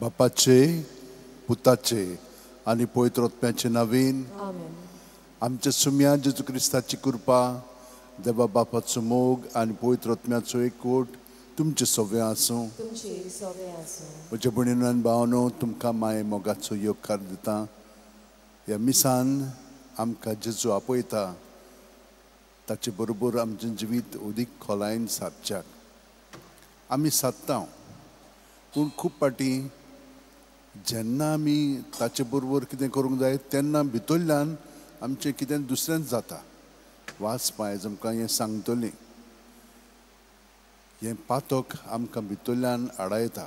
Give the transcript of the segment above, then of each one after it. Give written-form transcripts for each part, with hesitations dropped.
बापाचे, पुताचे आणि पवित्र आत्म्याचे नावीन आमच्या सुम्या जेजू क्रिस्ताची कृपा, देवा बापाचो मोग आणि पवित्र आत्म्याचो एकवट तुमचे सगळे आसूं. म्हज्या भयणीनो आनी भावनो, तुमकां माये मोगाचो योगकार दिता. ह्या मिसान आमकां जेजू आपयता, ताचे बरोबर आमचें जिवीत अदीक खोलायेन सादच्याक. आमी सादता, पूण खूब पाटी जेन्ना आमी ताचे बरोबर कितें करूंक जाय तेन्ना भितरल्यान आमचें कितें दुसरेंच जाता. वाचपा आयज आमकां हें सांगतलीं. हें पातक आमकां भितरल्यान आडायता,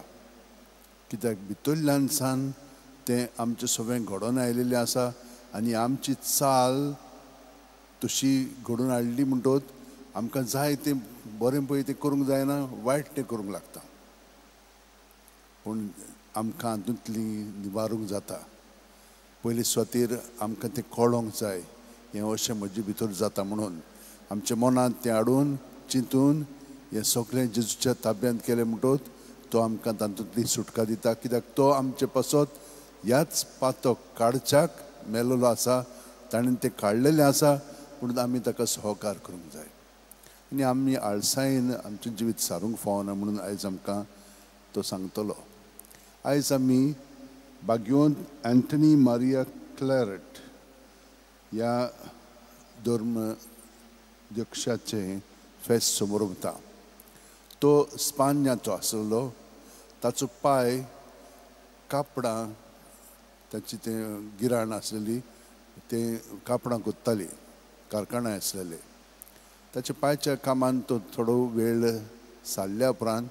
कित्याक भितरल्यान सान तें आमचें सगळें घडोवन आयिल्लें आसा आनी आमची चाल तशी घडोवन हाडली म्हणटच आमकां जाय तें बरें पळय तें करूंक जायना, वायट तें करूंक लागता. पूण आमकां हातूंतली निवारूंक जाता. पयलीं सुवातेर आमकां तें कळोंक जाय, हें अशें म्हजे भितर जाता म्हणून. आमच्या मनांत तें हाडून चिंतून हें सगळें जेजूच्या ताब्यांत केलें म्हणटच तो आमकां तातूंतली सुटका दिता. कित्याक तो आमचे पासत ह्याच पातक काडच्याक मेलोलो आसा, ताणें तें काडलेलें आसा, पूण आमी ताका सहकार करूंक जाय. आनी आमी आळसायेन आमचें जिवीत सारूंक फावना म्हणून आयज आमकां तो सांगतलो. आयज आमी बागयोंत एंटनी मारिया क्लॅरेट ह्या धर्मध्यक्षाचें फेस्त समोर उरता. तो स्पान्याचो आसलो. ताचो पाय कापडां, ताची तें गिराण आसलेली, तें कापडां कोत्ताली, कारखाने आसलेले. ताच्या पांयच्या कामान तो थोडो वेळ सारल्या उपरांत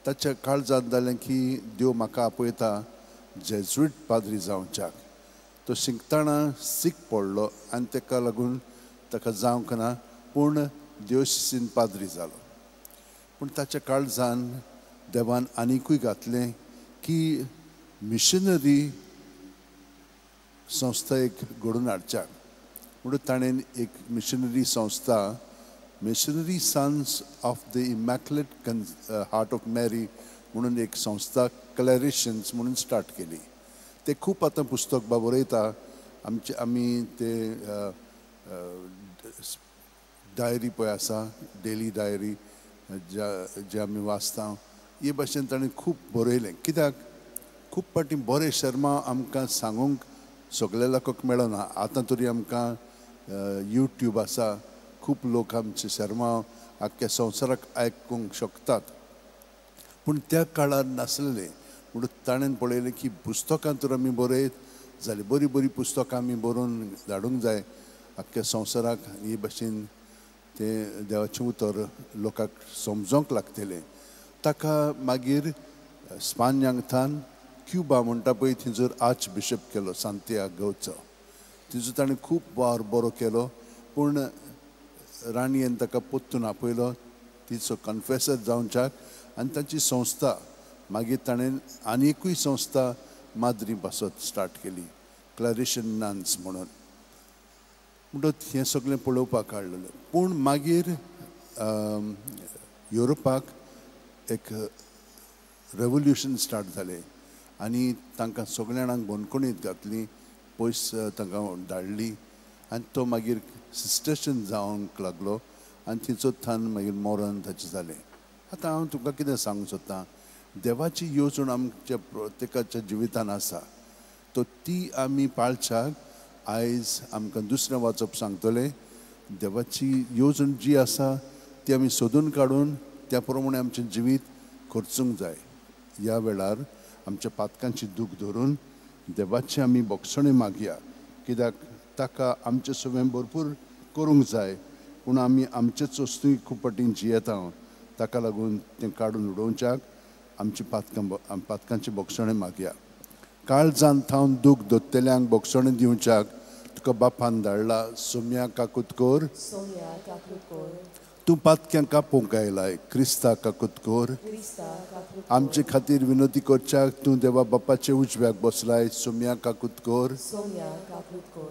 ताच्या काळजांत जालें की देव म्हाका आपयता जेजुईट पाद्री जावच्याक. तो शिंकतना सीक पडलो आनी ताका लागून ताका जावंक ना, पूण देवशिसीन पाद्री जालो. पूण ताच्या काळजान देवान आनिकूय घातलें की मिशनरी संस्था एक घडोवन हाडच्याक. म्हणून ताणें एक मिशनरी संस्था, missionary sons of the immaculate heart of Mary म्हणून एक संस्था क्लॅरिशन्स म्हणून स्टार्ट केली. ते खूब आतां पुस्तक बरयता. आमी ते डायरी पळय आसा, डेली डायरी जे आमी वाचता, हे भाशेन ताणें खूब बरयलें. कित्याक खूब पाटी बरें शर्मा आमकां सांगूंक सगळ्या लोकांक मेळना. आतां तरी आमकां यूट्यूब आसा, खूब लोक आमचे शर्मा आख्ख्या संवसाराक आयकूंक शकतात. पूण त्या काळार नासलेले म्हणून ताणें पळयलें की पुस्तकां तर आमी बरयत जाल्यार बरीं बरीं पुस्तकां आमी बरोवन धाडूंक जाय आख्ख्या संवसाराक. हे भाशेन तें देवाचें उतर लोकांक समजोंक लागतलें. ताका मागीर स्पान्यांतान क्युबा म्हणटा पळय थंयसर आर्च बिशप केलो, सांतियागोचो. थंयसर ताणें खूब वार बरो केलो. पूण राणयेन ताका पोत्तून आपयलो तिचो कन्फेसर जावच्याक. आनी ताची संस्था मागीर ताणें आनीकूय संस्था माद्री पासत स्टार्ट केली, क्लॅरिशन नन्स म्हणून. म्हणटच हें सगळें पळोवपाक हाडलेलें. पूण मागीर युरोपाक एक रेवल्युशन स्टार्ट जालें आनी तांकां सगळ्या जाणांक बंदखणींत घातली, पयस तांकां धाडली. आनी तो मागीर सिस्टर्शन जावंक लागलो आनी थंयचो थान मागीर मरण ताचें जालें. आतां हांव तुका कितें सांगूंक सोदतां, देवाची येवजण आमच्या प्रत्येकाच्या जिवितान आसा, तो ती आमी पाळच्याक आयज आमकां दुसरें वाचप सांगतलें. देवाची येवजण जी आसा ती आमी सोदून काडून त्या प्रमाणे आमचें जिवीत करचूंक जाय. ह्या वेळार आमच्या पातकांची दूख धरून देवाची आमी बोगसणे मागया, कित्याक ताका आमचे सगळें भरपूर करूंक जाय, पूण आमी आमचेच वस्तूय खूब फाटीं जियेता. ताका लागून तें काडून उडोवच्याक आमची पातकांची बोगसणे मागया. काळजांत थावन दूख दोत्तेल्यांक बोगसणे दिवच्याक तुका बापान धाडला. सोम्या काकुतकोर तूं पातक्यांक कापोवंक आयलाय. क्रिस्ता काकुतकोर आमचे खातीर विनोदी करच्याक तूं देवा बापाचे उजव्याक बसलाय. सोम्या काकुतकोर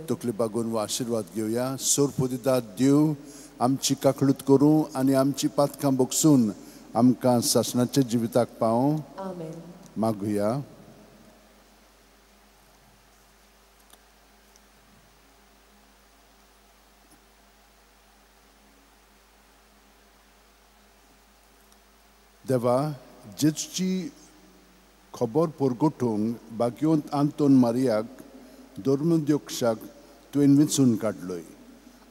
तकली बागून वो आशिर्वाद घेवया. सोरपो दिता देव आमची काकळूत करूं आनी आमची पातकां बोगसून आमकां सासणाच्या जिविताक पावों. मागुया. देवा जेजूची खबर परगटूंक बागयोंत आंतोन मारियाक धर्मद्योक्षाक तुवें वेंचून काडलोय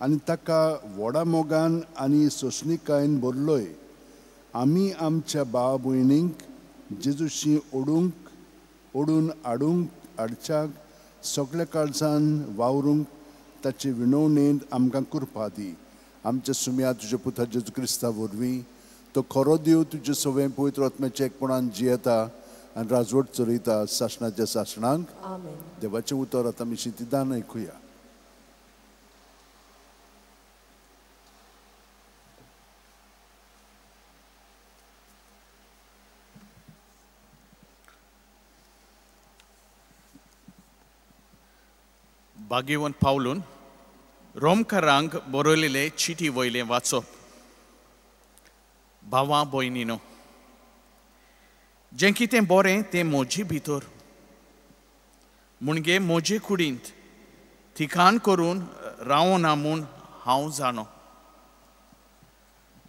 आनी ताका व्हडा मोगान आनी सोंसणीकायेन भरलोय. आमी आमच्या भाव भयणींक जेजूशी ओडून हाडच्याक सगळ्या काळजान वावरूंक ताचे विणवणेंत आमकां कृपा दी. आमच्या सुम्या तुज्या पुता जेजू क्रिस्ता वरवीं तो खरो देव तुजे सगळें पवित्र आत्म्याच्या एकपणान जियेता आनी राजवट चलयता सासणाच्या सासणांक. देवाचें उतर आतां आमी शितिदान आयकुया. भाग्यवंत पावलून रोमकारांक बरयलेले चिटी वयलें वाचप. भावां भयणीनो, जें कितें बरें तें म्हजे भितर म्हणजे म्हजे कुडींत ठिकाण करून रावना म्हूण हांव जाणो.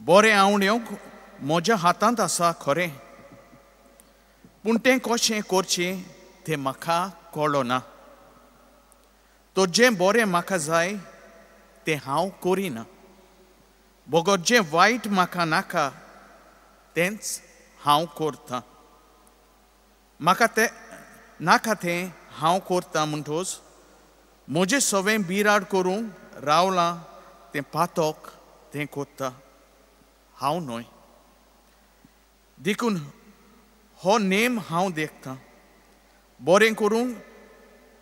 बरें आवडूंक म्हज्या हातांत आसा खरें, पूण तें कशें करचें तें म्हाका कळना. तो जें बरें म्हाका जाय तें हांव करिना, बोगोत जें वायट म्हाका नाका तेंच हांव करतां. म्हाका तें नाका तें हांव करतां म्हणटोच म्हजें सगळें बिराड करूंक रावलां तें पातोक तें करता हांव न्हय. देखून हो नेम हांव देखतां. बरें करूंक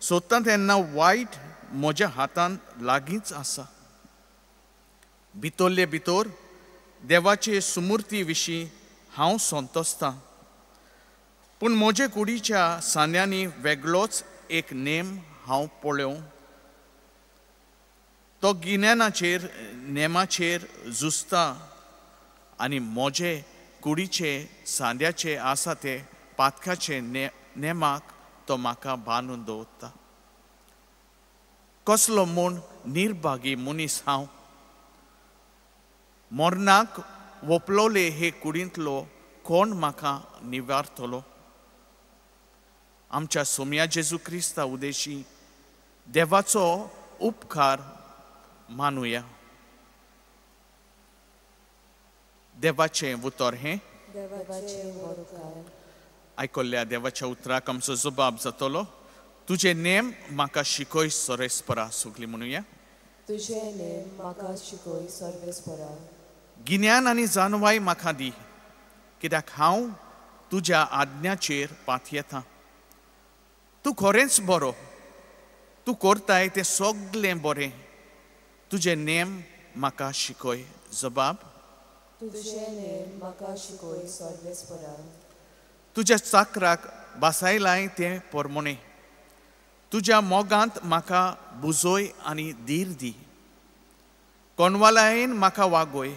सोदतां तेन्ना वायट म्हज्या हातांत लागींच आसा. भितरले भितर देवाचे सुमूर्ती विशीं हांव संतोसतां, पूण म्हजे कुडीच्या सान्यांनी वेगळोच एक नेम हांव पळोवं. तो गिन्यानाचेर नेमाचेर झुजता आनी म्हजे कुडीचे सांद्याचे आसा ते पातकाचे नेमाक तो म्हाका बांदून दवरता. कसलो म्हूण निर्भागी मनीस हांव. मरणाक वपलोले हे कुडींतलो कोण म्हाका निवारतलो. आमच्या सोम्या जेजू क्रिस्ता उदेशी देवाचो उपकार मानुया. देवाचें उतर हें. आयकल्ल्या देवाच्या उतराक आमचो जबाब जातलो. तुजे नेम म्हाका शिकय सर्वेस्परा. सगळीं म्हणुया. तुजे नेम म्हाका शिकय सर्वेस्परा. गिन्यान आनी जानवाय म्हाका दी, कित्याक हांव तुज्या आज्ञाचेर पातयेतां. तूं खरेंच बरो. तूं करताय तें सगळें बरें. तुजे नेम म्हाका शिकय. जबाब. तुजे नेम म्हाका शिकय सर्वेस्परा. तुज्या चाकराक बासायलाय तें पोरमोणें. तुज्या मोगांत म्हाका बुजोय आनी धीर दी. कोणवालायेन म्हाका वागोय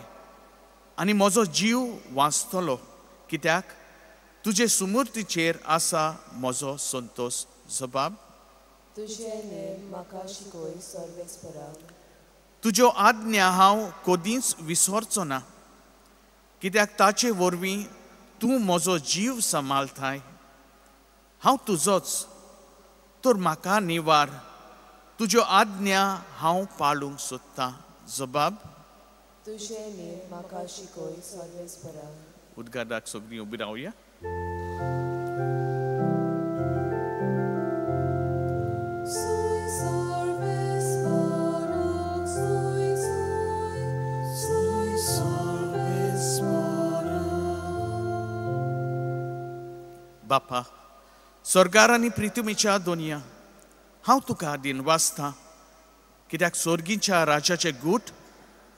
आनी म्हजो जीव वाचतलो, कित्याक तुजे सुमूर्तीचेर आसा म्हजो संतोश. जबाब. तुजे नेम म्हाका शिकय सर्वेस्परा. तुज्यो आज्ञा हांव कदींच विसरचो ना, कित्याक ताचे वरवीं तूं म्हजो जीव सांबाळताय. हांव तुजोच, तर म्हाका निवार. तुज्यो आज्ञा हांव पाळूंक सोदतां. जबाब. तुजे नेम म्हाका शिकय सर्वेस्परा. उद्गाराक सगळीं उबी रावया. बापा, स्वर्गार आनी पृथ्वीच्या दोनया, हांव तुका दिनवासता, कित्याक स्वर्गीच्या राजाचे गूट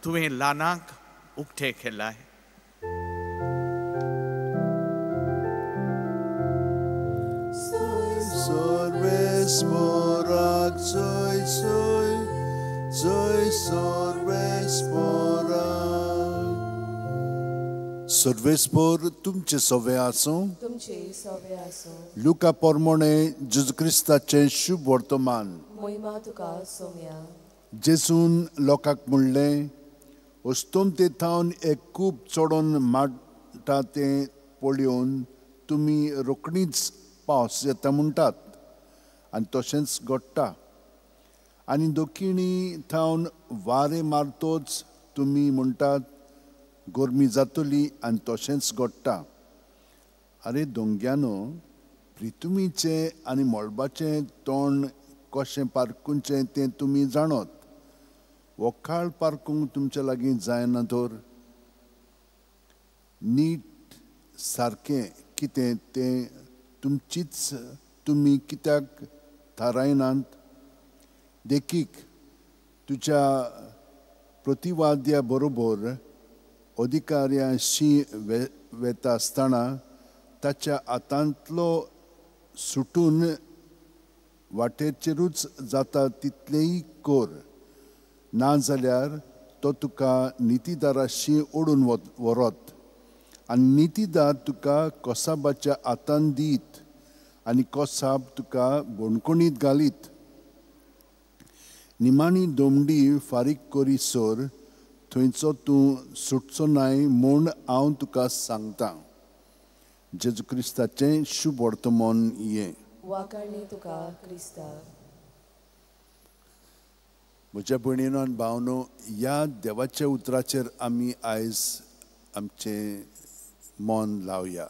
तुवें ल्हानांक उक्ते केलाय. Sorvesporak, soy, sorvesporak. Sorvespor तुमचे सवे आसूं. तुमचे सवे आसूं. लुका पोरमोणे जेजू क्रिस्ताचे शुभ वर्तमान. मोहिमा तुका सोम्या. जेसून लोकांक म्हणलें, वस्तूम ते थावन एक खूब चडोवन माडटा तें पळोवन तुमी रोखडीच पावस येता म्हणटात आनी तशेंच घडटा. आनी दोखीणी थावन वारें मारतोच तुमी म्हणटात गरमी जातली आनी तशेंच घडटा. आरे दोंग्यानो, पृथ्वीचें आनी मळबाचें तोंड कशें पारकुचें तें तुमी जाणत. वोकाळ पारकूंक तुमच्या लागीं जायना तर नीट सारकें कितें तें तुमचीच तुमी कित्याक थारायनात. देखीक तुज्या प्रतिवाद्या बरोबर अधिकाऱ्याशी वेता आसतना ताच्या हातांतलो सुटून वाटेचेरूच जाता तितलेंय कर, नाजाल्यार तो तुका नितीदाराशी ओडून व्हरत आनी नितीदार तुका कोसाबाच्या हातान दीत आनी कोसाब तुका बोणकुणीत घालीत. निमाणी दोमडी फारीक करीसर थंयचो तूं सुटचो नाय म्हूण हांव तुका सांगतां. जेजू क्रिस्ताचें शुभ वर्तमान ये. वाकाळणी तुका क्रिस्ता. म्हज्या भयणीनो आनी भावनो, ह्या देवाच्या उतराचेर आमी आयज आमचें मन लावया.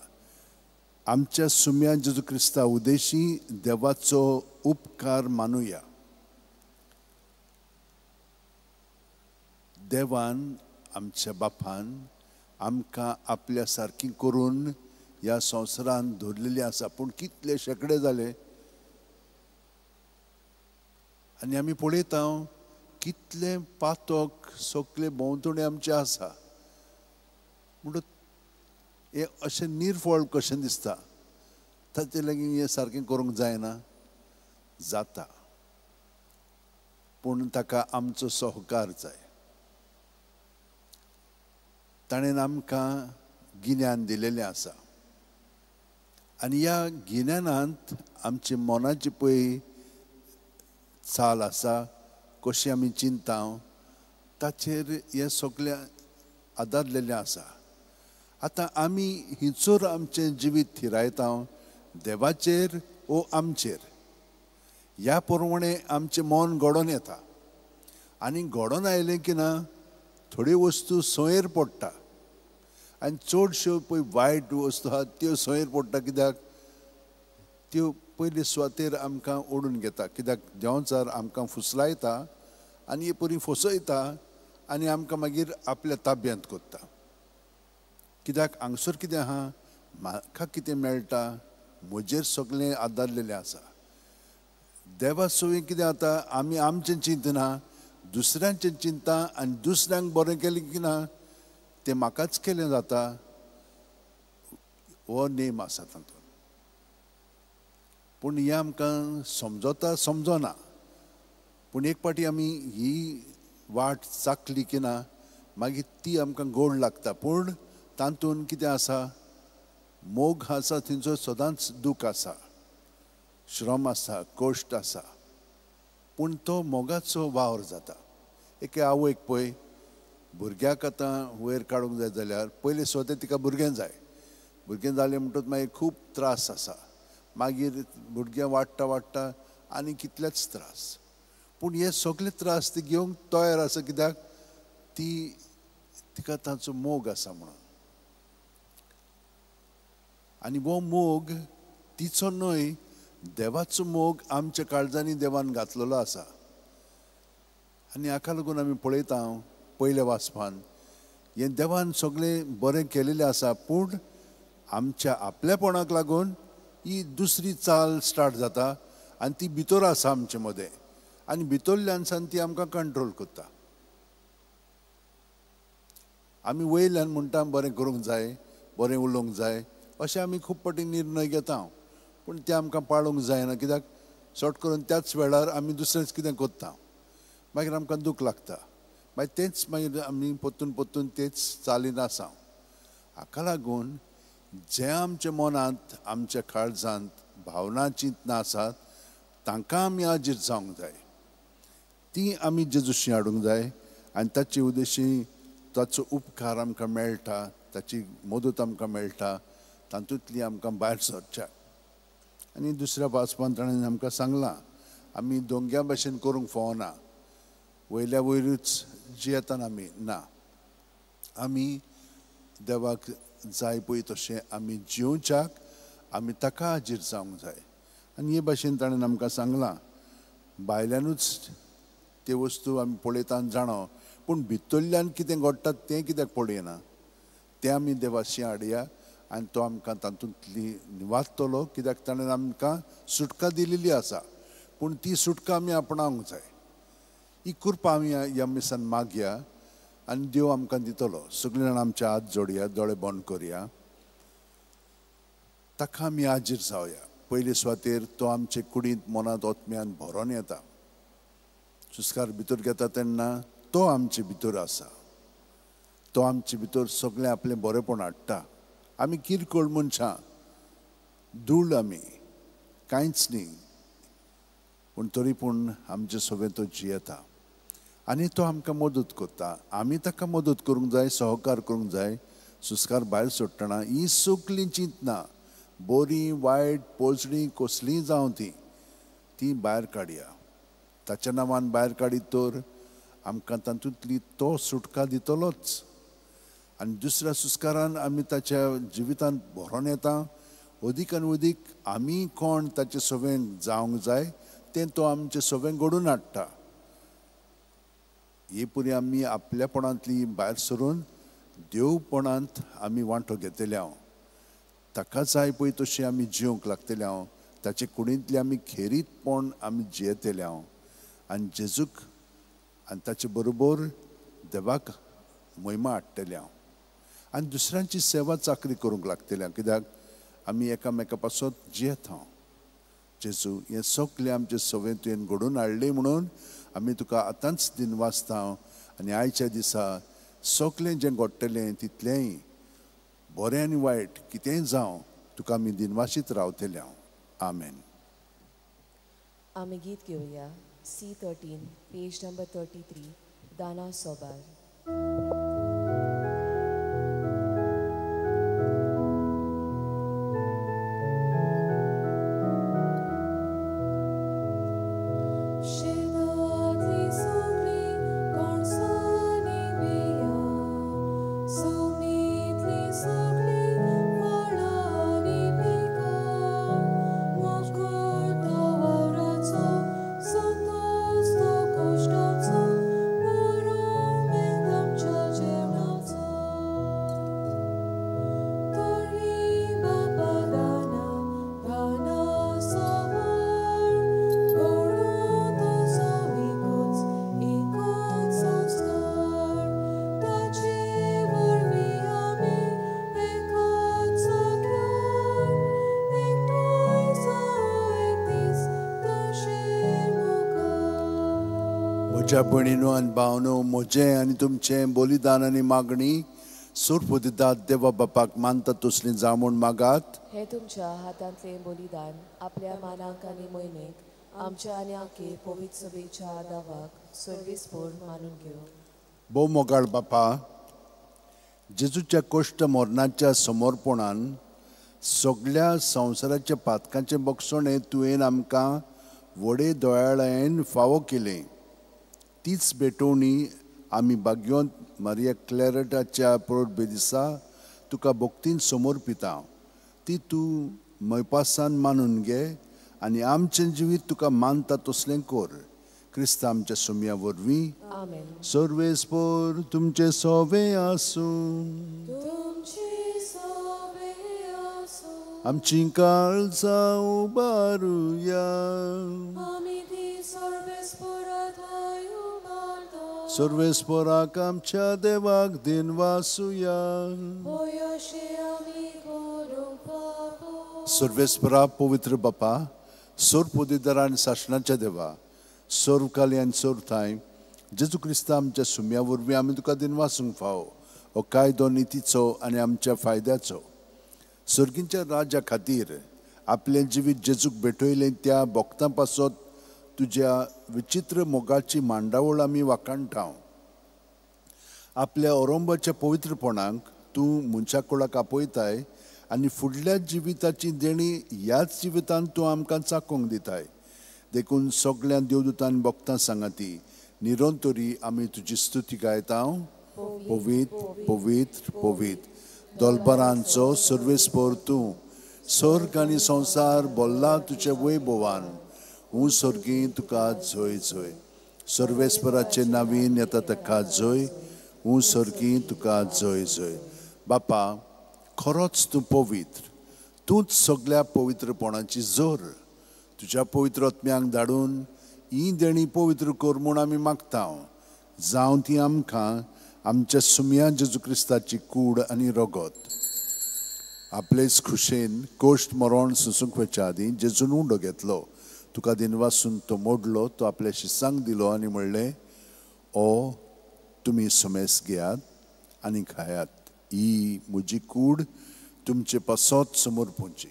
आमच्या सुम्या जेजू क्रिस्ता उदेशी देवाचो उपकार मानुया. देवान आमच्या बापान आमकां आपल्या सारकी करून ह्या संवसारान दवरलेली आसा. पूण कितले शेकडे जाले आनी आमी पळयता कितले पातोक सोकले भोंवतणी आमचे आसा. म्हणून हे अशें निर्फळ कशें दिसता. ताचे लागीं हें सारकें करूंक जायना. जाता, पूण ताका आमचो सहकार जाय. ताणें आमकां गिन्यान दिलेलें आसा आनी ह्या गिन्यानांत आमचे मनाची पळय चाल आसा, कशी आमी चिंता, ताचेर हें सगळें आदारलेलें आसा. आतां आमी हिचोर आमचें जिवीत थिरायता देवाचेर वो आमचेर. ह्या प्रमाणें आमचें मन घडोवन येता आनी घडोवन आयलें की ना थोड्यो वस्तू सोयेर पडटा आनी चडश्यो पळय वायट वस्तू आहात त्यो सोयेर पडटा. कित्याक त्यो पयलीं स्वातेर आमकां ओडून घेता. कित्याक देंवचार आमकां फुसलायता आनी परी फसयता आनी आमकां मागीर आपल्या ताब्यांत करता. कित्याक हांगसर कितें आहा, म्हाका कितें मेळटा, म्हजेर सगळें आदारलेलें आसा. देवा सोयी कितें जाता, आमी आमचें चिंतना दुसऱ्यांचें चिंता आनी दुसऱ्यांक बरें केलें की ना तें म्हाकाच केलें जाता. हो नेम आसा तातूंत. पूण हें आमकां समजना. पूण एक पाटी आमी ही वाट चाखली की ना मागीर ती आमकां गोड लागता. पूण तातूंत कितें आसा, मोग आसा थंयचो सदांच दूख आसा, श्रम आसा, कश्ट आसा. पूण तो मोगाचो वावर जाता. एके आवयक पळय, भुरग्याक आतां वयर काडूंक जाय जाल्यार पयलीं स्वता तिका भुरगें जाय. भुरगें जालें म्हणटच मागीर खूब त्रास आसा. मागीर भुरगें वाडटा आनी कितलेच त्रास. पूण हे सगळे त्रास ती घेवंक तयार आसा. कित्याक तिका ताचो मोग आसा म्हणून. आनी वो मोग तिचो न्हय, देवाचो मोग आमच्या काळजांनी देवान घातलेलो आसा. आनी हाका लागून आमी पळयता पयल्या वाचपान हें देवान सगळें बरें केलेलें आसा, पूण आमच्या आपल्यापणाक लागून ही दुसरी चाल स्टार्ट जाता आनी ती भितर आसा आमचे मदें आनी भितरल्यान सान ती आमकां कंट्रोल करता. आमी वयल्यान म्हणटा बरें करूंक जाय, बरें उलोवंक जाय, अशें आमी खूब फावटी निर्णय घेता, पूण ते आमकां पाळूंक जायना. कित्याक शॉर्ट करून त्याच वेळार आमी दुसरेंच कितें करता, मागीर आमकां दूख लागता, मागीर तेंच मागीर आमी पोत्तून पोत्तून तेच चालीन आसा. हाका लागून जे आमच्या मनांत आमच्या काळजांत भावना चिंतना आसात तांकां आमी हाजीर जावंक जाय, ती आमी जेजूशी हाडूंक जाय आनी ताचे उद्देशी ताचो उपकार आमकां मेळटा, ताची मदत आमकां मेळटा, तातूंतली आमकां भायर सरच्या. आनी दुसऱ्या वाचपान ताणें आमकां सांगलां आमी दोंग्या भशेन करूंक फावना, वयल्या वयरूच जियेतात आमी ना, आमी देवाक जाय पळय तशें आमी जिवच्याक आमी ताका हाजीर जावंक जाय. आनी हे भाशेन ताणें आमकां सांगलां भायल्यानूच ते वस्तू आमी पळयता आनी जाणो, पूण भितरल्यान कितें घडटा तें कित्याक पळयना, तें आमी देवाशी हाडया आनी तो आमकां तातूंतली निवारतलो. कित्याक ताणें आमकां सुटका दिलेली आसा, पूण ती सुटका आमी आपणावंक जाय. ही कृपा आमी ह्या मिसान मागया आनी देव आमकां दितलो. सगळे जाण आमचे हात जोडया, दोळे बंद करया, ताका आमी हाजीर जावया. पयले सुवातेर तो आमचे कुडींत मनांत ओतम्यान भरोन येता. सुस्कार भितर घेता तेन्ना तो आमचे भितर आसा, तो आमचे भितर सगळें आपलें बरेंपण हाडटा. आमी किरकोळ मनशां, धूळ आमी, कांयच न्ही, पूण तरी पूण आमचे सगळें तो जियेता आनी तो आमकां मदत करता. आमी ताका मदत करूंक जाय, सहकार करूंक जाय. सुस्कार भायर सोडटना ही सगळीं चिंतना बरी वायट पोजडी कसलीय जावं ती भायर काडया. ताच्या नांवान भायर काडीत तर आमकां तातूंतली तो सुटका दितलोच. आनी दुसऱ्या सुस्कारान आमी ताच्या जिवितांत भरोन येता. अदीक आनी अदीक आमी कोण ताचे सवें जावंक जाय तें तो आमचें सवें घडोवन हाडटा. ही पुरी आमी आपल्यापणांतली भायर सरून देवपणांत आमी वांटो घेतले हांव, ताका जाय पळय तशी आमी जिवंक लागतले हांव, ताचे कुडींतले आमी खेरीतपण आमी जियेतले हांव आनी जेजूक आनी ताचे बरोबर देवाक महिमा हाडटले हांव आनी दुसऱ्यांची सेवा चाकरी करूंक लागतले हांव. कित्याक आमी एकामेका पासत जियेत हांव. जेजू हें सगळें आमचे सवें तुवें घडोवन हाडलें म्हणून आमी तुका आतांच दिन वाचता आनी आयच्या दिसा सगळें जें घडटलें तितलेंय बरें आनी वायट कितेंय जावं तुका आमी दिनवाशीत रावतले हांव. आमेन. आमी गीत घेवया C13 पेज नंबर 33 दाना सोबार. म्हज्या भयणीनो आनी भावनो, म्हजें आनी तुमचें बलिदान आनी मागणी सुरपो दितात देवा बापाक मानता तसलीं जावं म्हूण मागात. हे तुमच्या हातांतलें बलिदान आपल्या मानाक आनी मोहिमेक आमच्या आनी आखे पवित्र सभेच्या आदावाक सर्वेस्पूर्ण मानून घेवं. भोव मोगाळ बापा, जेजूच्या कश्ट मरणाच्या समर्पणान सगळ्या संवसाराच्या पातकांचें बक्षण तुवें आमकां व्हडे दयाळायेन फावो केलें. तीच भेटोवणी आमी भाग्यवंत मारिया क्लेरेटाच्या प्रौढ बेदिसा तुका भक्तीन समर्पिता. ती तूं मैपासान मानून घे आनी आमचें जिवीत तुका मानता तसलें कर. क्रिस्त आमच्या सुमया वरवीं आमेन. सर्वेस्पर तुमचे सोवे आसूं. तुमची सोबे आसूं. आमची काळजां उबारुया. आमी ती सर्वेस्परांत उबारता. सर्वेस्पराक आमच्या देवाक दिन वासुया. अशें आमी करूंक पावो. सर्वेस्परा पवित्र बापा, सोर पोदेदारा आनी सासणाच्या देवा, सोरकाली आनी सोरथाय, जेजू क्रिस्ता आमच्या सुमया वरवीं आमी तुका दिन वासूंक फावो. हो कायदो नितीचो आनी आमच्या फायद्याचो. सर्गींच्या राज्या खातीर आपलें जिवीत जेजूक भेटयलें त्या भक्तां पासत तुज्या विचित्र मोगाची मांडावळ आमी वाखाणटाव. आपल्या औरंबाच्या पवित्रपणाक तूं मनशा कुळाक आपयताय आनी फुडल्या जिविताची देणी ह्याच जिवितांत तूं आमकां चाखूंक दिताय. देखून सगळ्या देवदूतांनी भक्तां सांगाती निरंतरी आमी तुजी स्तुती गायता. पवित्र पवित्र पवित्र दोलबारांचो सर्वेस्पर तूं. सर्ग आनी संवसार भरला तुजे वैभवान. हूं सर्गी तुका जय जय. सर्वेस्पराचे नावीन येता ताका जय. हूं सर्गी तुका जय जय. बापा, खरोच तूं पवित्र. तूंच सगळ्या पवित्रपणाची जोर. तुज्या पवित्र आत्म्यांक धाडून ही देणी पवित्र कर म्हूण आमी मागता. जावं ती आमकां आमच्या सुमया जेजू क्रिस्ताची कूड आनी रगत. आपलेच खुशेन कोश्ट मरण सुसूंक वच्या आदीं जेजून उंडो घेतलो. तुका दिनवासून तो मोडलो, तो आपल्या शिसांक दिलो आनी म्हणलें, ओ तुमी सुमेस घेयात आनी खायात. ही म्हजी कूड तुमचे पासत समोर पोंची.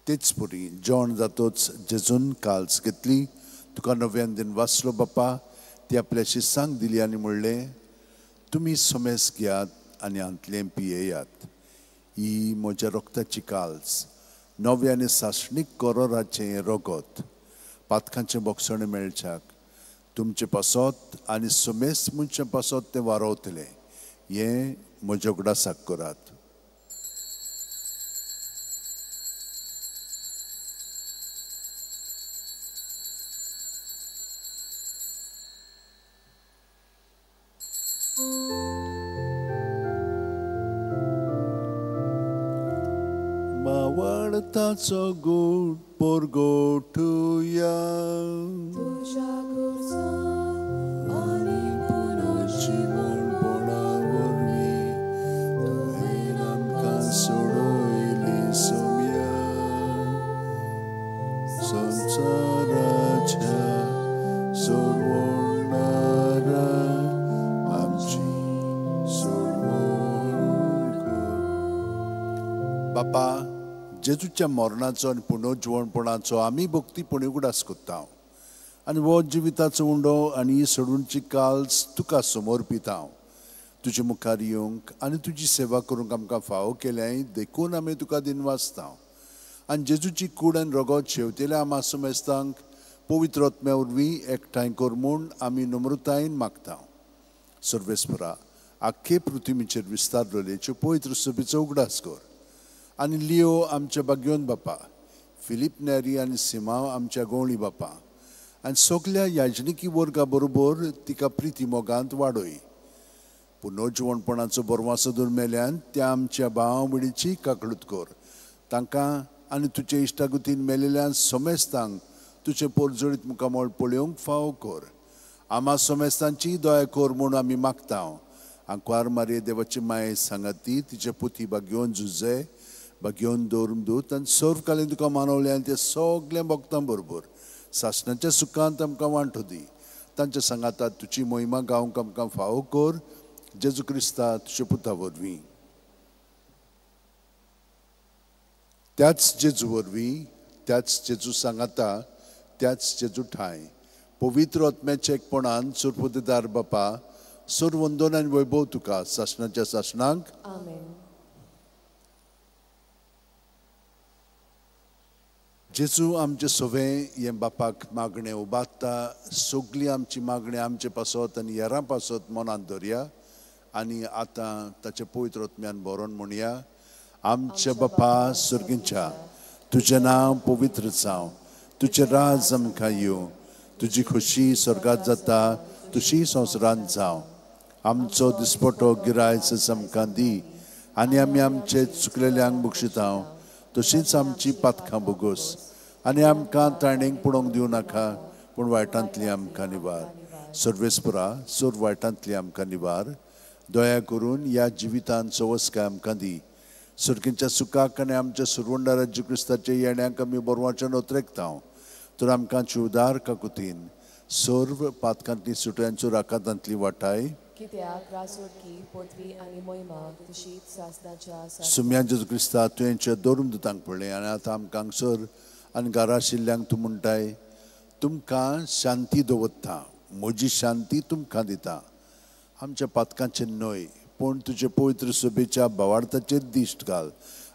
तेच पुरी जेवण जातोच जेजून काल्स घेतली. तुका नव्यान दिन वाचलो बापा. ती आपल्या शिसांक दिली आनी म्हणलें, तुमी सुमेस घेयात आनी हांतलें पियेयात. ही म्हज्या रोगताची काल्स, नवे आनी सासणीक करोराचें रगत. पातकांचें बोगसणें मेळच्याक तुमचे पासत आनी सुमेस मनशा पासत तें वारोवतलें. हें म्हज्या उगडासाक करात. मावळताचो गूट पोरगोठुया. तुझ्या गुरजा आनी पुनर्जीवनपणा वरवीं तुवें आमकां सोडयली सोम्या. संवसाराच्या सोडवणारा आमची सोडवण कर. बापा, जेजूच्या मरणाचो आनी पुनर्जीवनपणाचो आमी भक्तीपणी उगडास कोत्ता. आनी हो जिविताचो उंडो आनी ही सोडूनची काल्स तुका समोर पिता. तुजे मुखार येवंक आनी तुजी सेवा करूंक आमकां फावो केल्याय देखून आमी तुका दिन वाचता. आनी जेजूची कूड आनी रगत शेवतेल्या आमा सुमेस्तांक पवित्र आत्म्या वरवीं एकठांय कर म्हूण आमी नम्रतायेन मागता. सर्वेस्परा, आख्खे पृथ्वीचेर विस्तारलेल्यो पवित्र सभेचो उगडास कर. आनी लियो आमच्या भाग्योन बापा, फिलीप नेरी आनी सिमा आमच्या गवळी बापा आनी सगळ्या याजनिकी वर्गा बरोबर तिका प्रिती मोगांत वाडय. पुनर्जीवनपणाचो बरवासो दवर मेल्यान त्या आमच्या भाव भयणीची काकळूत कर. तांकां आनी तुजे इश्टागुतीन मेलेल्यान सोमेस्तांक तुजे पोरजोळीत मुखामोळ पळोवंक फावो कर. आमा सोमेस्तांची दया कर म्हूण आमी मागता. आंकवार मारये देवाची माये सांगाती तिचे पुती भाग्योन झुजे भाग्योन दौरमदूत आनी सर्वकालीन तुका मानवले आनी ते सगळ्या भक्तां बरोबर सासणाच्या सुखांत आमकां वांटो दी. तांच्या सांगातात तुजी महिमा गावंक आमकां फावो कर. जेजू क्रिस्ता तुज्या पुता वरवीं. त्याच जेजू वरवीं, त्याच जेजू सांगाता, त्याच जेजू ठाय पवित्र आत्म्याच्या एकपणान सुरपोतेदार बापा, सर्वंदन आनी वैभव तुका सासणाच्या सासणांक. आमेन. जेजू आमचे सोवे हे बापाक मागणें उबारता सगळी आमची मागणी आमचे पासत आनी हेरां पासत मनांत दवरया आनी आतां ताचे पवित्र आत्म्यान बरोवन म्हणया आमचे बापा सुर्गींच्या तुजें नांव पवित्र जावं तुजें राज आमकां येवं तुजी खुशी स्वर्गांत जाता तुशी संवसारांत जावं आमचो दिसपटो गिरायज आमकां दी आनी आमी आमचे चुकलेल्यांक बक्षिता तशीच आमची पातखां बोगोस आनी आमकां ताणेंक पडोवंक दिवं नाका पूण वायटांतली आमकां निवार सर्वेस्परा सोर वायटांतली आमकां निवार दया करून ह्या जिवितांत चवस्काय आमकां दी सुर्गींच्या सुखाक आनी आमच्या सुरवंडा राज्य क्रिस्ताच्या येण्याक आमी बरवाचन उतरेकता तर आमकां चिवदार काकुतीन सर्व पातकांतली सुटयांचो राकांतांतली वाटाय कित्याक रासोडकी पृथ्वी आनी मोहिमा तशीच सासनाच्या सुम्या जेजू क्रिस्ता तुवेंचे दोरून दितांक पडलें आनी आतां आमकां हांगसर आनी घरा आशिल्ल्यांक तूं म्हणटाय तुमकां शांती दवरता म्हजी शांती तुमकां दिता आमच्या पातकांचे न्हय पूण तुजे पवित्र सोबेच्या भावार्थाचेर दिश्ट घाल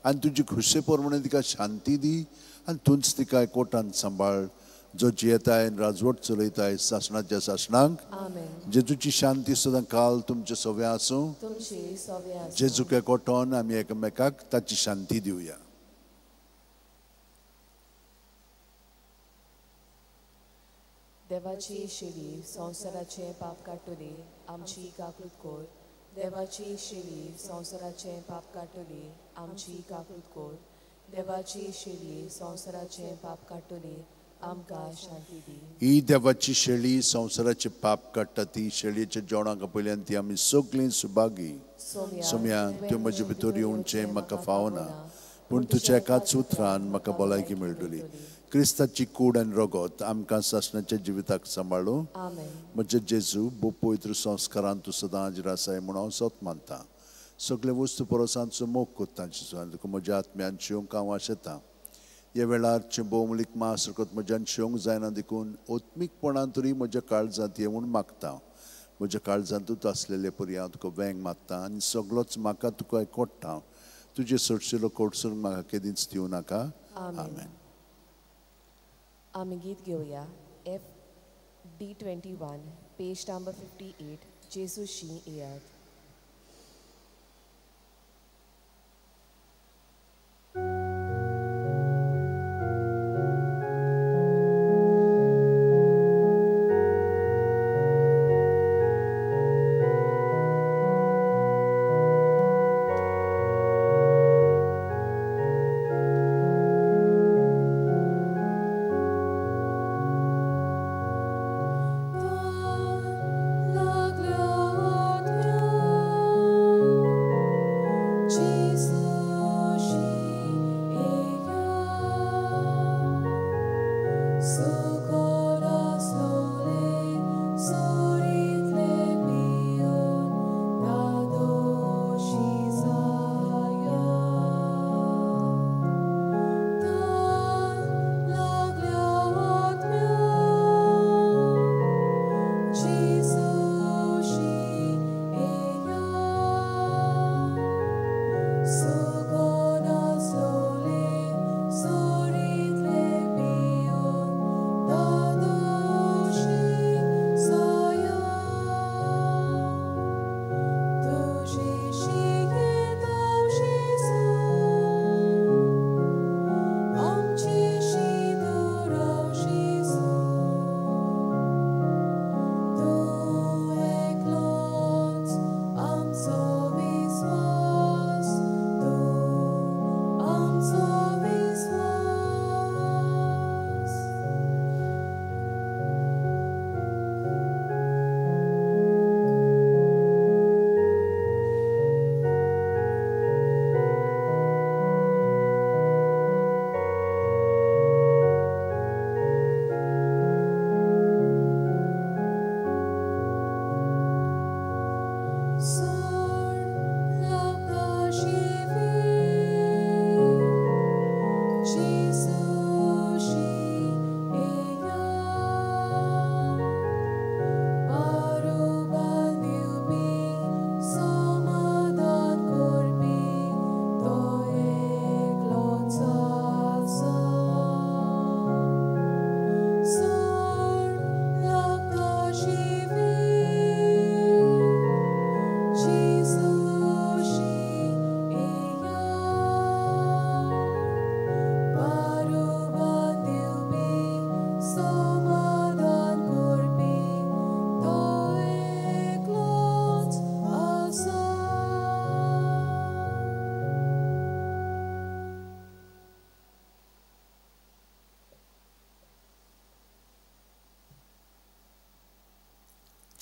आनी तुजी खुशे प्रमाणे तिका शांती दी आनी तूंच तिका एकवटान सांबाळ जो जियेताय राजवट चलयताय शासनाच्या शासनाक जेजूची शांती सदां काल तुमचे सोवे आसूं जेजूक एकवटोन आमी एकामेकाक ताची शांती दिवया देवाची शेळी संवसाराचे पाप काडटली आमची काकूट कोर देवाची शेळी संवसाराचे पाप काडटली आमची काकूट कोर देवाची शेळी संवसाराचे पाप काडटली आमकां शांती दी ही देवाची शेळी संवसाराचे पाप काडटा ती शेळयेच्या जेवणाक पयल्यान ती आमी सगळीं सुभागी सोम्या त्यो म्हजे भितर येवचें म्हाका फावना पूण तुज्या एकाच उतरान म्हाका भलायकी मेळटली क्रिस्ताची कूड आनी रगत आमकां शासनाच्या जिविताक सांबाळूं म्हजे जेजू बो पवित्र संस्कारांत तूं सदां हाजीर आसाय म्हूण हांव सत मानतां सगळे वस्तू परसांचो मोग कोत्ता तुका म्हज्या आत्म्यान शिवंक हांव आशेतां ह्या वेळार भोवमलीक मास रगत म्हज्यान शिवंक जायना देखून ओत्मीकपणान तरी म्हज्या काळजांत येवून मागता म्हज्या काळजांतूच आसलेले परी हांव तुका वेंग मागता आनी सगळोच म्हाका तुका एकवटता तुजे सडशिलो कोडसूर म्हाका केदींच दिवं नाका आमेन आमी गीत घेवया FD21 पेज नंबर 58 जेजूशी येयात Laglia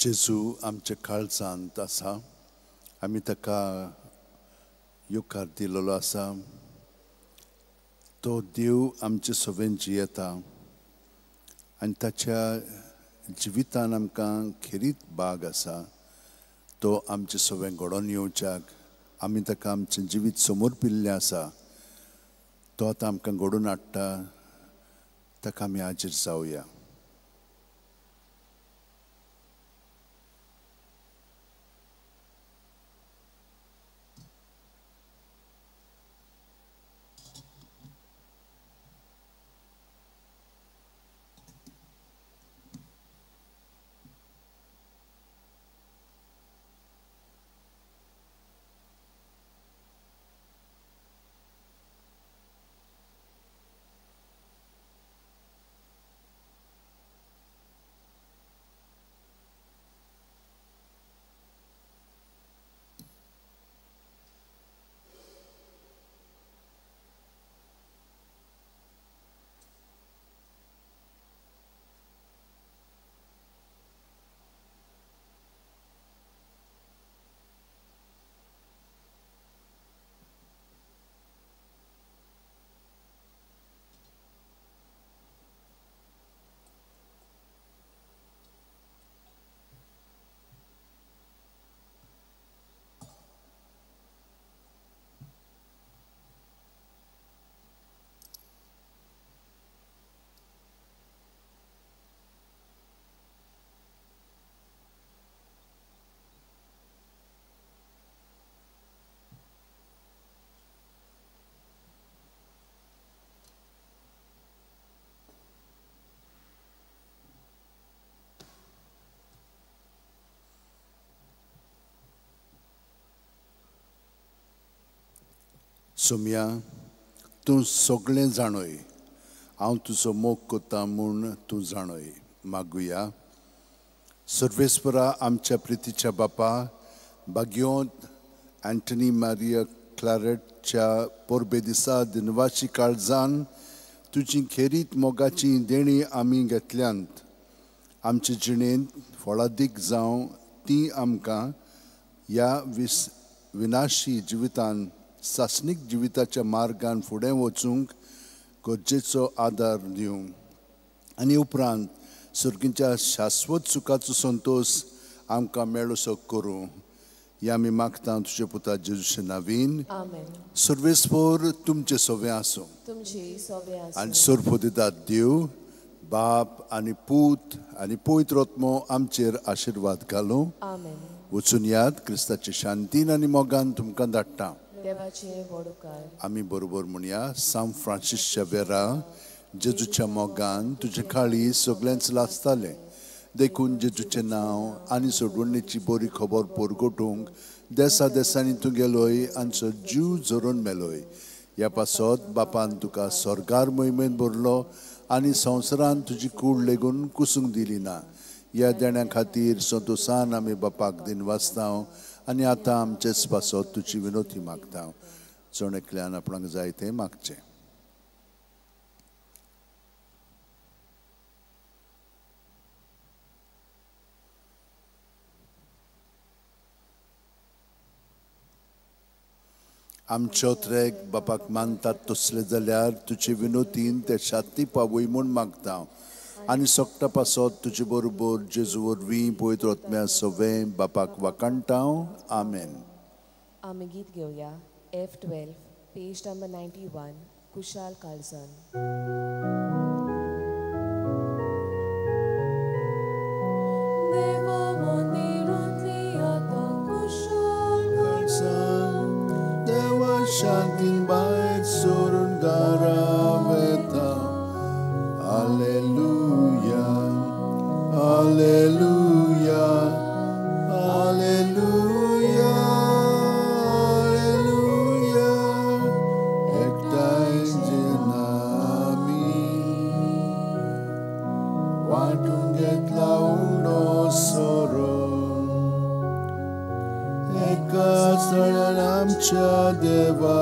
जेजू आमच्या काळजांत आसा आमी ताका येवकार दिलेलो आसा तो देव आमचे सोबेन जियेता आनी ताच्या जिवितान आमकां खेरीत भाग आसा तो आमचे सोबेन घडोवन येवच्याक आमी ताका आमचें जिवीत समोर पिल्लें आसा तो आतां आमकां घडोवन हाडटा ताका आमी हाजीर जावया सोम्या तूं सगळें जाणय हांव तुजो मोग कोत्ता म्हूण तूं जाणय मागुया सर्वेस्परा आमच्या प्रितीच्या बापा भाग्योंत अँटनी मारिया क्लॅरेटच्या पोरबे दिसा दिनवाची काळजान तुजी खेरीत मोगाची देणी आमी घेतल्यांत आमचे जिणेंत फळादीक जावं ती आमकां ह्या विनाशी जिवितान सासनीक जिविताच्या मार्गान फुडें वचूंक गरजेचो आदार दिवं आनी उपरांत सुर्गीच्या शाश्वत सुखाचो संतोश आमकां मेळसो करूं हे आमी मागता तुजे पुता जेजूचे नांवीन सर्वेस्पोर तुमचे सोबे आसूं आनी सोर्पो दिता देव बाप आनी पूत आनी पवित्र आत्मो आमचेर आशिर्वाद घालूं वचून याद क्रिस्ताचे शांतीन आनी मोगान तुमकां धाडटा आमी बरोबर म्हणया सांत फ्रांसीस शेवेरा जेजूच्या मोगान तुजे खाळी सगळ्यांच लासताले देखून जेजूचें नांव आनी सोडवणेची बरी खबर परगटूंक देसा देसांनी तूं गेलोय आनी जीव जोरून मेलोय ह्या पासत बापान तुका स्वर्गार मोहिमेन भरलो आनी संवसारान तुजी कूड लेगून कुसूंक दिली ना ह्या देण्या खातीर संतोशान आमी बापाक दिन वाचता आनी आतां आमचेच पासत तुजी विनोती मागता चण एकल्यान आपणाक जाय तें मागचें आमच्या त्रेक बापाक मानतात तसले जाल्यार तुजे विनोतीन ते शांती पावय म्हूण मागता आनी सोगटा पासत तुजे बरोबर जेजू वरवीं पवित्र आत्म्या सवें बापाक वाकाणटा आमेन आमी गीत घेवया F12 पेज नंबर 91 कुशाल काळजान देवा मंदिरांतली आतां कुशाल काळजान देवा शांतीन भायर सोरून घरा वेता Alleluia, Alleluia, Alleluia, Alleluia, एकटांय नमी वांटून घेतला उंडो सोरो एकाच तळ्यान आमच्या देवा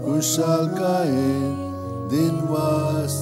कुशालकायेन दिनवास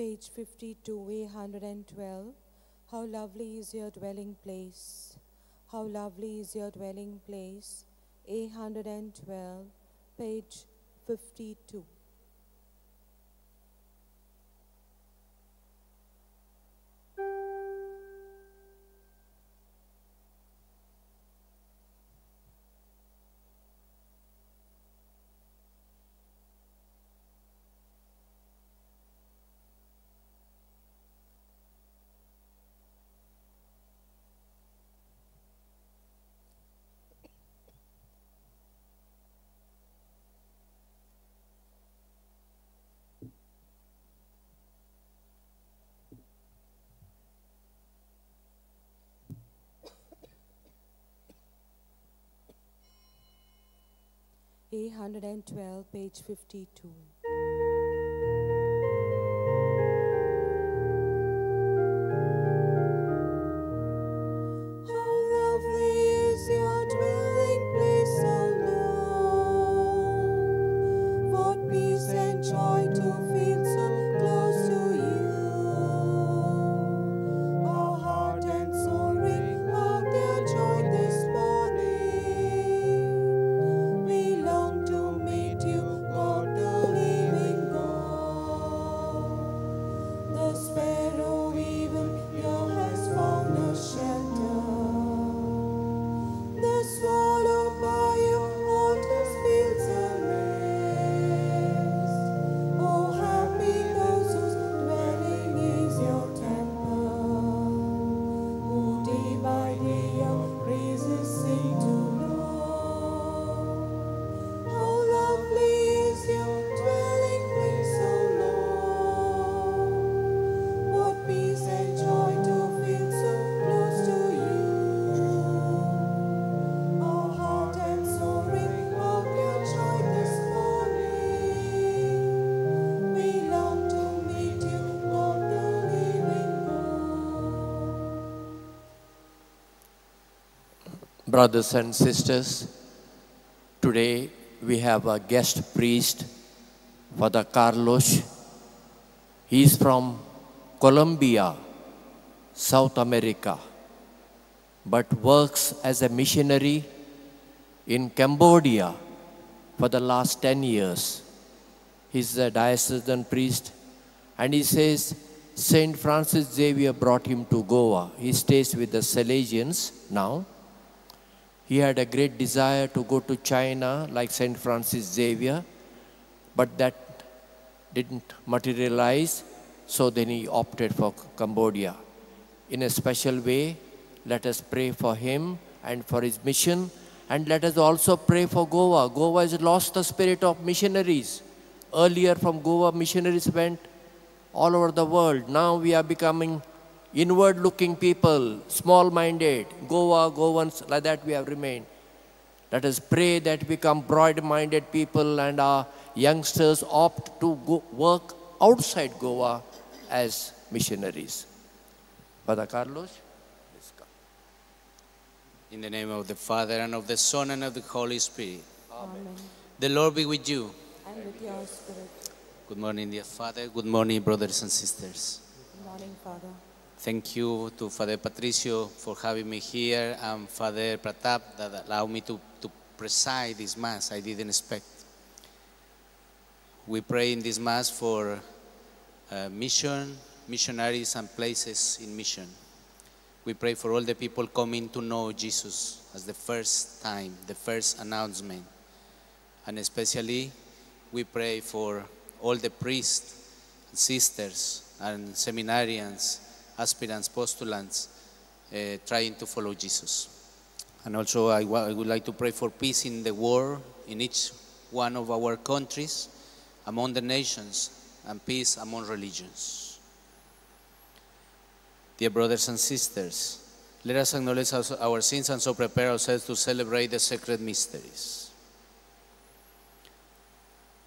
Page 52, 812. How lovely is your dwelling place. How lovely is your dwelling place. 812, page 52. A112, page 52. How lovely is your dwelling place, O Lord. What peace and joy to feel so close to you. Our heart and soul ring out their joy this morning. We long to meet you, Lord, the living God. The sparrow even here has found a shelter. The swallow by your waters feels a rest. Oh, happy those whose dwelling is your temple, who day by day your praises sing to Lord. How lovely is your dwelling place, O Lord. What peace and joy to feel so close to you. Our heart and soul ring out your joy this morning. We long to meet you, Lord, the living God. Brothers and sisters, today we have a guest priest, Father Carlos. He is from Colombia, South America, but works as a missionary in Cambodia for the last 10 years. He's a diocesan priest, and he says Saint Francis Xavier brought him to Goa. He stays with the Salesians now. He had a great desire to go to China like Saint Francis Xavier, but that didn't materialize, so then he opted for Cambodia. In a special way, let us pray for him and for his mission, and let us also pray for Goa. Goa has lost the spirit of missionaries. Earlier from Goa, missionaries went all over the world. Now we are becoming inward-looking people, small-minded. Goans, like that we have remained. Let us pray that we become broad-minded people and our youngsters opt to go work outside Goa as missionaries. Father Carlos, please come. In the name of the Father, and of the Son, and of the Holy Spirit. Amen. The Lord be with you. And with your spirit. Good morning, dear Father. Good morning, brothers and sisters. Good morning, Father. Thank you to Father Patricio for having me here, and Father Pratap that allowed me to preside this Mass. I didn't expect. We pray in this Mass for missionaries and places in mission. We pray for all the people coming to know Jesus as the first time, the first announcement. And especially, we pray for all the priests, sisters, and seminarians, aspirants, postulants, trying to follow Jesus. And also, I would like to pray for peace in the world, in each one of our countries, among the nations, and peace among religions. Dear brothers and sisters, let us acknowledge our sins and so prepare ourselves to celebrate the sacred mysteries.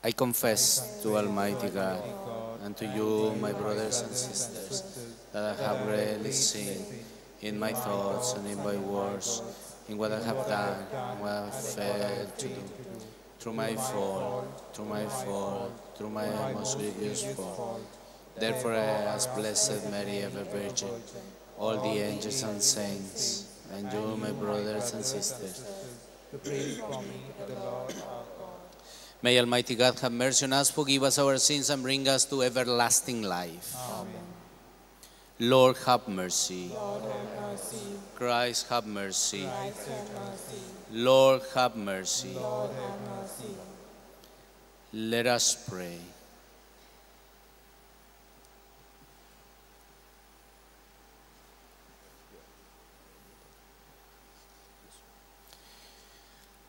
I confess to Almighty God and to you, my brothers and sisters, that I have really sinned in my thoughts and in my words, in what I have done and what I have failed to do. Through my fault, through my most grievous fault. Therefore, I ask Blessed Mary, ever Virgin, all the angels and saints, and you, my brothers and sisters, may Almighty God have mercy on us, forgive us our sins, and bring us to everlasting life. Amen. Lord, have mercy. Lord, have mercy. Christ, have mercy. Christ, have mercy. Lord, have mercy. Lord, have mercy. Let us pray.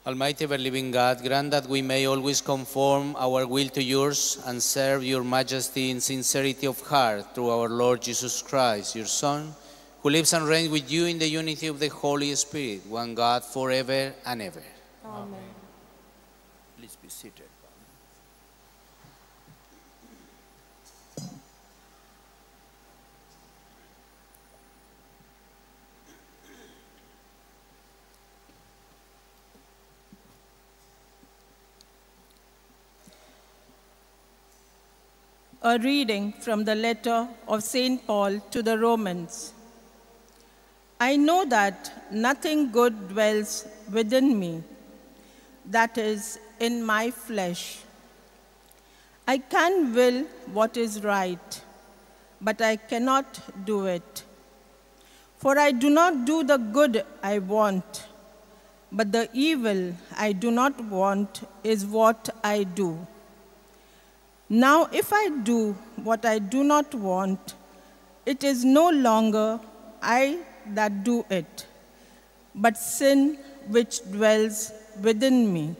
Almighty ever-living God, grant that we may always conform our will to yours and serve your majesty in sincerity of heart through our Lord Jesus Christ, your Son, who lives and reigns with you in the unity of the Holy Spirit, one God, forever and ever. Amen. Please be seated. A reading from the letter of St. Paul to the Romans. I know that nothing good dwells within me, that is, in my flesh. I can will what is right, but I cannot do it. For I do not do the good I want, but the evil I do not want is what I do. Now, if I do what I do not want, it is no longer I that do it, but sin which dwells within me.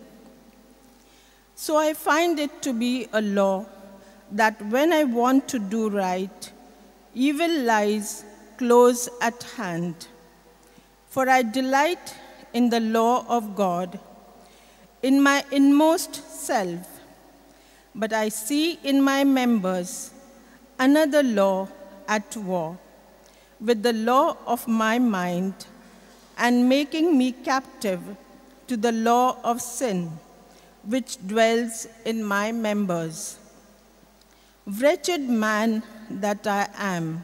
So I find it to be a law that when I want to do right, evil lies close at hand. For I delight in the law of God, in my inmost self. But I see in my members another law at war, with the law of my mind, and making me captive to the law of sin, which dwells in my members. Wretched man that I am,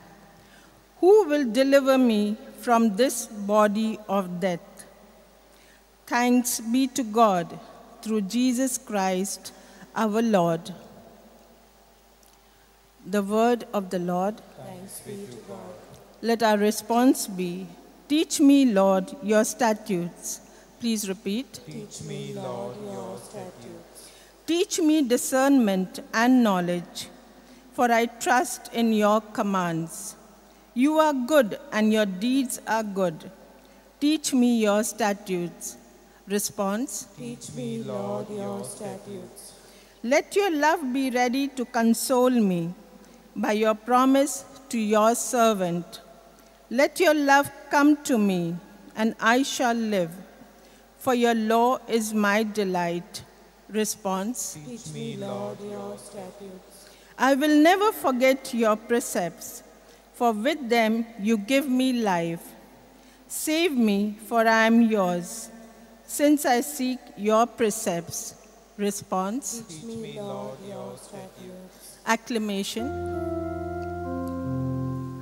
who will deliver me from this body of death? Thanks be to God through Jesus Christ, our Lord. The word of the Lord. Thanks be to God. Let our response be, teach me, Lord, your statutes. Please repeat. Teach me, Lord, your statutes. Teach me discernment and knowledge, for I trust in your commands. You are good and your deeds are good. Teach me your statutes. Response. Teach me, Lord, your statutes. Let your love be ready to console me by your promise to your servant. Let your love come to me, and I shall live, for your law is my delight. Response. Teach me, Lord, your statutes. I will never forget your precepts, for with them you give me life. Save me, for I am yours, since I seek your precepts. Response. Teach me, Lord, your statutes. Acclamation.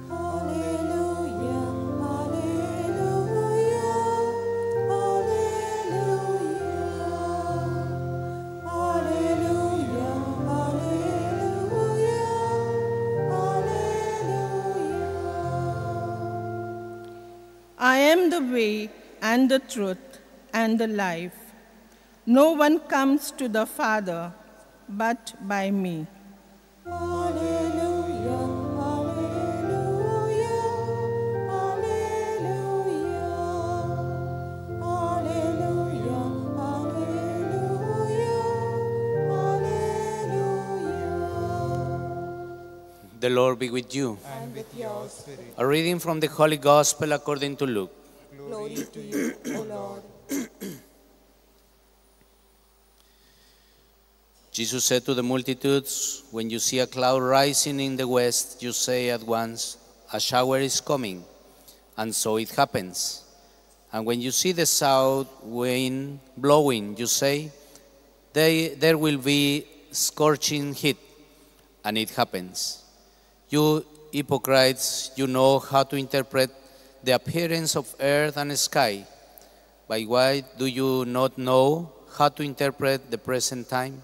Hallelujah, hallelujah, hallelujah, hallelujah, hallelujah. I am the way and the truth and the life. No one comes to the Father but by me. Hallelujah, hallelujah, hallelujah, hallelujah, hallelujah. The Lord be with you. And with your spirit. A reading from the Holy Gospel according to Luke. Glory to you, O Lord. Jesus said to the multitudes, when you see a cloud rising in the west, you say at once, a shower is coming, and so it happens. And when you see the south wind blowing, you say, there will be scorching heat, and it happens. You hypocrites, you know how to interpret the appearance of earth and sky, but why do you not know how to interpret the present time?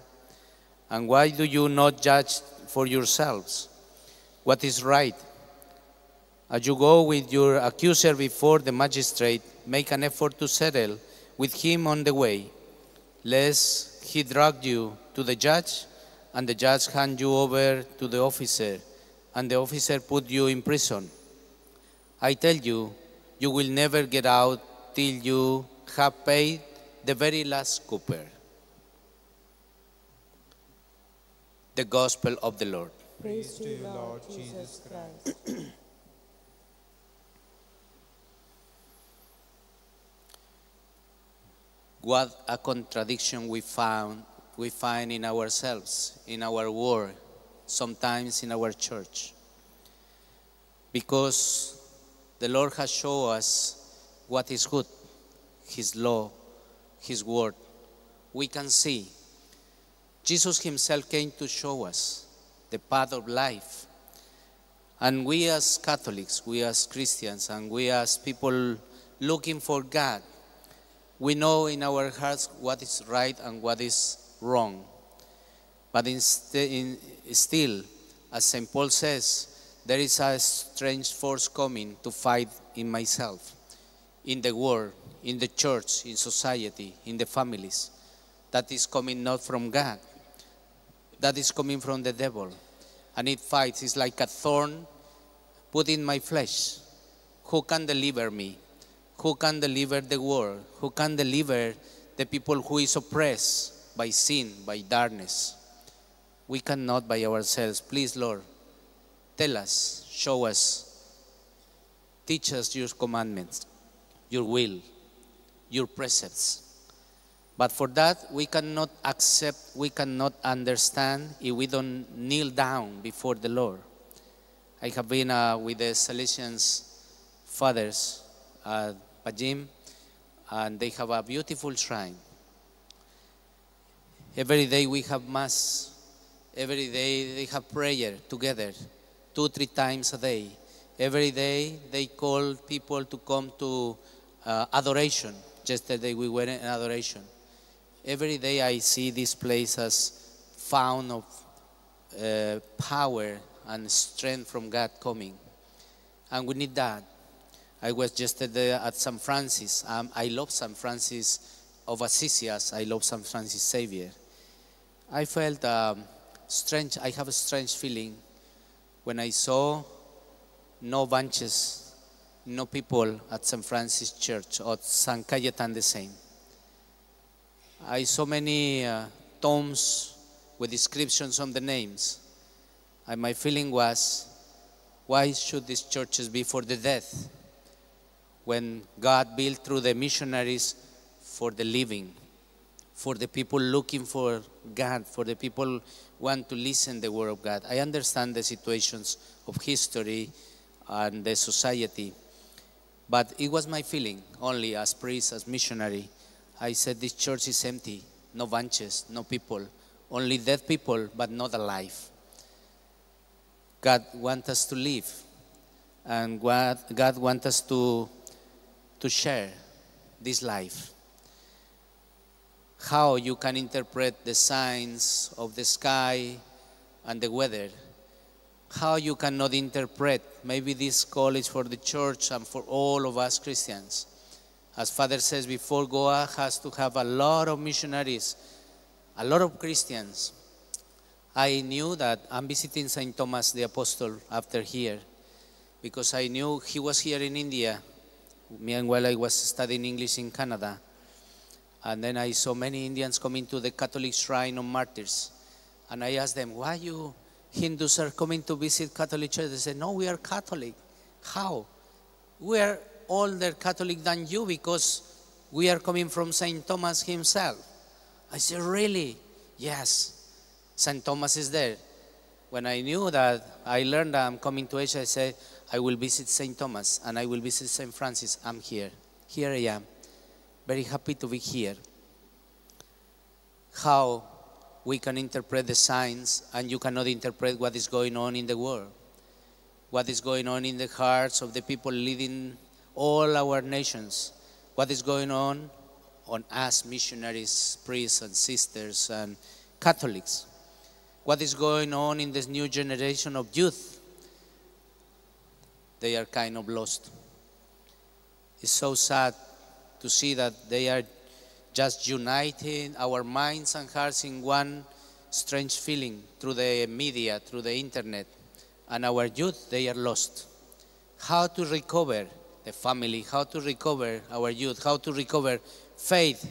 And why do you not judge for yourselves what is right? As you go with your accuser before the magistrate, make an effort to settle with him on the way, lest he drag you to the judge, and the judge hand you over to the officer, and the officer put you in prison. I tell you, you will never get out till you have paid the very last copper. The Gospel of the Lord. Praise to you, Lord Jesus Christ. What a contradiction we find in ourselves, in our world, sometimes in our church. Because the Lord has shown us what is good, His law, His word. We can see. Jesus Himself came to show us the path of life. And we as Catholics, we as Christians, and we as people looking for God, we know in our hearts what is right and what is wrong. But still, as St. Paul says, there is a strange force coming to fight in myself, in the world, in the church, in society, in the families. That is coming not from God. That is coming from the devil. And it fights. It's like a thorn put in my flesh. Who can deliver me? Who can deliver the world? Who can deliver the people who is oppressed by sin, by darkness? We cannot by ourselves. Please, Lord, tell us, show us, teach us your commandments, your will, your precepts. But for that, we cannot accept, we cannot understand if we don't kneel down before the Lord. I have been with the Salesians fathers at Pajim, and they have a beautiful shrine. Every day we have Mass. Every day they have prayer together, 2-3 times a day. Every day they call people to come to adoration. Yesterday we were in adoration. Every day I see this place as fountain of power and strength from God coming. And we need that. I was yesterday at St. Francis. I love St. Francis of Assisi. I love St. Francis Xavier. I felt strange. I have a strange feeling when I saw no benches, no people at St. Francis Church or St. Cayetan the same. I saw many tomes with descriptions on the names. And my feeling was, why should these churches be for the death when God built through the missionaries for the living, for the people looking for God, for the people want to listen the word of God? I understand the situations of history and the society, but it was my feeling only as priest, as missionary. I said, this church is empty, no benches, no people, only dead people, but not alive. God wants us to live, and God wants us to share this life. How you can interpret the signs of the sky and the weather. How you cannot interpret, maybe this call is for the church and for all of us Christians. As Father says before, Goa has to have a lot of missionaries, a lot of Christians. I knew that I'm visiting St. Thomas the Apostle after here, because I knew he was here in India. Meanwhile, I was studying English in Canada. And then I saw many Indians coming to the Catholic Shrine of Martyrs. And I asked them, why you Hindus are coming to visit Catholic Church? They said, no, we are Catholic. How? We are older Catholic than you because we are coming from St. Thomas himself. I said, really? Yes. St. Thomas is there. When I knew that, I learned that I'm coming to Asia, I said, I will visit St. Thomas and I will visit St. Francis. I'm here. Here I am. Very happy to be here. How we can interpret the signs and you cannot interpret what is going on in the world. what is going on in the hearts of the people leading all our nations, what is going on us missionaries, priests and sisters and Catholics, what is going on in this new generation of youth. They are kind of lost. It's so sad to see that they are just uniting our minds and hearts in one strange feeling through the media, through the internet. And our youth, they are lost. How to recover the family, how to recover our youth, how to recover faith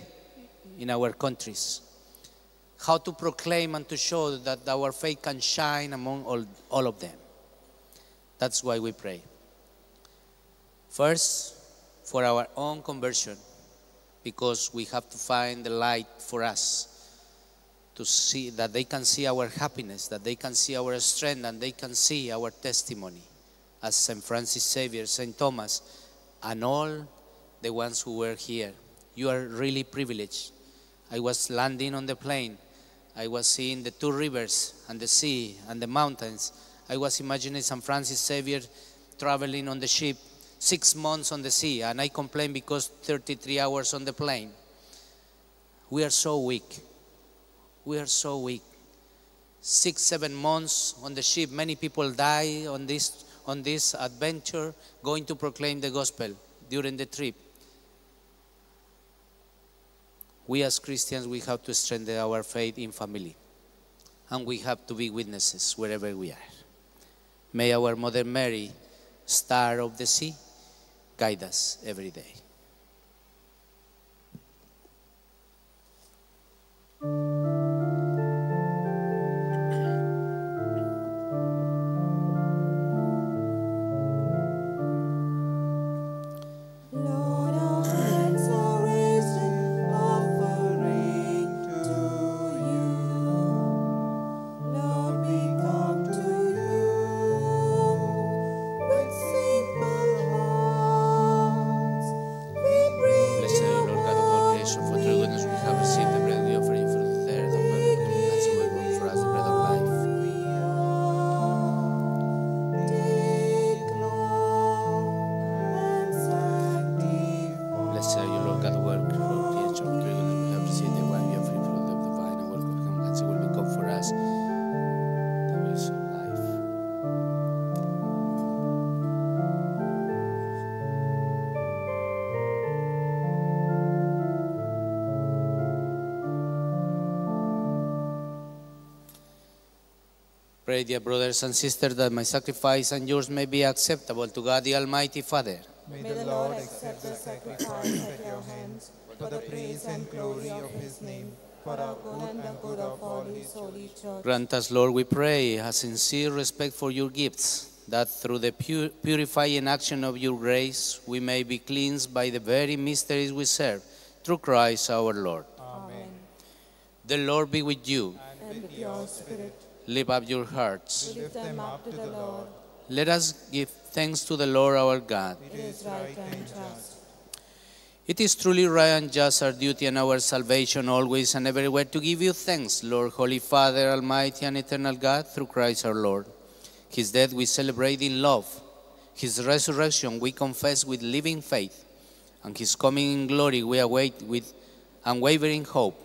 in our countries, how to proclaim and to show that our faith can shine among all of them. That's why we pray. First, for our own conversion, because we have to find the light for us to see, that they can see our happiness, that they can see our strength, and they can see our testimony as St. Francis Xavier, St. Thomas, and all the ones who were here. You are really privileged. I was landing on the plane. I was seeing the two rivers and the sea and the mountains. I was imagining St. Francis Xavier traveling on the ship, 6 months on the sea, and I complain because 33 hours on the plane. We are so weak. We are so weak. 6, 7 months on the ship. Many people die on this adventure going to proclaim the gospel during the trip. We as Christians, we have to strengthen our faith in family. And we have to be witnesses wherever we are. May our Mother Mary, Star of the Sea, guide us every day. Lord, our hands are raised in offering to you. Lord, we come to you with simple hearts. We bring Blessed are you, you Lord God of all creation, for through goodness we have received the bread we offer you, fruit of the earth, and welcome to the hands of God for us, the bread of life. Blessed are you, Lord God, who are creation, for through goodness we have received the wine we offer you, fruit of the vine, and welcome to the hands of will become for us the bread of life. Pray, dear brothers and sisters, that my sacrifice and yours may be acceptable to God, the Almighty Father. May the Lord accept the sacrifice at your hands for the praise and glory of his name, for our good and the good of all his holy church. Grant us, Lord, we pray, a sincere respect for your gifts, that through the purifying action of your grace, we may be cleansed by the very mysteries we serve, through Christ our Lord. Amen. The Lord be with you. And with your spirit, Lift up your hearts. lift them up to the Lord. Let us give thanks to the Lord our God. It is right and just. It is truly right and just, our duty and our salvation, always and everywhere, to give you thanks, Lord, Holy Father, Almighty and eternal God, through Christ our Lord. His death we celebrate in love. His resurrection we confess with living faith. And his coming in glory we await with unwavering hope.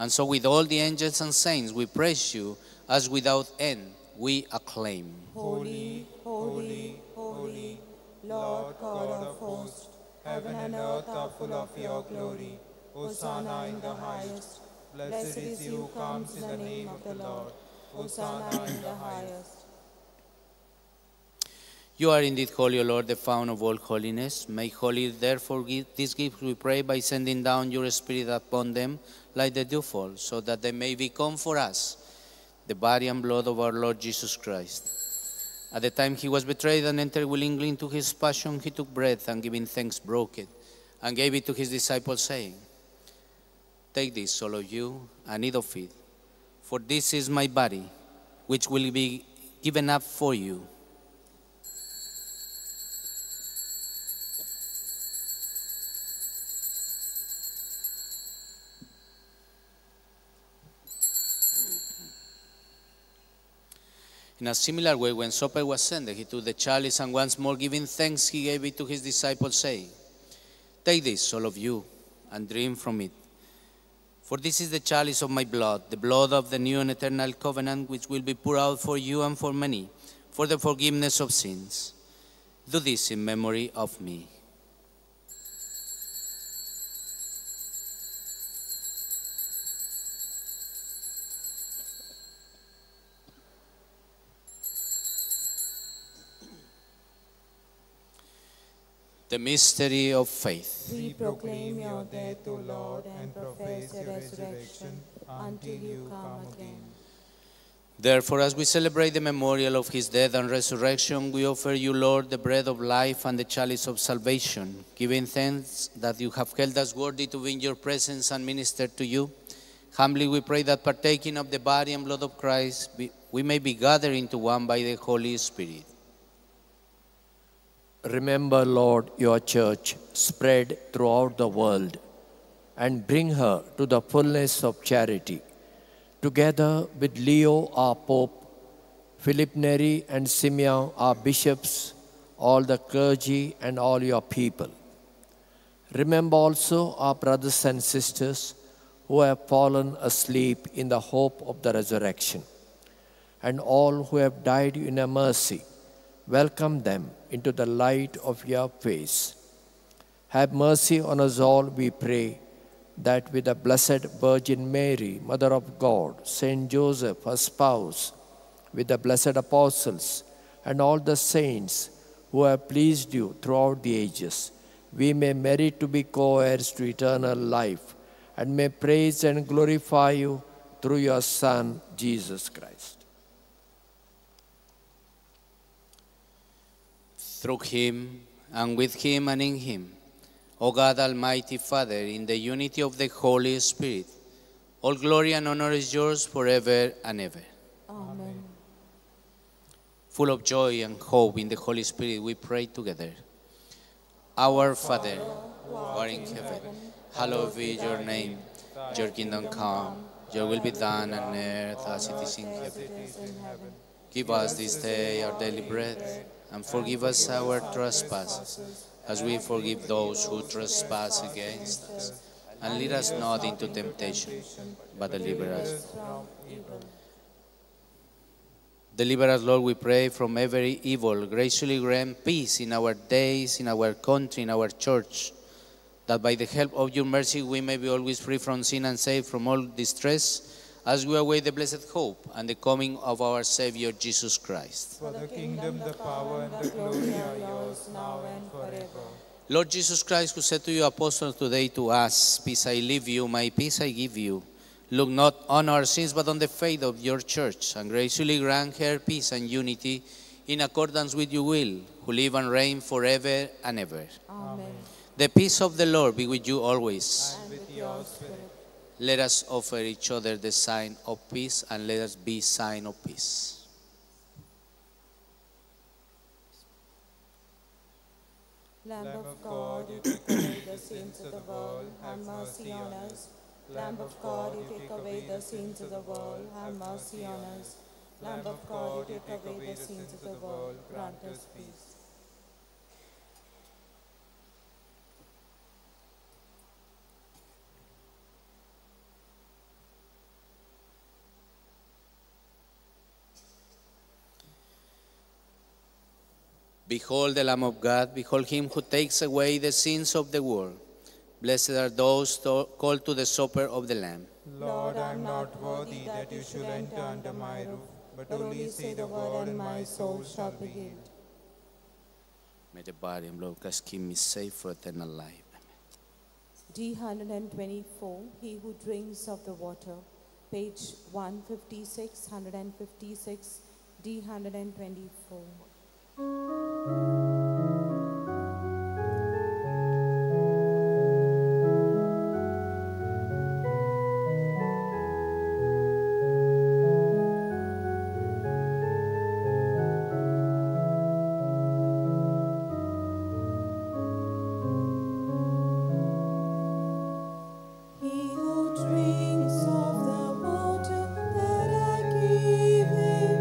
And so with all the angels and saints we praise you, as without end we acclaim. Holy, holy, holy, Lord God of hosts, heaven and earth are full of your glory. Hosanna in the highest. Blessed is he who comes in the name of the Lord. Hosanna in the highest. You are indeed holy, O Lord, the fount of all holiness. Make holy, therefore, these gifts, we pray, by sending down your Spirit upon them like the dewfall, so that they may become for us the body and blood of our Lord Jesus Christ. At the time he was betrayed and entered willingly into his passion, he took bread and, giving thanks, broke it and gave it to his disciples, saying, "Take this, all of you, and eat of it, for this is my body, which will be given up for you." In a similar way, when supper was ended, he took the chalice and once more giving thanks, he gave it to his disciples, saying, "Take this, all of you, and drink from it. For this is the chalice of my blood, the blood of the new and eternal covenant, which will be poured out for you and for many, for the forgiveness of sins. Do this in memory of me." The mystery of faith. We proclaim your death, O Lord, and profess your resurrection until you come again. Therefore, as we celebrate the memorial of his death and resurrection, we offer you, Lord, the bread of life and the chalice of salvation, giving thanks that you have held us worthy to be in your presence and minister to you. Humbly we pray that partaking of the body and blood of Christ, we may be gathered into one by the Holy Spirit. Remember, Lord, your church spread throughout the world and bring her to the fullness of charity. Together with Leo, our Pope, Philip Neri and Simeon, our bishops, all the clergy and all your people. Remember also our brothers and sisters who have fallen asleep in the hope of the resurrection, and all who have died in your mercy. Welcome them into the light of your face. Have mercy on us all, we pray, that with the Blessed Virgin Mary, Mother of God, Saint Joseph, her spouse, with the blessed apostles and all the saints who have pleased you throughout the ages, we may merit to be co-heirs to eternal life and may praise and glorify you through your Son, Jesus Christ. Through him, and with him, and in him, O God, Almighty Father, in the unity of the Holy Spirit, all glory and honor is yours forever and ever. Amen. Full of joy and hope in the Holy Spirit, we pray together. Our Father, who art in heaven, hallowed be your name. Your kingdom come, your will be done on earth as it is in heaven. Give us this day our daily bread, and forgive us our trespasses, as we forgive those who trespass against us. And lead us not into temptation, but deliver us from evil. Deliver us, Lord, we pray, from every evil. Graciously grant peace in our days, in our country, in our church, that by the help of your mercy we may be always free from sin and safe from all distress, as we await the blessed hope and the coming of our Savior Jesus Christ. For the kingdom, the power, and the glory are yours now and forever. Lord Jesus Christ, who said to your apostles today to us, "Peace I leave you, my peace I give you," look not on our sins, but on the faith of your church, and graciously grant her peace and unity in accordance with your will, who live and reign forever and ever. Amen. The peace of the Lord be with you always. And with your spirit. Let us offer each other the sign of peace, and let us be sign of peace. Lamb of God, you take away the sins of the world, have mercy on us. Lamb of God, you take away the sins of the world, have mercy on us. Lamb of God, you take away the sins of the world, grant us peace. Behold the Lamb of God, behold him who takes away the sins of the world. Blessed are those called to the supper of the Lamb. Lord, I am not worthy that you should enter under my roof, but only say the word and my soul shall be healed. May the body and blood of Christ keep me safe for eternal life. D124, he who drinks of the water. Page 156, 156, D124. He who drinks of the water that I give him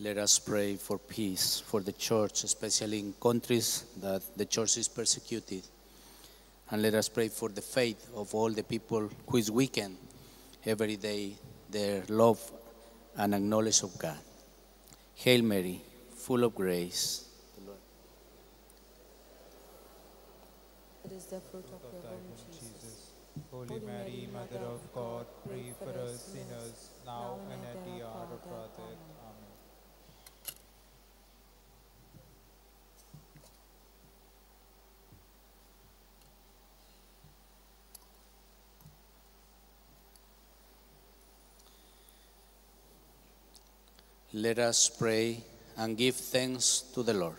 Let us pray for peace for the church, especially in countries that the church is persecuted. And let us pray for the faith of all the people who is weakened every day, their love and acknowledge of God. Hail Mary, full of grace. It is the fruit of your womb, Jesus. Holy Mary, Mother of God, pray for us sinners, now and at the hour of our death. Amen. Let us pray and give thanks to the Lord.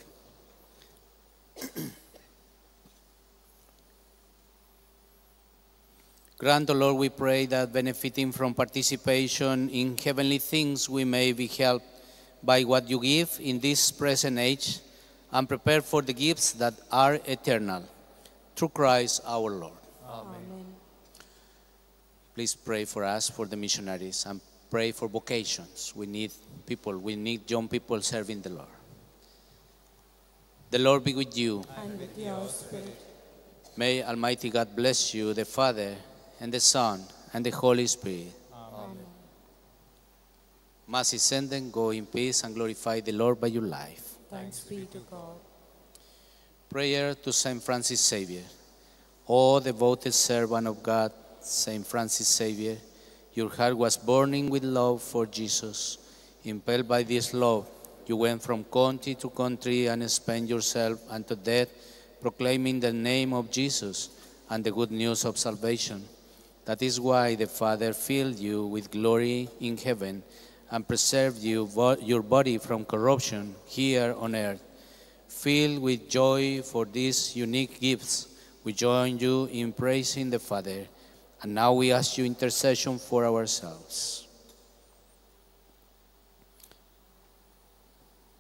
Grant, O Lord, we pray that benefiting from participation in heavenly things, we may be helped by what you give in this present age and prepare for the gifts that are eternal. Through Christ our Lord. Amen. Please pray for us, for the missionaries, and pray for vocations. We need people, we need young people serving the Lord. The Lord be with you. And with your spirit. May Almighty God bless you, the Father, and the Son, and the Holy Spirit. Amen. Mass is ended. Go in peace and glorify the Lord by your life. Thanks be to God. Prayer to Saint Francis Xavier. O devoted servant of God, Saint Francis Xavier, your heart was burning with love for Jesus. Impelled by this love, you went from country to country and spent yourself unto death, proclaiming the name of Jesus and the good news of salvation. That is why the Father filled you with glory in heaven and preserved your body from corruption here on earth. Filled with joy for these unique gifts, we join you in praising the Father. And now we ask you intercession for ourselves.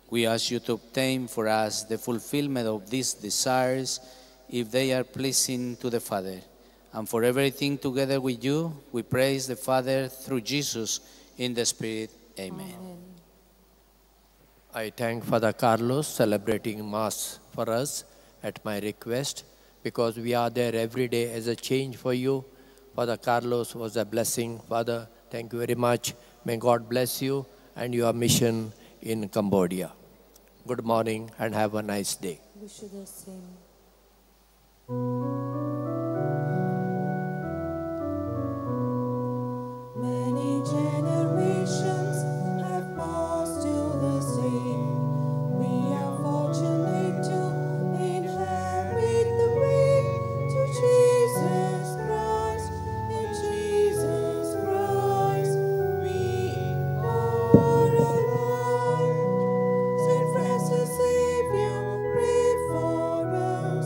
We ask you to obtain for us the fulfillment of these desires, if they are pleasing to the Father. And for everything together with you, we praise the Father through Jesus in the Spirit. Amen. I thank Father Carlos celebrating Mass for us at my request, because we are there every day as a change for you. Father Carlos was a blessing. Father, thank you very much. May God bless you and your mission in Cambodia. Good morning and have a nice day. Wish you the same. Many generations have passed to the sea. We are fortunate to inherit the way to Jesus Christ. In Jesus Christ we are alive. Saint Francis Xavier, pray for us,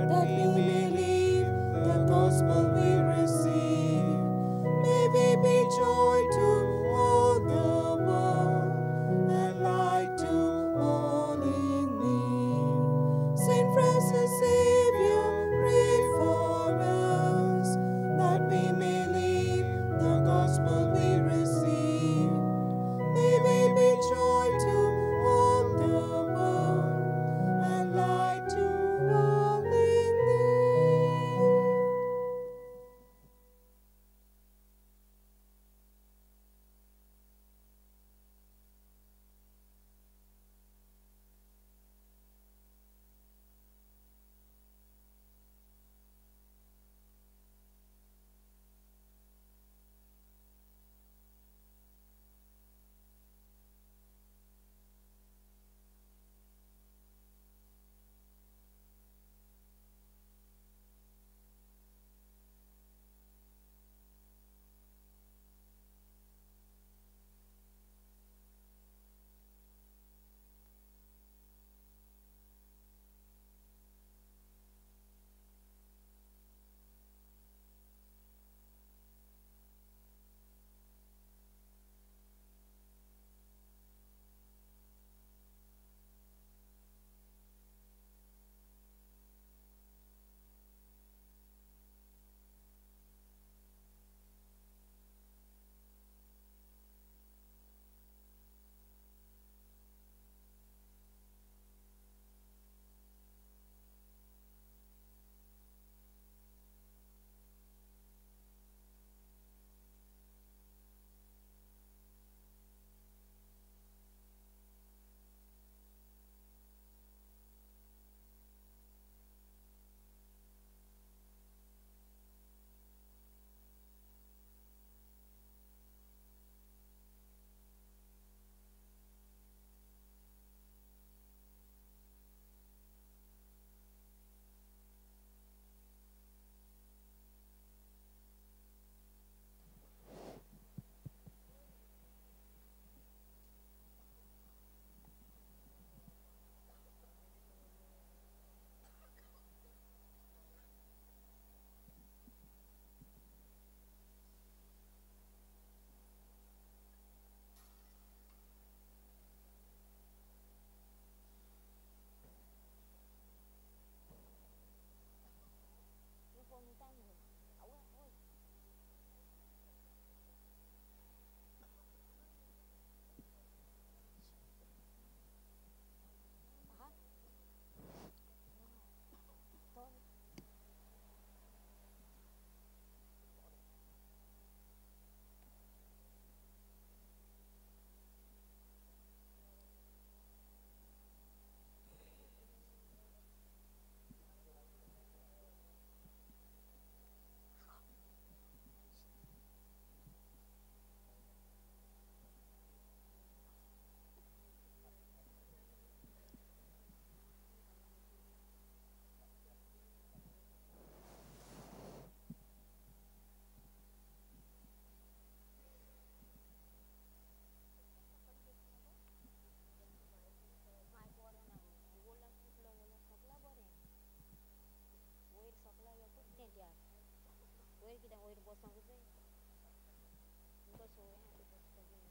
that we may कितें वयर बसोंक जाय तुमकां सवय आहा ती बसपाची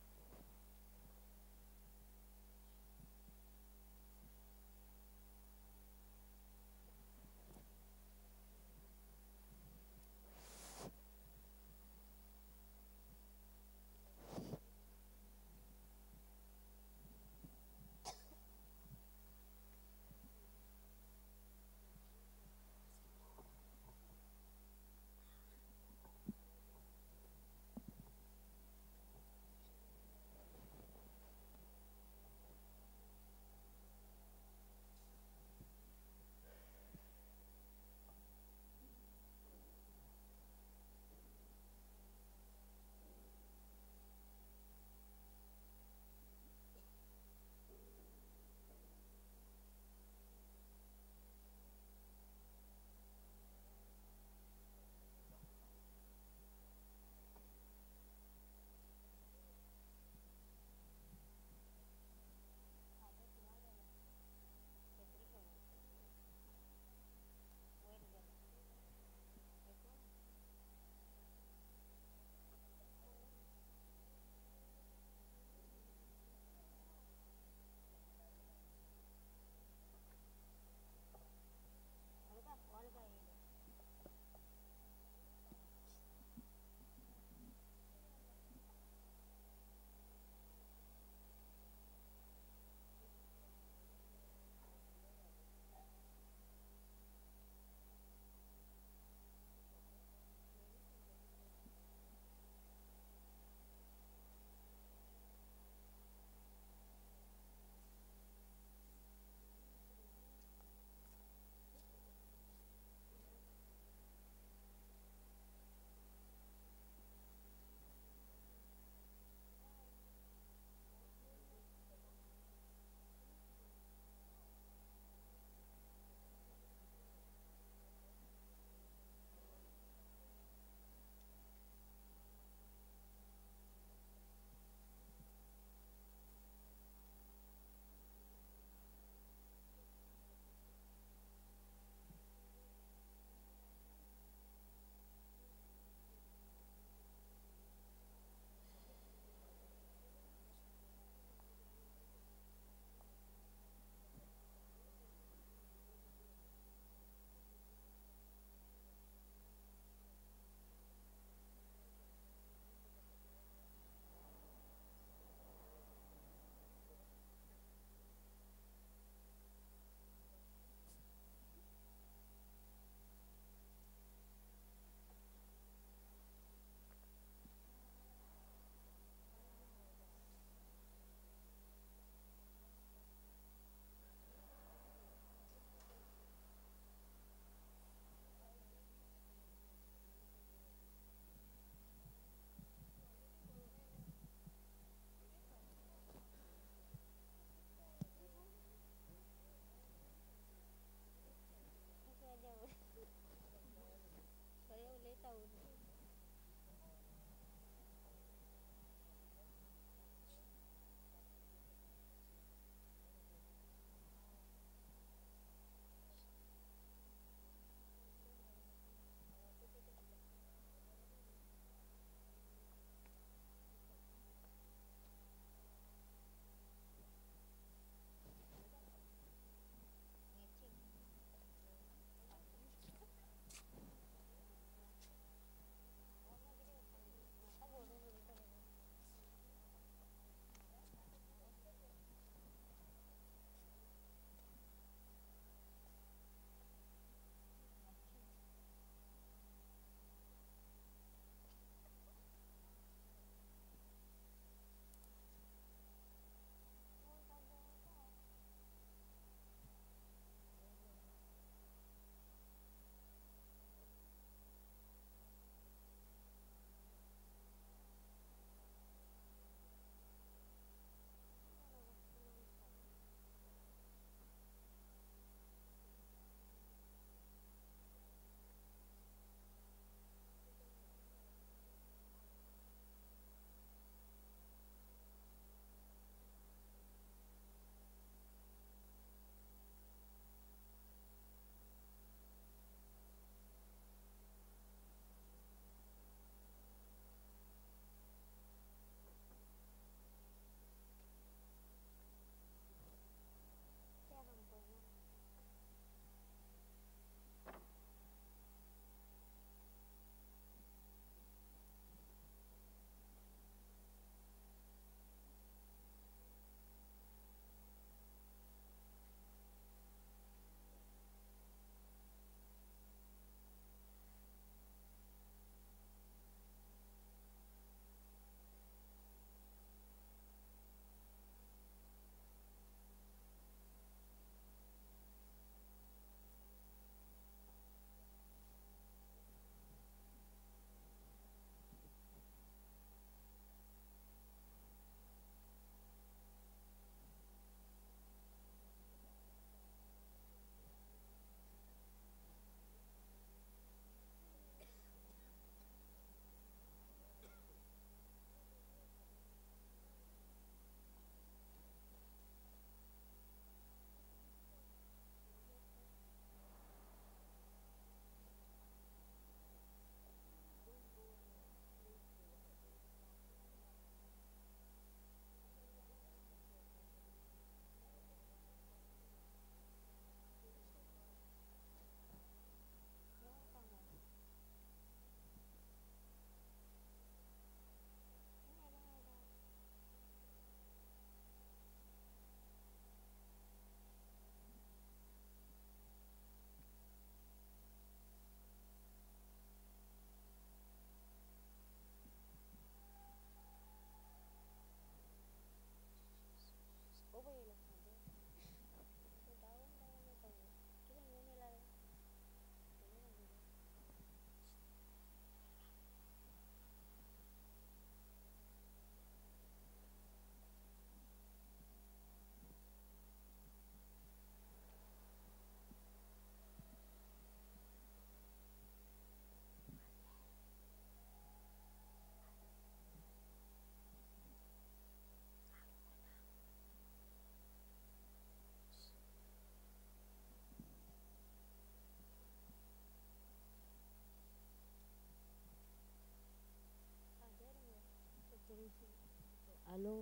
Alô?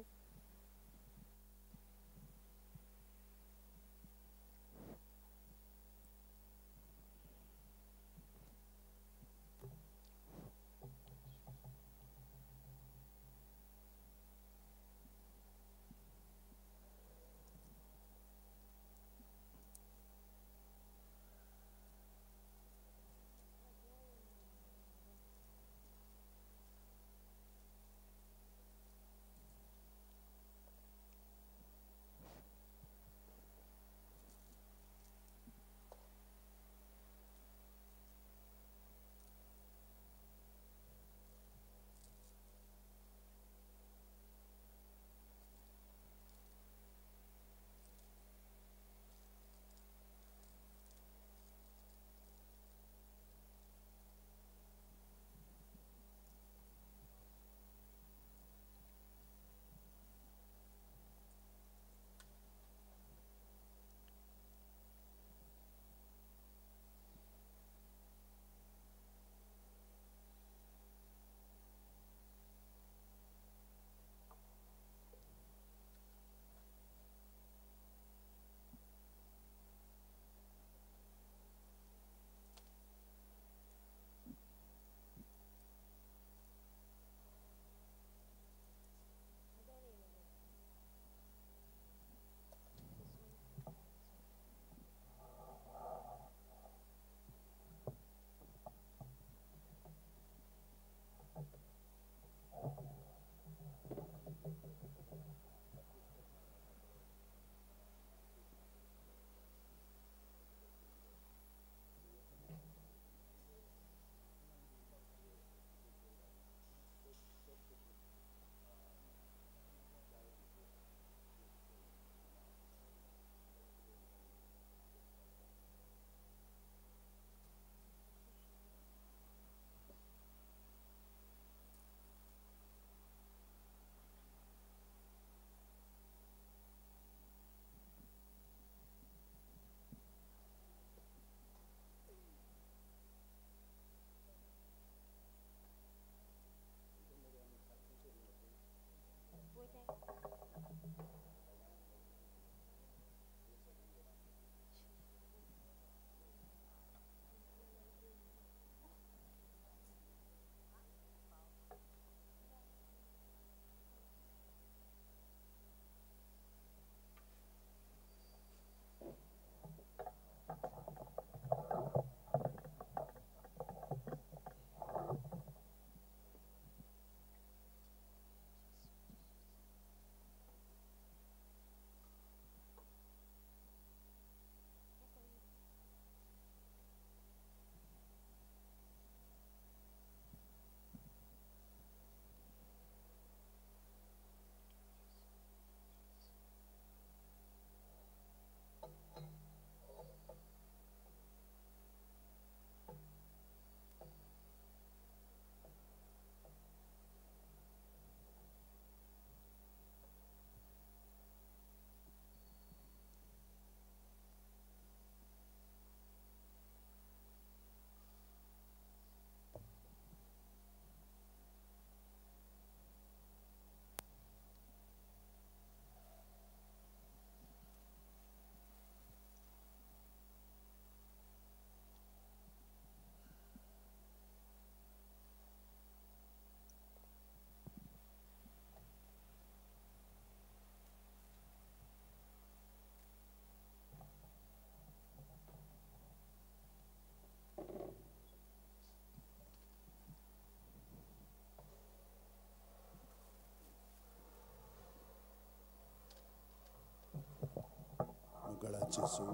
जेसू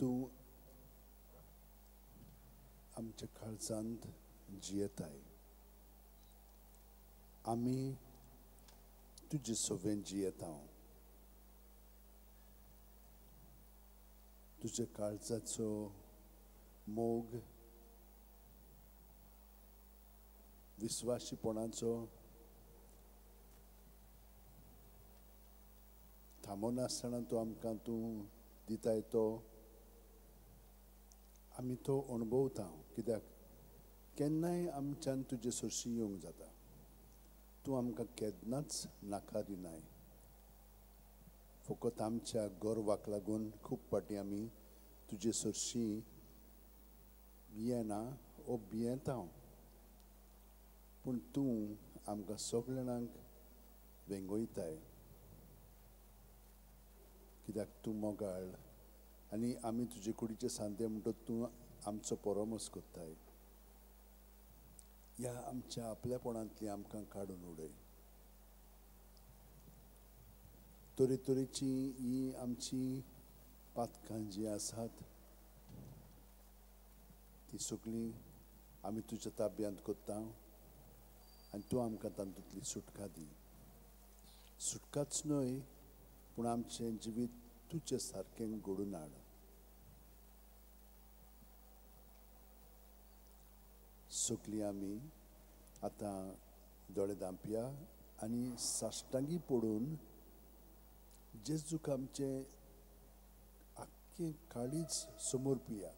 तूं आमच्या काळजांत जियेताय. आमी तुजे सोबेन जियेता. तुजे काळजाचो मोग विस्वाशीपणाचो थांबनासतना तूं दिताय तो आमी तो अणभवता. कित्याक केन्नाय आमच्यान तुजे सुरशी येवंक जाता. तूं आमकां केन्नाच नाकारिनाय. फकत आमच्या गोरवाक लागून खूब पाटी आमी तुजे सुरशी येना ओ भियेता. पूण तूं आमकां सगळ्या जाणांक वेंगोयताय, कित्याक तूं मोगाळ आनी आमी तुजे कुडीचे सांदे म्हणटत तूं आमचो परामोस कोत्ताय. ह्या आमच्या आपल्यापणांतली आमकां काडून उडय. तरेतरेची ही आमची पातकां जी आसात ती सगळीं आमी तुज्या ताब्यांत कोत्ता आनी तूं आमकां तातूंतली सुटका दी. सुटकाच न्हय पूण आमचें जिवीत तुजे सारकें घडोवन हाड. सगळीं आमी आतां दोळे धांपया आनी साश्टांगी पडून जेजूक आमचें आख्खें काळीज समर्पिया.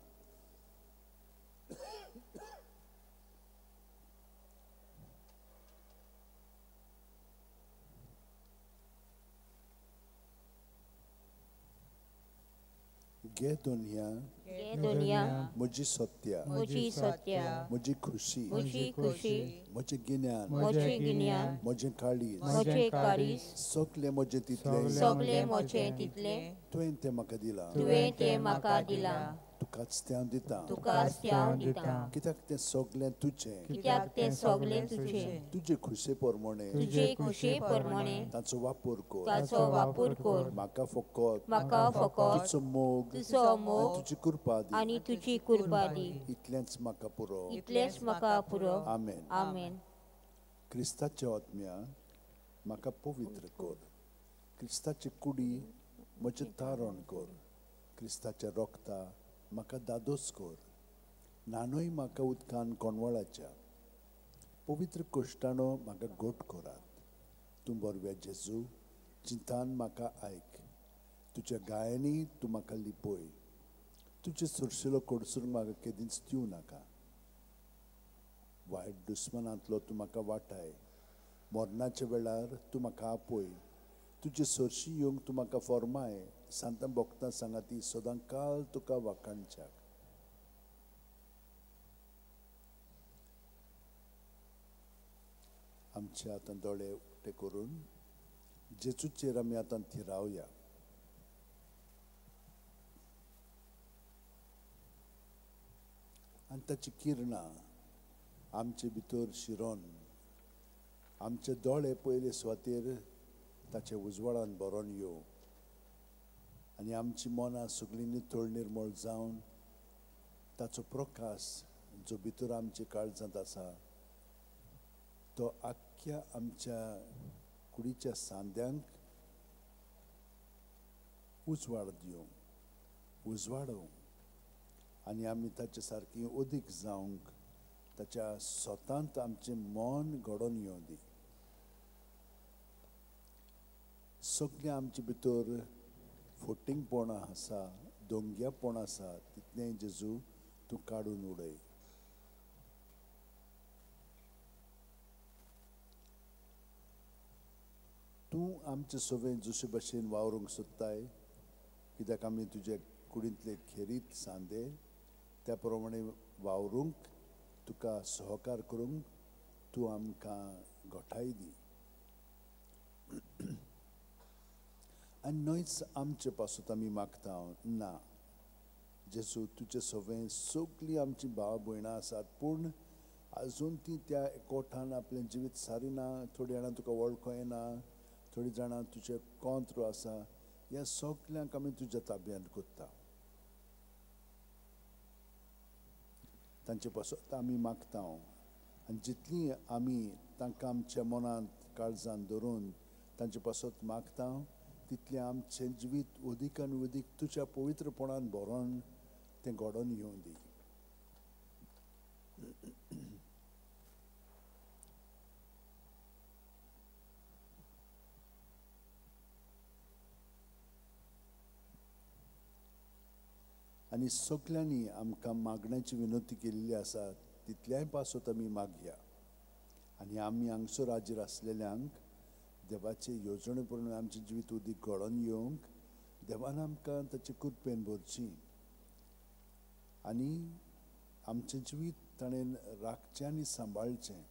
घे दोनया घे दोनया म्हजी सत्या, म्हजी सत्या, म्हजी खुशी, म्हजी खुशी, म्हजें गिन्यान, म्हजें गिन्यान, म्हजें काळीज, म्हजें काळीज, सगळें म्हजें तितलें सगळें म्हजें तितलें तुवें तें म्हाका दिलां. तुवें तें म्हाका दिलां. तुकाच तें हांव दितां. तुकाच तें हांव दितां. कित्याक तें सगळें तुजें. कित्याक तें सगळें तुजें. तुजे खुशे प्रमाणे, तुजे खुशे प्रमाणे ताचो वापर कर. ताचो वापर कर. म्हाका फकत म्हाका फकत तुजो मोग, तुजो मोग तुजी कृपा दी. आनी तुजी कृपा दी. इतलेंच म्हाका पुरो. इतलेंच म्हाका पुरो. आमेन. आमेन. क्रिस्ताच्या आत्म्या म्हाका पवित्र कर. क्रिस्ताची कुडी म्हजें तारण कर. क्रिस्ताच्या रोगता म्हाका दादोस कर. नानूय म्हाका उदकान कोणवळाच्या. पवित्र कोश्टाणो म्हाका घोट करात. तूं बरव्या जेजू चिंतान म्हाका आयक. तुज्या गायांनी तूं म्हाका लिपय. तुजे सुरशिलो कडसूर म्हाका केदींच दिवं नाका. वायट दुस्मनांतलो तूं म्हाका वाटाय. मरणाच्या वेळार तूं म्हाका आपय. तुजे सरशी येवंक तूं म्हाका फॉर्माय. सांतां भोगतां सांगाती सदां काल तुका वाखाणच्याक. आमचे आतां दोळे उक्ते करून जेजूचेर आमी आतां थिरावया. आनी ताची किरणां आमचे भितर शिरोन आमचे दोळे पयले सुवातेर ताचे उजवाडान भरोन येवं आनी आमची मनां सगळीं नितळ निर्मळ जावन ताचो प्रकाश जो भितर आमच्या काळजांत आसा तो आख्ख्या आमच्या कुडीच्या सांद्यांक उजवाड दिवं, उजवाडोवं आनी आमी ताचे सारकीं अदीक जावंक ताच्या स्वतांत आमचें मन घडोवन येवं दी. सगळें आमचे भितर फटिंगपणां आसा, दोंग्यापण आसा तितलें जेजू तूं काडून उडय. तूं आमचे सवें जशे भशेन वावरूंक सोदताय कित्याक आमी तुजे कुडींतले खेरीत सांदे त्या प्रमाणे वावरूंक तुका सहकार करूंक तूं आमकां घोटाय दी. आनी न्हयच आमचे पासून आमी मागता ना जेजू तुजे सवें सगळीं आमची भाव भयणां आसात पूण आजून ती त्या एकवठान आपलें जिवीत सारिना. थोडीं जाणां तुका वळखयना, थोडीं जाणां तुजे कोंत्र आसा. ह्या सगल्यांक आमी तुज्या ताब्यांत कोत्ता. तांचे पासून आमी मागता आनी जितलीं आमी तांकां आमच्या मनांत काळजांत धरून तांचे पासून मागता तितलें आमचें जिवीत अदीक आनी अदीक तुज्या पवित्रपणान भरोन तें घडोवन येवं दी. आनी सगल्यांनी आमकां मागण्याची विनंती केल्ली आसा तितल्याय पासत आमी मागया. आनी आमी हांगसर हाजीर आसलेल्यांक देवाचे येवजणे पळोवन आमचें जिवीत उदीक घडोवन येवंक देवान आमकां ताचे कृपेन भरची आनी आमचें जिवीत ताणें राखचें आनी सांबाळचें.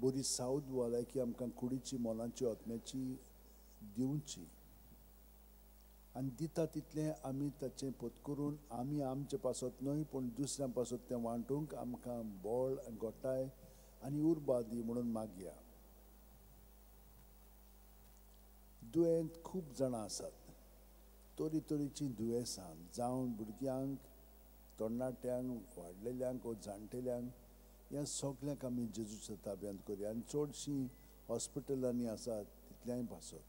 बरी सावद भलायकी आमकां कुडीची मोलांची ओतम्याची दिवची आनी दिता तितलें आमी ताचें पत्करून आमी आमचे पासत न्हय पूण दुसऱ्यां पासत तें वांटूंक आमकां बळ गोटाय आनी उर्बा दी म्हणून मागया. दुयेंत खूब जाणां आसात. तरेतरेचीं दुयेंसां जावं भुरग्यांक, तरणाट्यांक, वाडलेल्यांक वा जाणटेल्यांक ह्या सगल्यांक आमी जेजूच्या ताब्यांत करया. आनी चडशीं हॉस्पिटलांनी आसात तितल्याय पासत.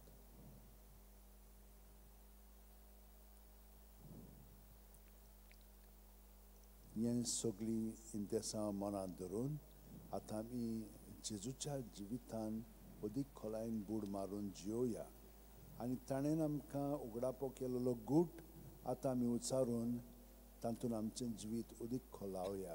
हें सगळीं इंतेसां मनांत धरून आतां आमी जेजूच्या जिवितान अदीक खोलायेन बूड मारून जियोया आनी ताणें आमकां उगडापो केलेलो गूट आतां आमी उचारून तातूंत आमचें जिवीत अदीक खोलावया.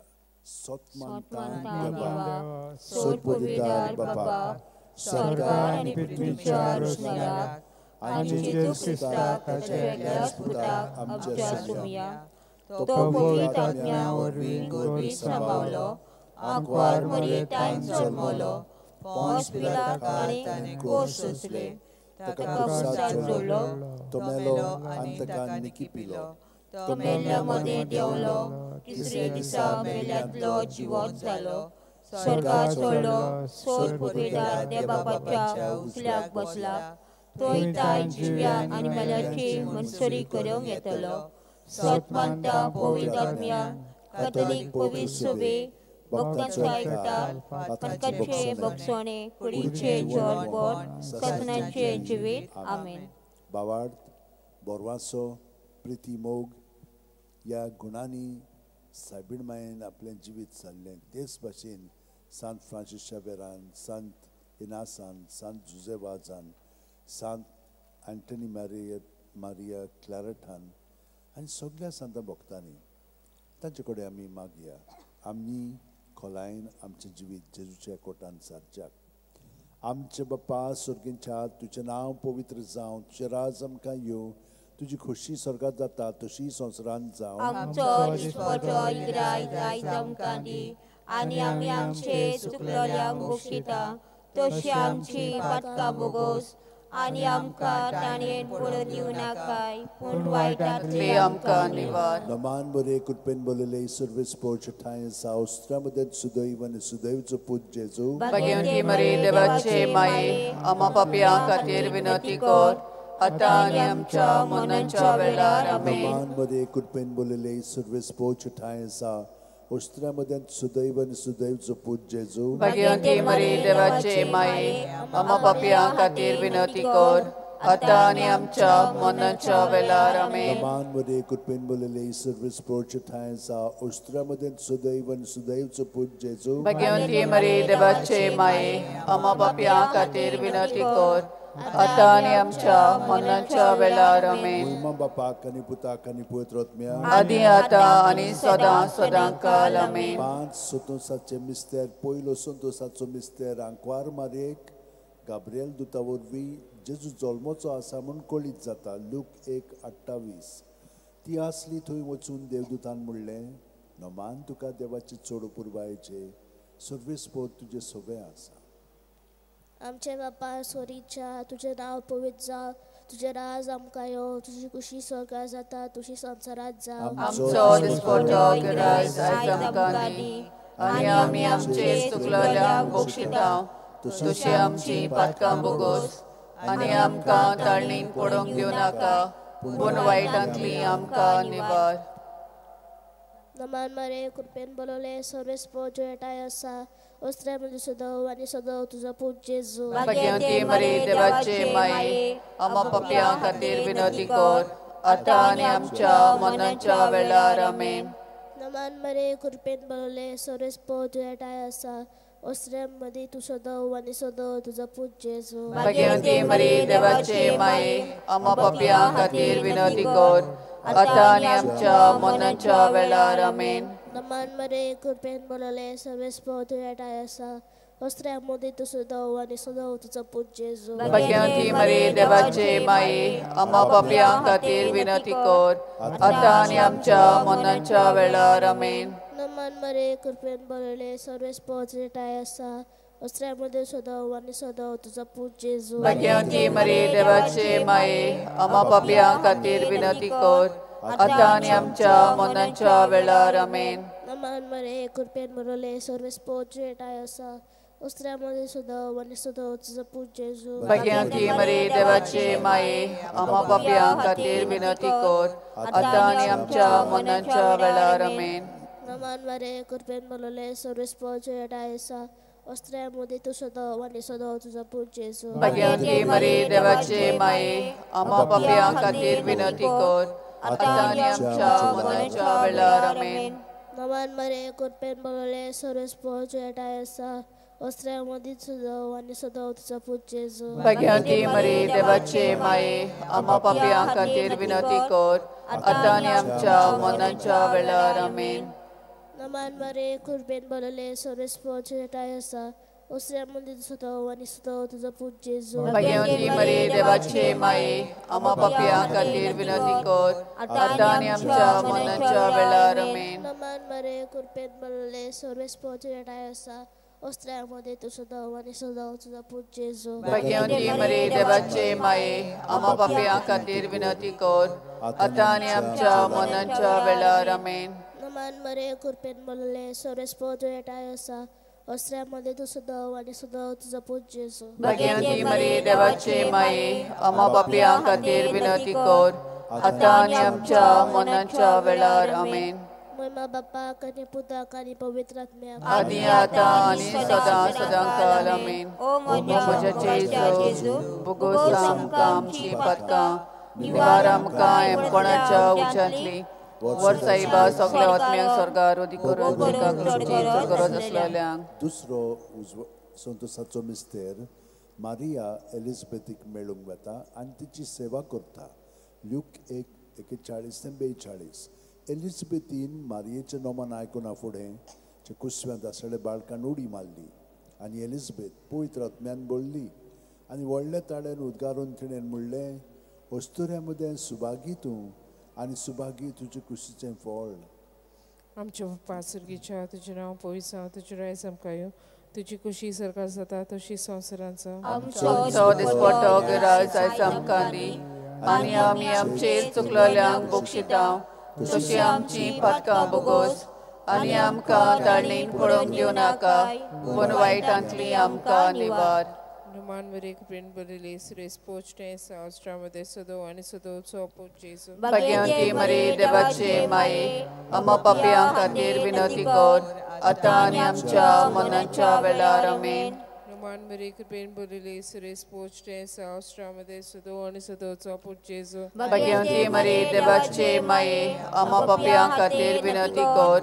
देवा, सोदपविदार बाबा, स्वर्गा आनी पृथ्वीच्या रुजणाराक आनी जेजू क्रिस्ताक ताच्या एकल्याच पुताक आमच्या सुमया. तो पवित्र आत्म्या वरवीं गोरवीं सांबाळलो, आंकवार मरयेंतान जल्मलो, पोंस पिलातान ताणें कोस सोंसले, ताका क्रुसार जोडलो, तो मेलो आनी ताका निकी पिलो. तो मेल्ल्या मदें देंवलो, तिसरे दिसा मेल्ल्यांतलो जिवंत जालो, स्वर्गाक चडलो, सोद पवित्र देवा बापाच्या उजल्याक बसला. तो इतान जिव्यान आनी मेल्ल्याची मनसुरी करूंक येतलो. सत मानता पवित्र आत्म्यान, कॅथोलीक पवित्र सभे, भक्तांचो एकठांय, पातकाचे भक्षणे, कुडीचे जोडपण, सतनांचे जिवीत. आमेन. बावार्थ, बोरवासो, प्रिती मोग ह्या गुणांनी सायबीण मायेन आपलें जिवीत जाल्लें. तेच भाशेन सांत फ्रांसीस शावेरान, सांत इनासान, सांत जुजेवाजान, सांत अँटनी मारिया क्लॅरटान आनी सगळ्या सांत भक्तांनी तांचे कडेन आमी मागया आमी खोलायेन आमचें जिवीत जेजूच्या कोटान सारच्याक. आमचे बापा सुर्गींच्या तुजें नांव पवित्र जावं, तुजें राज आमकां येवं, तुजी खुशी स्वर्गात जाता तशी संवसारांत जावं. आमचो दिसपटो इग्राय आयज आमकां दी आनी आमी आमचे चुकलोल्यांक बक्षिता तशी आमची पातकां बोगोस आनी आमकां ताणेन पडून दिवं नाकाय पूण वायटांतले आमकां निवार. नमान बरे कृपेन बोलले सर्वेस पोच ठाय सावस्त्रा मदत सुदैव आनी सुदैवचो पूत जेजू. भगवंती मरी देवाचे माये आम्हा पापयां खातीर विनंती कर आतां आनी आमच्या मरणाच्या वेळार. आमेन. नमान बरे कृपेन बोलले सर्वेस पोच ठाय सावस्त्रा मदत सुदैव आनी सुदैवचो पूत जेजू. भगवंती मरी देवाचे माये आम्हा पापयां खातीर विनंती कर आतां आनी आमच्या मरणाच्या वेळार. आमेन. नमान बरे कृपेन बोलले सर्वेस पोच ठाय सावस्त्रा मदत सुदैव आनी सुदैवचो पूत जेजू. भगवंती मरी देवाचे माये आम्हा पापयां खातीर विनंती कर आतां आनी आमच्या मरणाच्या वेळार. आमेन. महिमा बापाक आनी पुताक आनी पवित्र आत्म्याक आदी आतां आनी सदां सदांकाल. आमेन. पांच संतोसाचे मिस्तेर पयलो संतोसाचो मिस्तेर आंकवार मारयेक गाब्रिएल दुता वरवीं जेजू जल्मोचो आसा म्हूण कळीत जाता. लूक 1:28. ती आसली थंय वचून देवदूतान म्हणलें, नमान तुका देवाचे चोड पुरबायेचे सर्वेस्पोर तुजे सगळें आसा. आमचे बापा सोरीच्या तुजें नांव पवित्र जावं, तुजें राज आमकां येवं, तुजी खुशी स्वर्गात जाता तुजी संवसारांत जावं. आमचो दिसपटो गिरायज आयज आमकां दी आनी आमी आमचे चुकलोल्यांक बक्षिता तशी आमची पातकां बोगोस आनी आमकां ताळणीन पडोवंक दिवं नाका पूण वायटांतली आमकां निवार. नमान मरे कृपेन बोलवले सर्वेस पोच एकठांय आसा, वस्त्रे म्हणजे सदव आनी सदव तुजो पूत जेजू. भगवंती मरी देवाचे माये आम्हा पापयां खातीर विनंती कर आतां आनी आमच्या मरणाच्या वेळार. आमेन. नमान मरे कृपेन बोलवले सर्वेस पोच एकठांय आसा, वस्त्रे मदी तू सदव आनी सदव तुजो पूत जेजू. भगवंती मरी देवाचे माये आम्हा पापयां खातीर विनंती कर आतां आनी आमच्या मरणाच्या वेळार. आमेन. नमान मरे कृपेन बोलले सर्वेस पोतुयाटाय असा वस्त्र्यामध्ये तू सदाव आणि सदाव तुझा पूज्य जेजू भाग्यवंती मरे देवाचे माये आम्हा पापियां खातीर विनंती कर आता आणि आमच्या मरणाच्या वेळार आमेन. नमान मरे कृपेन बोलले सर्वेस पोतुयाटाय असा वस्त्र्यामध्ये सदाव आणि सदाव तुझा पूज्य जेजू भाग्यवंती मरे देवाचे माये आम्हा पापियां खातीर विनंती कर आता आणि आमच्या मरणाच्या वेळार आमेन. नमान मरे कृपेन बोलले सर्वेस पोतुयाटाय असा वस्त्र्यामध्ये सदाव आणि सदाव तुझा पूज्य जेजू भाग्यवंती मरे देवाचे माये आम्हा पापियां खातीर विनंती कर आता आणि आमच्या मरणाच्या वेळार आमेन. नमान मरे कृपेन बोलले सर्वेस पोतुयाटाय असा वस्त्र्यामध्ये तू सदाव आणि सदाव तुझा पूज्य जेजू भाग्यवंती मरे देवाचे माये आम्हा पापियां खातीर विनंती कर आता आणि आमच्या मरणाच्या वेळार आमेन. नमान मरे कृपेन बोलले सर्वेस पोतुयाटाय असा वस्त्र्यामध्ये सदाव आणि सदाव तुझा पूज्य जेजू भाग्यवंती मरे देवाचे माये आम्हा पापियां खातीर विनंती कर आता आणि आमच्या मरणाच्या वेळार आमेन. नमान मरे कृपेन बोलले सर्वेस पोतुयाटाय असा वस्त्र्यामध्ये सदाव आणि सदाव तुझा पूज्य जेजू भाग्यवंती मरे देवाचे माये आम्हा पापियां खातीर विनंती कर आता आणि आमच्या मरणाच्या वेळार आमेन. नमान मरे कृपेन बोलले सर्वेस पोतुयाटाय असा वस्त्र्यामध्ये तू सदाव आणि सदाव तुझा पूज्य जेजू भाग्यवंती मरे देवाचे माये आम्हा पापियां खातीर विनंती कर आता आणि आमच्या मरणाच्या वेळार आमेन. नमान मरे कृपेन बोलले सर्वेस पोतुयाटाय असा वस्त्र्यामध्ये तू सदाव आणि सदाव तुझा पूज्य जेजू भाग्यवंती मरे देवाचे माये आम्हा पापियां खातीर विनंती कर आता आणि आमच्या मरणाच्या वेळार आमेन. महिमा बाप्पा आणि पुता आणि पवित्र आत्म्या आदी आता आणि सदा सदांकाल आमेन. ओ म्हज्या जेजू बुगोस आमकां आमची पदकां निवार आमकां एमकोणाच्या उच्यांतली वर साईबा सगळ्या आत्म्यांक स्वर्गार उदी करून गरज असलेल्यांक. दुसरो संतोषाचो मिस्तेर मारिया एलिझबेथीक मेळूंक वता आनी तिची सेवा करता. ल्यूक 1:41-42. एलिझबेथीन मारियेचें नोमान आयकूना फुडें कुसव्यांत आसलेल्या बाळकान उडी मारली आनी एलिझबेथ पवित्र आत्म्यान बोल्ली आनी व्हडल्या ताळ्यान उद्गारून तिणें म्हणलें, अस्तुऱ्या मदें सुभागी तूं आनी सुभागी तुजे कुशीचें फळ. आमच्या पप्पा सुर्गीच्या तुजें नांव पवित्र जावं, तुजें रायज आमकां येवं, तुजी कुशी सरकार जाता तशी संवसारांत जावं. आमचो दिसपट्टो गिराय आयज आमकां दी आनी आमी आमचेर चुकलेल्यांक बक्षितांव तशी आमची पातकां बोगोस आनी आमकां दाळणेन पडोवंक दिवं नाका पूण वायटांतली आमकां निवार. नमान मरे कृपेन बोलले सुरेश पोचतें सावस्त्रामध्ये सदो आणि सदोचो पूज्य जेजू भाग्यवंती मरे देवाचे माये आम्हा पापियां खातीर विनंती कर आता आणि आमच्या मरणाच्या वेळार आमेन. नमान मरे कृपेन बोलले सुरेश पोचतें सावस्त्रामध्ये सदो आणि सदोचो पूज्य जेजू भाग्यवंती मरे देवाचे माये आम्हा पापियां खातीर विनंती कर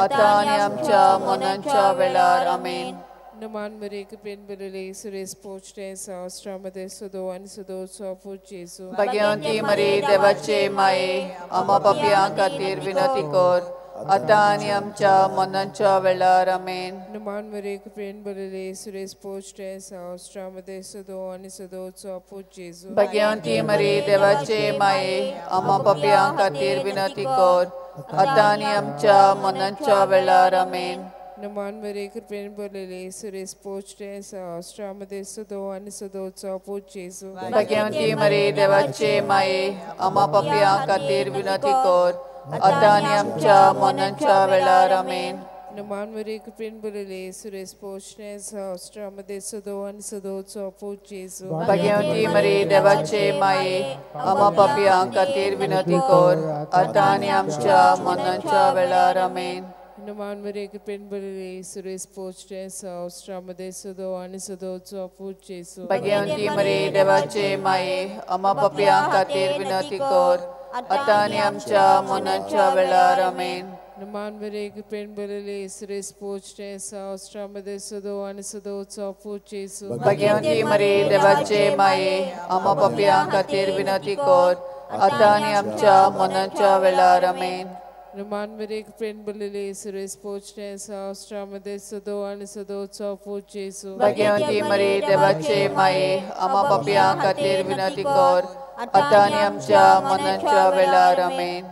आता आणि आमच्या मरणाच्या वेळार आमेन. नमान मरे कृपेन बोलले सुरेश पोचतें सावस्त्रामध्ये सदो आणि सदोचो पूज्य जेजू भाग्यवंती मरे देवाचे माये आम्हा पापियां खातीर विनंती कर आता आणि आमच्या मरणाच्या वेळार आमेन. नमान मरे कृपेन बोलले सुरेश पोचतें सावस्त्रामध्ये सदो आणि सदोचो पूज्य जेजू भाग्यवंती मरे देवाचे माये आम्हा पापियां खातीर विनंती कर आता आणि आमच्या मरणाच्या वेळार आमेन. नमान मरे कृपेन बोलले सुरेश पोचतें सावस्त्रामध्ये सदो आणि सदोचो पूज्य जेजू भाग्यवंती मरे देवाचे माये आम्हा पापियां खातीर विनंती कर आता आणि आमच्या मरणाच्या वेळार आमेन. नमान मरे कृपेन बोलले सुरेश पोचतें सावस्त्रामध्ये सदो आणि सदोचो पूज्य जेजू भाग्यवंती मरे देवाचे माये आम्हा पापियां खातीर विनंती कर आता आणि आमच्या मरणाच्या वेळार आमेन. नमान मरे कृपेन बोलले सुरेश पोचतें सावस्त्रामध्ये सदो आणि सदोचो पूज्य जेजू भाग्यवंती मरे देवाचे माये आम्हा पापियां खातीर विनंती कर आता आणि आमच्या मरणाच्या वेळार आमेन. नमान मरे कृपेन बोलले सुरेश पोचतें सावस्त्रामध्ये सदो आणि सदोचो पूज्य जेजू भाग्यवंती मरे देवाचे माये आम्हा पापियां खातीर विनंती कर आता आणि आमच्या मरणाच्या वेळार आमेन. Roman Merek Friend Bulili Suris Pochnes Austraमध्ये सदो आणि सदोचा पूज जेसू भाग्यवंती मरी देवाचे माये आम्हा पापियां खातीर विनंती कर आता आणि आमच्या मरणाच्या वेळार आमेन.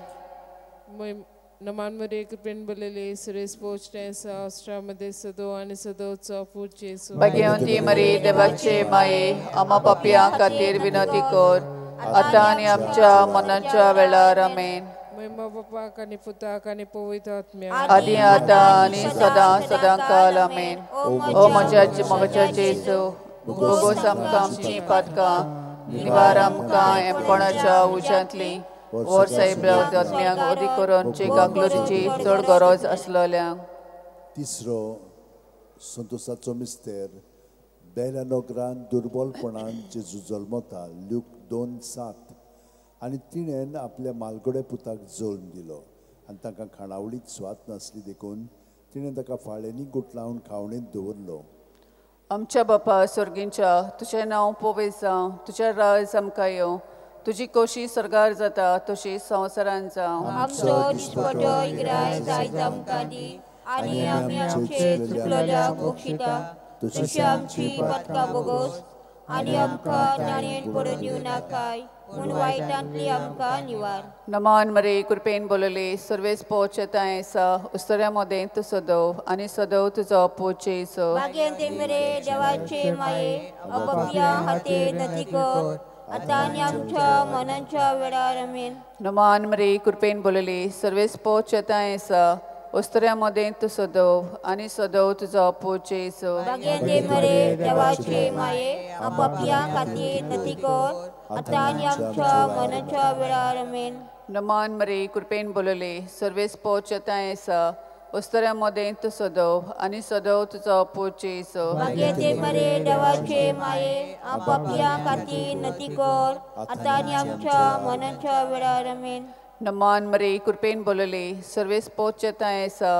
Roman Merek Friend Bulili Suris Pochnes Austraमध्ये सदो आणि सदोचा पूज जेसू भाग्यवंती मरी देवाचे माये आम्हा पापियां खातीर विनंती कर आता आणि आमच्या मरणाच्या वेळार आमेन. महिमा बापाक आणि पुताक आणि पवित्र आत्म्या आदी आता आणि सदा सदांकाल आमेन. ओ म्हज्या जेसू भोगोस आमकां आमची पातकां निवार आमकां एमपणाच्या उज्यांतली वर साहेब आत्म्यांक अदी करून जे गागलोरीची चड गरज आसलेल्यांक. तिसरो संतोसाचो मिस्तेर बेल्या नोकरान दुर्बलपणान जेजू जल्मता ल्यूक 2:7 आनी तिणेन आपल्या मालगडे पुताक जल्म दिलो आनी ताका खाणावळीत स्वात नासली देखून तिणें ताका फाळेंनी गुटलावन खावणेंत दवरलो. आमच्या बापा स्वर्गींच्या तुझें नांव पवित्र जावं, तुजें राज आमकां येवं, तुजी खोशी सरगार जाता तशी संवसारांत जावं. आमचो दिसपटो इग्राय जायत आमकां दी आनी आमी आमचे चुकलोल्यांक बक्षिता तशी आमची पातकां बोगोस आनी आमकां नाणेन पडून दिवं नाकाय म्हूण वायटांतली आमकां निवार. नमान मरे कृपेन बोलले सर्वेस पोचताय सा उस्तऱ्या मोदें तू सदव आनी सदव तुजो पोचे सो. भाग्यवंते मरे देवाचे माये अपपिया हाते नती कर आता आनी आमच्या मनांच्या वेळार आमेन. नमान मरे कृपेन बोलले सर्वेस पोचताय सा उस्तऱ्या मोदें तू सदव आनी सदव तुजो पोचे सो. भाग्यवंते मरे देवाचे माये अपपिया खातीर नती कर आता आनी आमच्या मनाच्या वेळार आमेन. नमान मरे कृपेन बोलले सर्वेस पोचताय सा उस्तऱ्या मोदें तू सदव आनी सदव तुजो पोचे सो. भाग्यवंते मरे देवाचे माये अपपिया खातीर नती कर आता आनी आमच्या मनाच्या वेळार आमेन. नमान मरे कृपेन बोलले सर्वेस पोचताय सा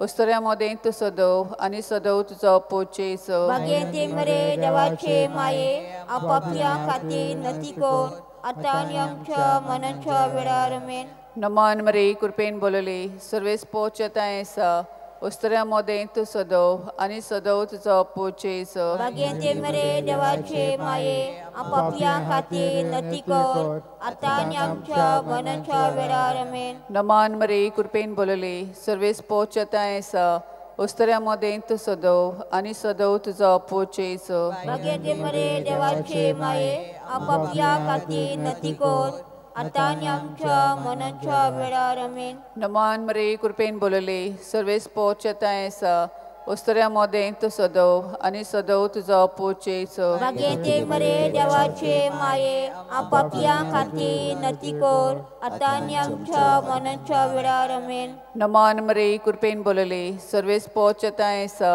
उस्तऱ्या मोदें तू सदव आनी सदव तुजो पोचे सो. भाग्यवंते मरे देवाचे माये अपपिया खातीर नती कर आता आनी आमच्या मनाच्या वेळार आमेन. नमान मरे कृपेन बोलले सर्वेस पोचताय सा उस्तऱ्या मोदें तू सदव आनी सदव तुजो पोचे सो. भाग्यवंते मरे देवाचे माये अपपिया खातीर नती कर आता आनी आमच्या मनाच्या वेळार आमेन. नमान मरे कृपेन बोलले सर्वेस पोचताय सा उस्तऱ्या मोदें तू सदव आनी सदव तुजो पोचे सो. भाग्यवंते मरे देवाचे माये अपपिया खातीर नती कर आता आनी आमच्या मनाच्या वेळार आमेन. नमान मरे कृपेन बोलले सर्वेस पोचताय सा उस्तऱ्या मोदें तू सदव आनी सदव तुजो पोचे सो. भाग्यवंते मरे देवाचे माये अपपिया खातीर नती कर आता आनी आमच्या मनाच्या वेळार आमेन. नमान मरे कृपेन बोलले सर्वेस पोचताय सा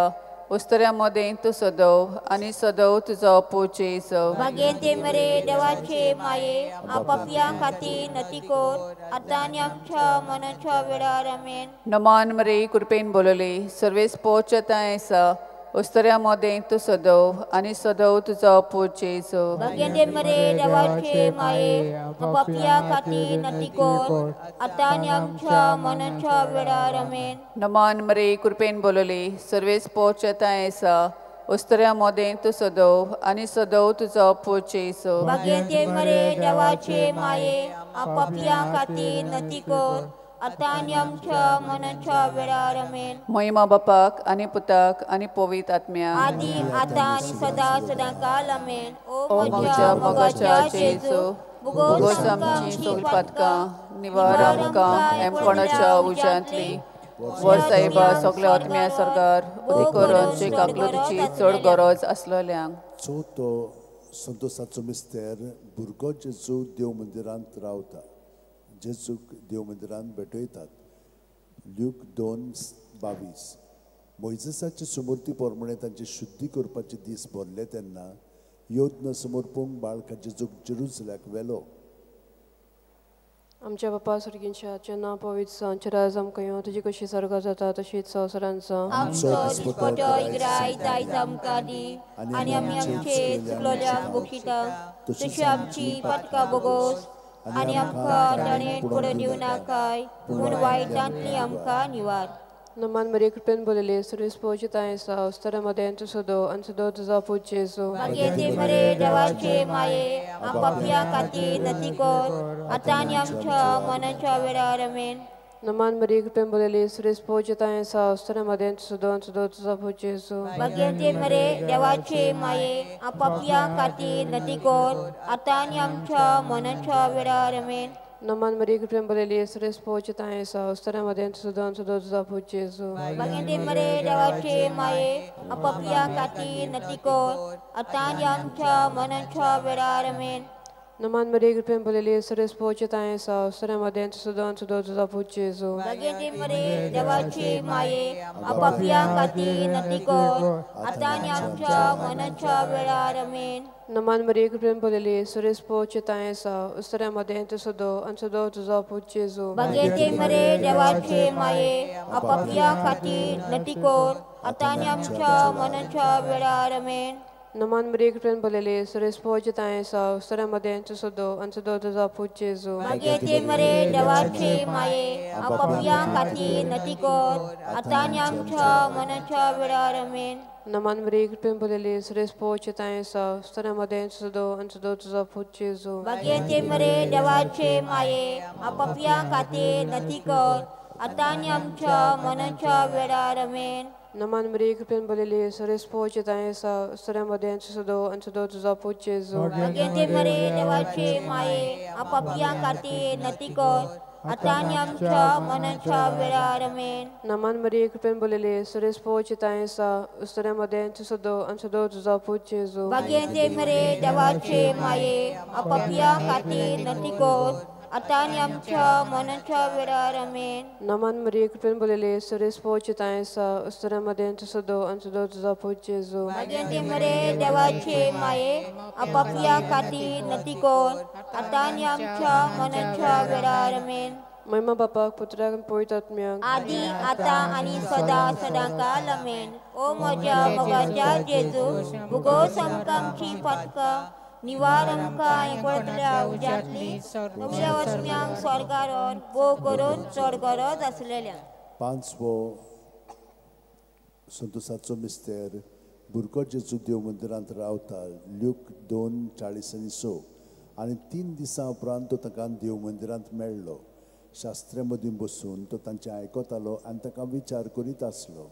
उस्तऱ्या मोदें तू सदव आनी सदव तुजो पोचे सो. भाग्यवंते मरे देवाचे माये अपपिया खातीर नती कर आता आनी आमच्या मनाच्या वेळार आमेन. नमान मरे कृपेन बोलले सर्वेस पोचताय सा उस्तऱ्या मोदें तू सदव आनी सदव तुजो पोचे सो. भाग्यवंते मरे देवाचे माये अपपिया खातीर नती कर आता आनी आमच्या मनाच्या वेळार आमेन. नमान मरे कृपेन बोलले सर्वेस पोचताय सा उस्तऱ्या मोदें तू सदव आनी सदव तुजो पोचे सो. भाग्यवंते मरे देवाचे माये अपपिया खातीर नती कर आता आनी आमच्या मनाच्या वेळार आमेन. महिमा बापाक आनी पुताक आनी पवित्र आत्म्याक आदी आता आनी सदा सदांकाल आमेन. ओ म्हज्या मोगाच्या जेजू भोगोस आमची सगळीं पातकां निवार आमकां एमपणाच्या उज्यांतली वर साहेबा सगळ्या आत्म्या सरकार उदी करून जे काकलोरीची चड गरज आसलेल्यांक. चवथो संतोसाचो मिस्तेर भुरगो जेजू देव मंदिरांत रावता. जेजूक देव मंदिरांत भेटयतात. ल्यूक 2:22 मोइजेसाचे सुमूर्ती प्रमाणे तांचे शुद्धी करपाचे दीस भरले तेन्ना योद्न समर्पण बाळका जेजूक जेरुसल्याक व्हेलो. आमच्या बापा सर्गींच्या जेन्ना पवित्र जावचे राज आमकां येवं, तुजी कशी सर्गार जाता तशीच संवसारांत जावं. आमचो दिसपटो इग्राय दायज आमकां दी आनी आमी आमचे चुकलोल्यांक बक्षिता तशी आमची पातकां बोगोस आनी आमकां तणयेंत पडूं दिवं नाकाय पूण वायटांतली आमकां निवार. नमान Maria कृपेन बोलेले सर्व स्पोचिताय सा उस्तरा मदेंचो सदो अनसदो तुझा पूज जेजू. मागेते मरे देवाचे माये आपापल्या खातीर नती कर आतां आनी आमच्या मनाच्या वेळार आमेन. नमान Maria कृपेन बोलेले सर्व स्पोचिताय सा उस्तरा मदेंचो सदो अनसदो तुझा पूज जेजू. मागेते मरे देवाचे माये आपापल्या खातीर नती कर आतां आनी आमच्या मनाच्या वेळार आमेन. नमान Maria कृपेन बोलेले सर्व स्पोचिताय सा उस्तरा मदेंचो सदो अनसदो तुझा पूज जेजू. मागेते मरे देवाचे माये आपापल्या खातीर नती कर आतां आनी आमच्या मनाच्या वेळार आमेन. नमान Maria कृपेन बोलेले सर्व स्पोचिताय सा उस्तरा मदेंचो सदो अनसदो तुझा पूज जेजू. मागेते मरे देवाचे माये आपापल्या खातीर नती कर आतां आनी आमच्या मनाच्या वेळार आमेन. नमान Maria कृपेन बोलेले सर्व स्पोचिताय सा उस्तरा मदेंचो सदो अनसदो तुझा पूज जेजू. मागेते मरे देवाचे माये आपापल्या खातीर नती कर आतां आनी आमच्या मनाच्या वेळार आमेन. नमान Maria कृपेन बोलेले सर्व स्पोचिताय सा उस्तरा मदेंचो सदो अनसदो तुझा पूज जेजू. मागेते मरे देवाचे माये आपापल्या खातीर नती कर आतां आनी आमच्या मनाच्या वेळार आमेन. नमान Maria कृपेन बोलेले सर्व स्पोचिताय सा उस्तरा मदेंचो सदो अनसदो तुझा पूज जेजू. मागेते मरे देवाचे माये आपापल्या खातीर नती कर आतां आनी आमच्या मनाच्या वेळार आमेन. नमान Maria कृपेन बोलेले सर्व स्पोचिताय सा उस्तरा मदेंचो सदो अनसदो तुझा पूज जेजू. मागेते मरे देवाचे माये आपापल्या खातीर नती कर आतां आनी आमच्या मनाच्या वेळार आमेन. नमान Maria कृपेन बोलेले सर्व स्पोचिताय सा उस्तरा मदेंचो सदो अनसदो तुझा पूज जेजू. मागेते मरे देवाचे माये आपापल्या खातीर नती कर आतां आनी आमच्या मनाच्या वेळार आमेन. नमान Maria कृपेन बोलेले सर्व स्पोचिताय सा उस्तरा मदेंचो सदो अनसदो तुझा पूज जेजू. मागेते मरे देवाचे माये आपापल्या खातीर नती कर आतां आनी आमच्या मनाच्या वेळार आमेन. महिमा बापाक पुत्राक आनी पवित्र आत्म्याक आदी आतां आनी सदां सदांकाल आमेन. ओ म्हज्या मोगाच्या जेजू भुगोस आमकां आमची पातकां निवार आमकां एकवटल्या उज्यांतली नवल्या वचम्यांक स्वर्गारोन भोव करून चड गरज आसलेल्यांक. पांचवो संतोसाचो मिस्तेर बुरको जेजू देव मंदिरांत रावता. ल्यूक 2:40-6 आनी 3 दिसां उपरांत तो ताका देव मंदिरांत मेळ्ळो. शास्त्रे मदीं बसून तो तांचें आयकतालो आनी ताका विचार करीत आसलो.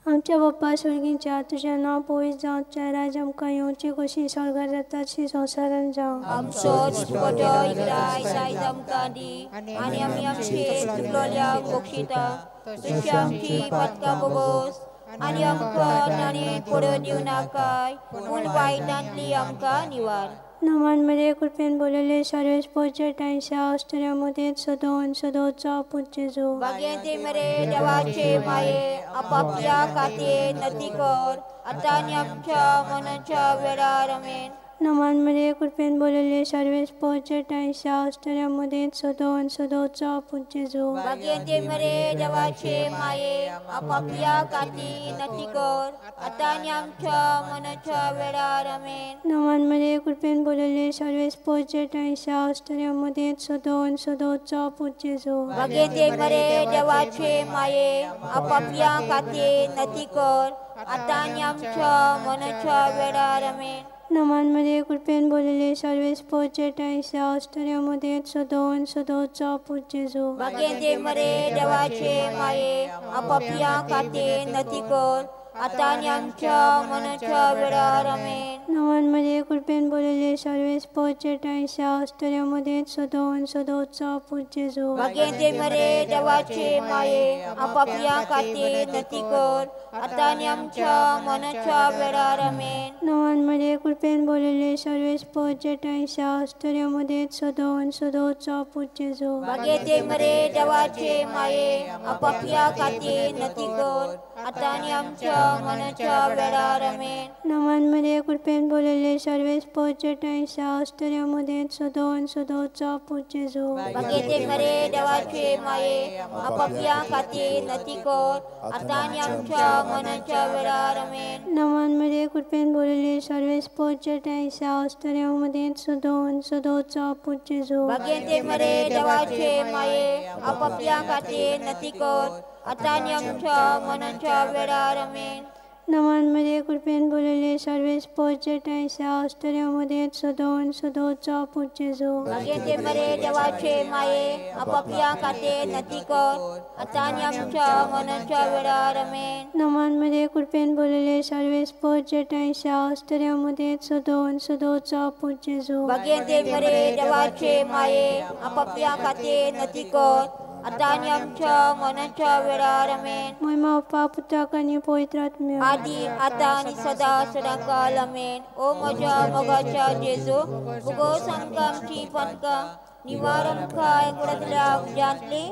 आमच्या बाप्पा स्वर्गीच्या तुझें नांव पवित्र जावं, तुजें राज्य आमकां येवचें कशी स्वर्गांत जाता तशी संवसारांत जावं. आमचो दिसपटो इकराय आयज आमकां दी आनी आमी आमचे चुकलोल्यांक बक्षिता तशी आमची पातकां बोगोस आनी आमकां ताणें पडूं दिवं नाकाय पूण वायटांतली आमकां निवार. नमान Maria कृपेन बोलेले सर्व स्पोचिताय सा उस्तरा मदेंचो सदो अनसदो तुझा पूज जेजू. मागेते मरे देवाचे माये आपापल्या खातीर नती कर आतां आनी आमच्या मनाच्या वेळार आमेन. नमान Maria कृपेन बोलेले सर्व स्पोचिताय सा उस्तरा मदेंचो सदो अनसदो तुझा पूज जेजू. मागेते मरे देवाचे माये आपापल्या खातीर नती कर आतां आनी आमच्या मनाच्या वेळार आमेन. नमान Maria कृपेन बोलेले सर्व स्पोचिताय सा उस्तरा मदेंचो सदो अनसदो तुझा पूज जेजू. मागेते मरे देवाचे माये आपापल्या खातीर नती कर आतां आनी आमच्या मनाच्या वेळार आमेन. नमान Maria कृपेन बोलेले सर्व स्पोचिताय सा उस्तरा मदेंचो सदो अनसदो तुझा पूज जेजू. मागेते मरे देवाचे माये आपापल्या खातीर नती कर आतां आनी आमच्या मनाच्या वेळार आमेन. नमान Maria कृपेन बोलेले सर्व स्पोचिताय सा उस्तरा मदेंचो सदो अनसदो तुझा पूज जेजू. मागेते मरे देवाचे माये आपापल्या खातीर नती कर आतां आनी आमच्या मनाच्या वेळार आमेन. नमान Maria कृपेन बोलेले सर्व स्पोचिताय सा उस्तरा मदेंचो सदो अनसदो तुझा पूज जेजू. मागेते मरे देवाचे माये आपापल्या खातीर नती कर आतां आनी आमच्या मनाच्या वेळार आमेन. नमन कृपेन बोलले सर्वेस पोचटायसा अस्तर्यामध्ये सदोन सदोचा पूज्य जो भाग्यते मरे देवाचे माये आपापल्या खातीर नती कर आता आणि आमच्या मनाच्या वेळार आमेन. नमन कृपेन बोलले सर्वेस पोचटायसा अस्तर्यामध्ये सदोन सदोचा पूज्य जो भाग्यते मरे देवाचे माये आपापल्या खातीर नती कर आता आणि आमच्या मनाच्या वेळार आमेन. नमन कृपेन बोलले सर्वेस पोचटायसा अस्तर्यामध्ये सदोन सदोचा पूज्य जो भाग्यते मरे देवाचे माये आपापल्या खातीर नती कर आता आणि आमच्या मनाच्या वेळार आमेन. नमन कृपेन बोलले सर्वेस पोचटायसा अस्तर्यामध्ये सदोन सदोचा पूज्य जो भाग्यते मरे देवाचे माये आपापल्या खातीर नती कर आता आणि आमच्या मनाच्या वेळार आमेन. महिमा बाप्पा पुत्राक आणि पवित्र आत्म्याक आदी आता आणि सदा सदाकाळ आमेन. ओ म्हज्या मोगाच्या जेजू भुगोस आमकां आमची पातकां निवार आमकां एकवटांतल्या उज्यांतली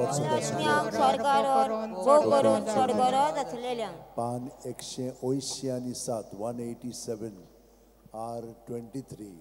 आत्म्याक स्वर्गार भोव करून स्वर्गार आसलेल्यांक. पान 187 187 R23.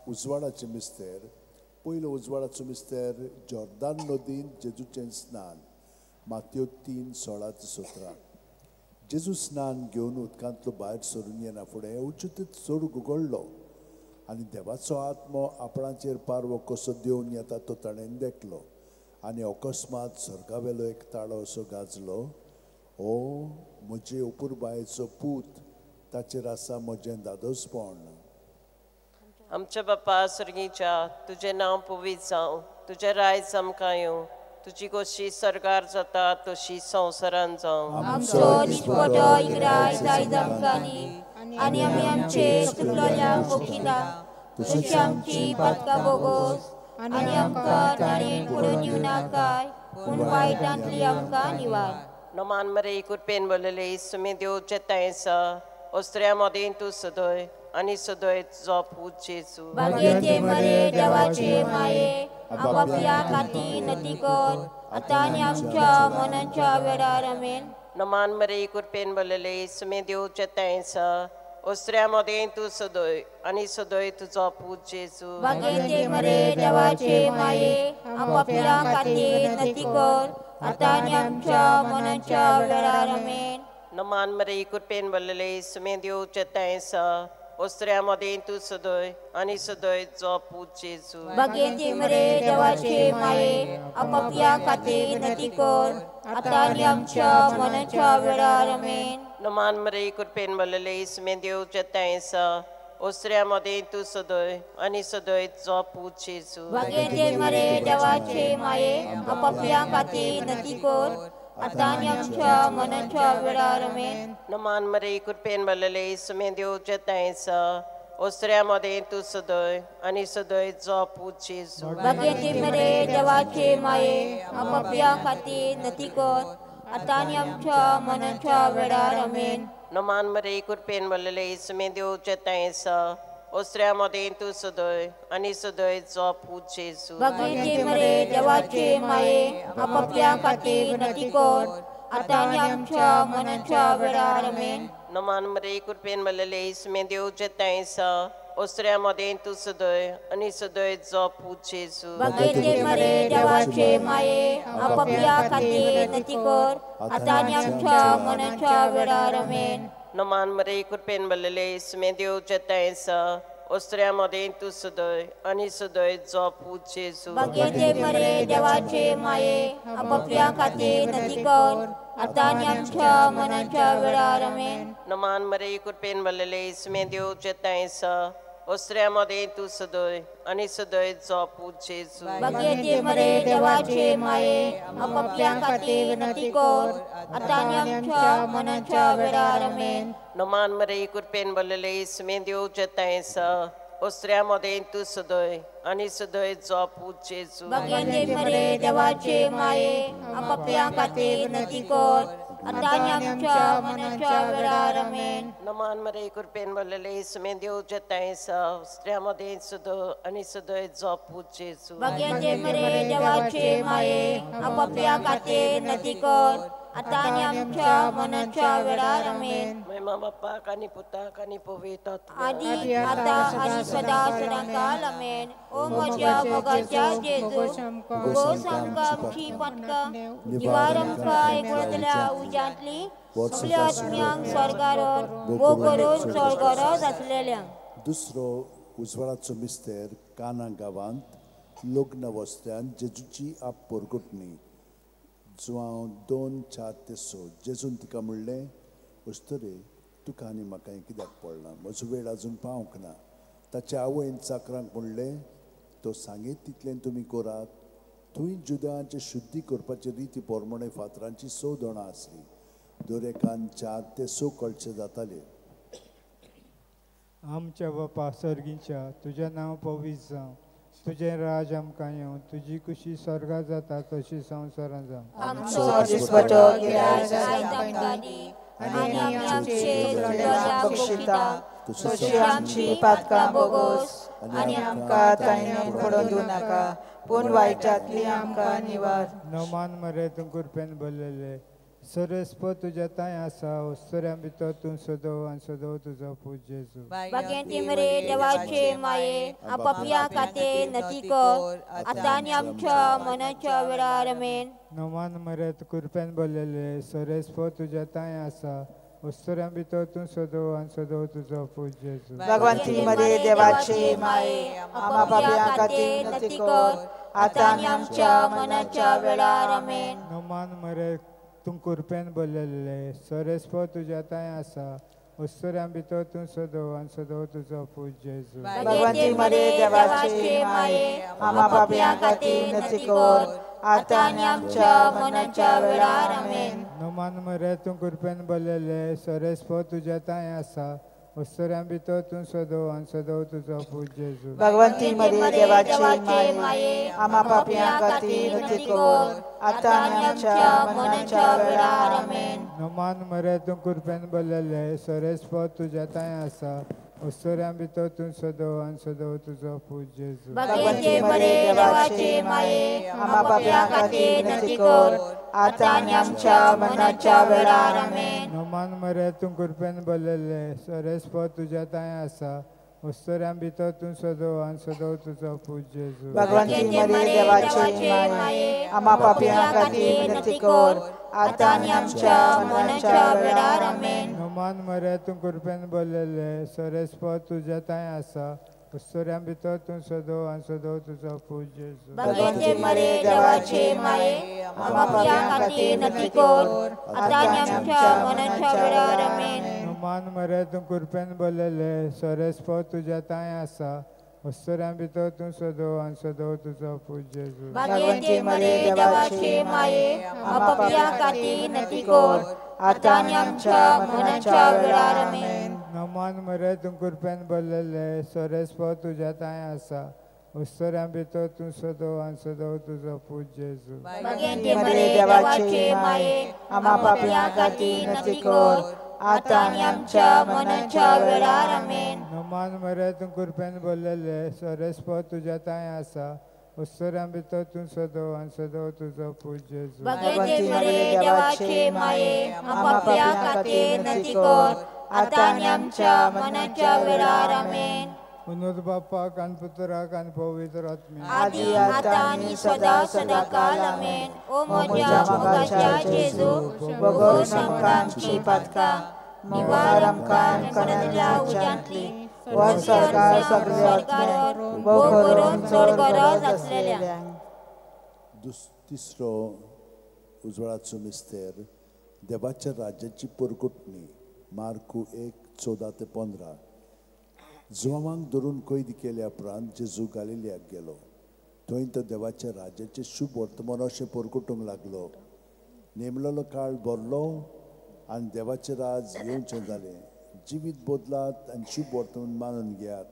उजवाडाचे मिस्तेर पयलो उजवाडाचो मिस्तेर जॉर्दान नदीन जेजूचें स्नान मातयो 3:16-17. जेजू स्नान घेवन उदकांतलो भायर सरून येना फुडें उच्चीत चोडूक उगडलो आनी देवाचो आत्मो आपणाचेर पारवो कसो देवन येता तो ताणें देखलो आनी अकस्मात सर्गावेलो एक ताळो असो गाजलो. ओ म्हजे उपुरबायेचो पूत ताचेर आसा म्हजें दादोसपण. आमच्या बाप्पा सर्गीच्या तुझें नांव पवित्र जावं, तुजें रायज आमकां येवं, तुजी कशी सरकार जाता तशी संवसारान जावं. आमचो दिसपटो इकराय जायज आमकां दी आनी आमी आमचे चुकलोल्यांक बक्षिता तशी आमची पातकां बोगोस आनी आमकां ताणें पडून दिवं नाकाय पूण वायटांतली आमकां निवार. नमान मरे कृपेन बोलले सुमे देव चेतायसा ओस्त्र्या मदें तूं सदय आनी सदय जो पूज जेजू. भाग्यते मरे देवाचे माये आपापल्या खातीर नती कर आतां आनी आमच्या मनाच्या वेळार आमेन. नमान मरे कृपेन बोलले सुमे देव चेतायसा ओस्त्र्या मदें तूं सदय आनी सदय तुजो पूज जेजू. भाग्यते मरे देवाचे माये आपापल्या खातीर नती कर आतां आनी आमच्या मनाच्या वेळार आमेन. नमान मरे कृपेन बोलले सुमे देव चेतायसा ओस्त्र्या मदें तूं सदय आनी सदय जो पूज जेजू. भाग्यते मरे देवाचे माये आपापल्या खातीर नती कर आतां आनी आमच्या मनाच्या वेळार आमेन. नमान मरे कृपेन बोलले सुमे देव चेतायसा ओस्त्र्या मदें तूं सदय आनी सदय जो पूज जेजू. भाग्यते मरे देवाचे माये आपापल्या खातीर नती कर आतां आनी आमच्या मनाच्या वेळार आमेन. नमान मरे कृपेन बोलले सुमे देव चेतायसा ओस्त्र्या मदें तूं सदय आनी सदय जो पूज जेजू. भाग्यते मरे देवाचे माये आपापल्या खातीर नती कर आतां आनी आमच्या मनाच्या वेळार आमेन. नमान मरे कृपेन बोलले सुमे देव चेतायसा ओस्त्र्या मदें तूं सदय आनी सदय जो पूज जेजू. भाग्यते मरे देवाचे माये आपापल्या खातीर नती कर आतां आनी आमच्या मनाच्या वेळार आमेन. नमान मरे कृपेन बोलले सुमे देव चेतायसा ओसऱ्यामध्ये तू सदय आणि सदय जपू जेजू भगवते मरे देवाचे माये आपापल्या खातीर नती कर आता आनी आमच्या मनाच्या वेळार आमेन. नमान मरे कृपेन भरलेले इसमे देव चेतायसा ओसऱ्यामध्ये तू सदय आणि सदय जपू जेजू भगवते मरे देवाचे माये आपापल्या खातीर नती कर आता आनी आमच्या मनाच्या वेळार आमेन. नमान मरे कृपेन भरलेले इसमे देव चेतायसा ओसऱ्यामध्ये तू सदय आणि सदय जपू जेजू भगवते मरे देवाचे माये आपापल्या खातीर नती कर आता आनी आमच्या मनाच्या वेळार आमेन. नमान मरे कृपेन भरलेले इसमे देव चेतायसा ओसऱ्यामध्ये तू सदय आणि सदय जपू जेजू भगवते मरे देवाचे माये आपापल्या खातीर नती कर आता आनी आमच्या मनाच्या वेळार आमेन. नमान मरे कृपेन भरलेले इसमे देव चेतायसा ओसऱ्यामध्ये सदय आणि सदय जपू जेजू भगवते मरे देवाचे माये आपापल्या खातीर नती कर आता आनी आमच्या मनाच्या वेळार आमेन. महिमा बाप्पाक आणि पुताक आणि पवित्र आदी आता आनी सदा सदांकाल आमेन. ओ म्हज्या मोगाच्या जेजू घोस आमकां आमची पटकां निवार आमकां एकवटल्या उज्यांतली सगल्या आत्म्यांक स्वर्गार वो करून स्वर्गार आसलेल्यांक. दुसरो उजवाडाचो मिस्तेर काना गांवांत लग्न वस्त्यान जेजूची आप परगुटणी जुवांव 2:4-6 जेजून तिका म्हणलें अस्तरे तुका आनी म्हाका हें कित्याक पडना म्हजो वेळ आजून पावंक ना. ताच्या आवयन चाकरांक म्हणलें तो सांगीत तितलें तुमी करात. थंय जुदांचे शुद्धी करपाची रिती पोरमणे फातरांची 6 दोणां आसलीं. दरेकान 4 ते 6 कळचे जाताले. आमच्या बापा सर्गीच्या तुजें नांव पवित्र जावं तुजें राज आमकां येवं तुजी कुशी स्वर्गांत जाता तशी संवसारांत जावं. आमचो दिसपटो गिराय आयज आमकां दी आनी आमचे गरजा बक्षिता तशी आमची पातकां बोगोस आनी आमकां तायणेन पडोवन दिवं नाका पूण वायटांतली आमकां निवार. नमान मरे तूं कृपेन भरलेले सरस्प तुज्या तांय आसा ओस्तऱ्यां भितर तूं सदव आनी सदव तुजो पूज जेजू. भगवते मरे देवाचे माये आपापल्या खातीर नती कर आता आनी आमच्या मनाच्या वेळार आमेन. नमान मरे तूं कृपेन भरलेले सरस्प तुज्या तांय आसा ओस्तऱ्यां भितर तूं सदव आनी सदव तुजो पूज जेजू. भगवंती मरे देवाचे माये आपापल्या खातीर नती कर आता आनी आमच्या मनाच्या वेळार आमेन. नमान मरे तूं कृपेन भरलेले सरस्प तुज्या तांय आसा ओस्तऱ्यां भितर तूं सदव आनी सदव तुजो पूज जेजू. भगवंती मरे देवाचे माये आपापल्या खातीर नती कर आता आनी आमच्या मनाच्या वेळार आमेन. नमान मरे तूं कृपेन भरलेले सरस्प तुज्या तांय आसा ओस्तऱ्यां भितर तूं सदव आनी सदव तुजो पूज जेजू. भगवंती मरे देवाचे माये आपापल्या खातीर नती कर आता आनी आमच्या मनाच्या वेळार आमेन. नमान मरे तूं कृपेन भरलेले सरस्प तुज्या तांय आसा ओस्तऱ्यां भितर तूं सदव आनी सदव तुजो पूज जेजू. भगवते मरे देवाचे माये आपापल्या खातीर नती कर आता आनी आमच्या मनाच्या वेळार आमेन. नमान मरे तूं कृपेन भरलेले सरस्प तुज्या तांय आसा ओस्तऱ्यां भितर तूं सदव आनी सदव तुजो पूज जेजू. भगवंती मरे देवाचे माये आपापल्या खातीर नती कर आता आनी आमच्या मनाच्या वेळार आमेन. नमान मरे तूं कृपेन भरलेले सरस्प तुज्या तांय आसा ओस्तऱ्यां भितर तूं सदव आनी सदव तुजो पूज जेजू. भगवते मरे देवाचे माये आपापल्या खातीर नती कर आता आनी आमच्या मनाच्या वेळार आमेन. नमान मरे तूं कृपेन भरलेले सरस्प तुज्या तांय आसा ओस्तऱ्यां भितर तूं सदव आनी सदव तुजो पूज जेजू. भगवते मरे देवाचे माये आपापल्या खातीर नती कर आता आनी आमच्या मनाच्या वेळार आमेन. नमान मरे तूं कृपेन भरलेले सरस्प तुज्या तांय आसा ओस्तऱ्यां भितर तूं सदव आनी सदव तुजो पूज जेजू. भगवते मरे देवाचे माये आपापल्या खातीर नती कर आता आनी आमच्या मनाच्या वेळार आमेन. नमान मरे तूं कृपेन भरलेले सरस्प तुज्या तांय आसा ओस्तऱ्यां भितर तूं सदव आनी सदव तुजो पूज जेजू. भगवते मरे देवाचे माये आपापल्या खातीर नती कर आता आनी आमच्या मनाच्या वेळार आमेन. उन्नत बापाक आनी पुत्राक आनी पवित्र आत्म्याक आदी आता आणि सदा सदाकाल आमेन. ओ म्हज्या मोगाच्या जेजू भोगोस आमकां आमची पातकां निवार आमकां कणल्या उज्यांतली वर सरकार सगळे आत्म्याक भोग करून चड गरज आसलेल्यांक. तिसरो उजवाडाचो मिस्तेर देवाच्या राज्याची परकुटणी मार्कू 1:14-15. जुवामांक धरून कैद केल्या उपरांत जेजू गालिल्याक गेलो. थंय तो देवाच्या राज्याचे शुभ वर्तमान अशें परकुटूंक लागलो. नेमलेलो काळ भरलो आनी देवाचें राज येवचें जालें. जिवीत बदलात आनी शुभ वर्तमान मानून घेयात.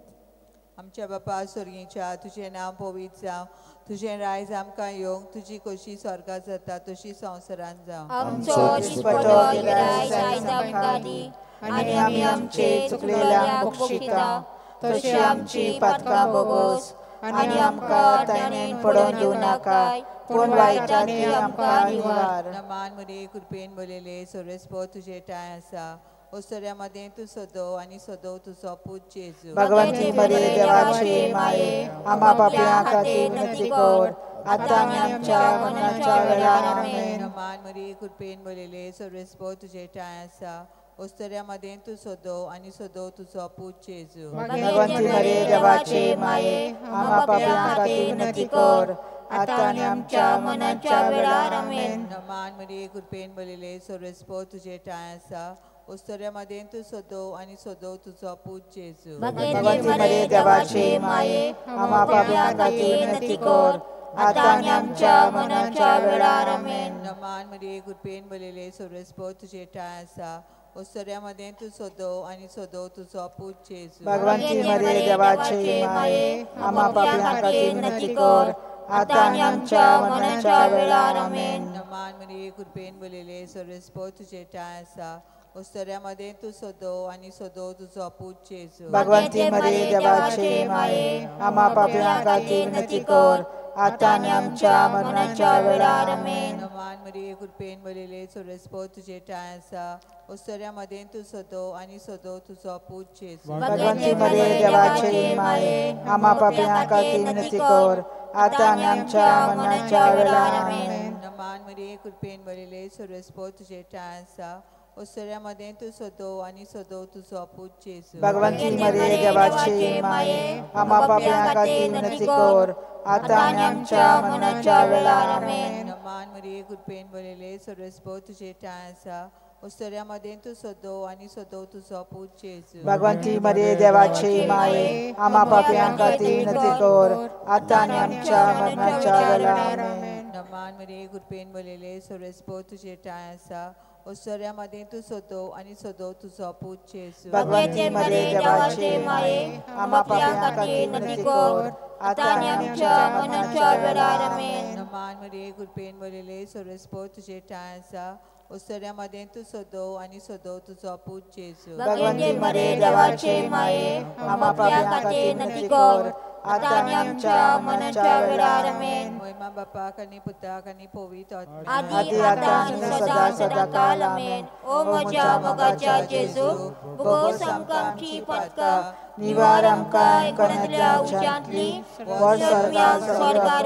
आमच्या बापा स्वर्गीच्या तुझें नांव पवित्र जावं. तुझें रायज आमकां येवंक. तुजी कशी स्वर्गांत जाता तशी संवसारांत जावं. आमचो दिसपटो गिरायज आयज आमकां दी आनी आमी आमचे चुकलेल्यांक बक्षिता तशी आमची पातकां भोगोस आनी आमकां तायणेन पडोवन दिवं नाकाय पूण वायटांतली आमकां निवार. नमान मरे कृपेन बरयले सर्वेस्पो तुझे टाय आसा. ओसऱ्यामध्ये तू सदव आनी सदव तुजो पूत जेजू. भगवंती मरे देवाचे माये आम्हा पापयां खातीर विनंती कर आतां आनी आमच्या मरणाच्या वेळार आमेन. नमान मरे कृपेन बरयले सर्वेस्पो तुझे टाय आसा. ओस्तऱ्यामध्ये तू सदव आनी सदव तुजो पूत जेजू. भगवंती मरे देवाचे माये आम्हा पापयां खातीर विनंती कर आतां आनी आमच्या मरणाच्या वेळार आमेन. नमान मरे कृपेन बरयले सर्वेस्पो तुझे टाय आसा. ओस्तऱ्यामध्ये तू सदव आनी सदव तुजो पूत जेजू. भगवंती मरे देवाचे माये आम्हा पापयां खातीर विनंती कर आतां आनी आमच्या मरणाच्या वेळार आमेन. नमान मरे कृपेन बरयले सर्वेस्पो तुझे टाय आसा. ओस्तऱ्यामध्ये तू सदव आनी सदव तुजो पूत जेजू. भगवंती मरे देवाचे माये आम्हा पापयां खातीर विनंती कर आतां आनी आमच्या मरणाच्या वेळार आमेन. नमान मरे कृपेन बरयले सर्वेस्पो तुझे टाय आसा. ओस्तऱ्यामध्ये तू सदव आनी सदव तुजो पूत जेजू. भगवंती मरे देवाचे माये आम्हा पापयां खातीर विनंती कर आतां आनी आमच्या मरणाच्या वेळार आमेन. नमान मरे कृपेन बरयले सर्वेस्पो तुझे टाय आसा. ओस्तऱ्यामध्ये तू सदव आनी सदव तुजो पूत जेजू. भगवंती मरे देवाचे माये आम्हा पापयां खातीर विनंती कर आतां आनी आमच्या मरणाच्या वेळार आमेन. नमान मरे कृपेन बरयले सर्वेस्पो तुझे टाय आसा. ओस्तऱ्यामध्ये तू सदव आनी सदव तुजो पूत जेजू. भगवंती मरे देवाचे माये आम्हा पापयां खातीर विनंती कर आतां आनी आमच्या मरणाच्या वेळार आमेन. नमान मरे कृपेन बरयले सर्वेस्पो तुझे टाय आसा. ओस्तऱ्यामध्ये तू सदव आनी सदव तुजो पूत जेजू. भगवंती मरे देवाचे माये आम्हा पापयां खातीर विनंती कर आतां आनी आमच्या मरणाच्या वेळार आमेन. नमान मरे कृपेन बरयले सर्वेस्पो तुझे टाय आसा. ओस्तऱ्यामध्ये तू सदव आनी सदव तुजो पूत जेजू. भगवंती मरे देवाचे माये आम्हा पापयां खातीर विनंती कर आतां आनी आमच्या मरणाच्या वेळार आमेन. नमान मरे कृपेन बरयले सर्वेस्पो तुझे टाय आसा. ओस्तऱ्यामध्ये तू सदव आनी सदव तुजो पूत जेजू. भगवंती मरे देवाचे माये आम्हा पापयां खातीर विनंती कर आतां आनी आमच्या मरणाच्या वेळार आमेन. महिमा बापाक आनी पुताक आनी पवित्र आदी आतां आनी सदा सदाकाल आमेन. ओ म्हज्या मोगाच्या जेजू भोगोस आमकां आमची पातकां निवार आमकां कणल्या उज्यांतली वर स्वर्गार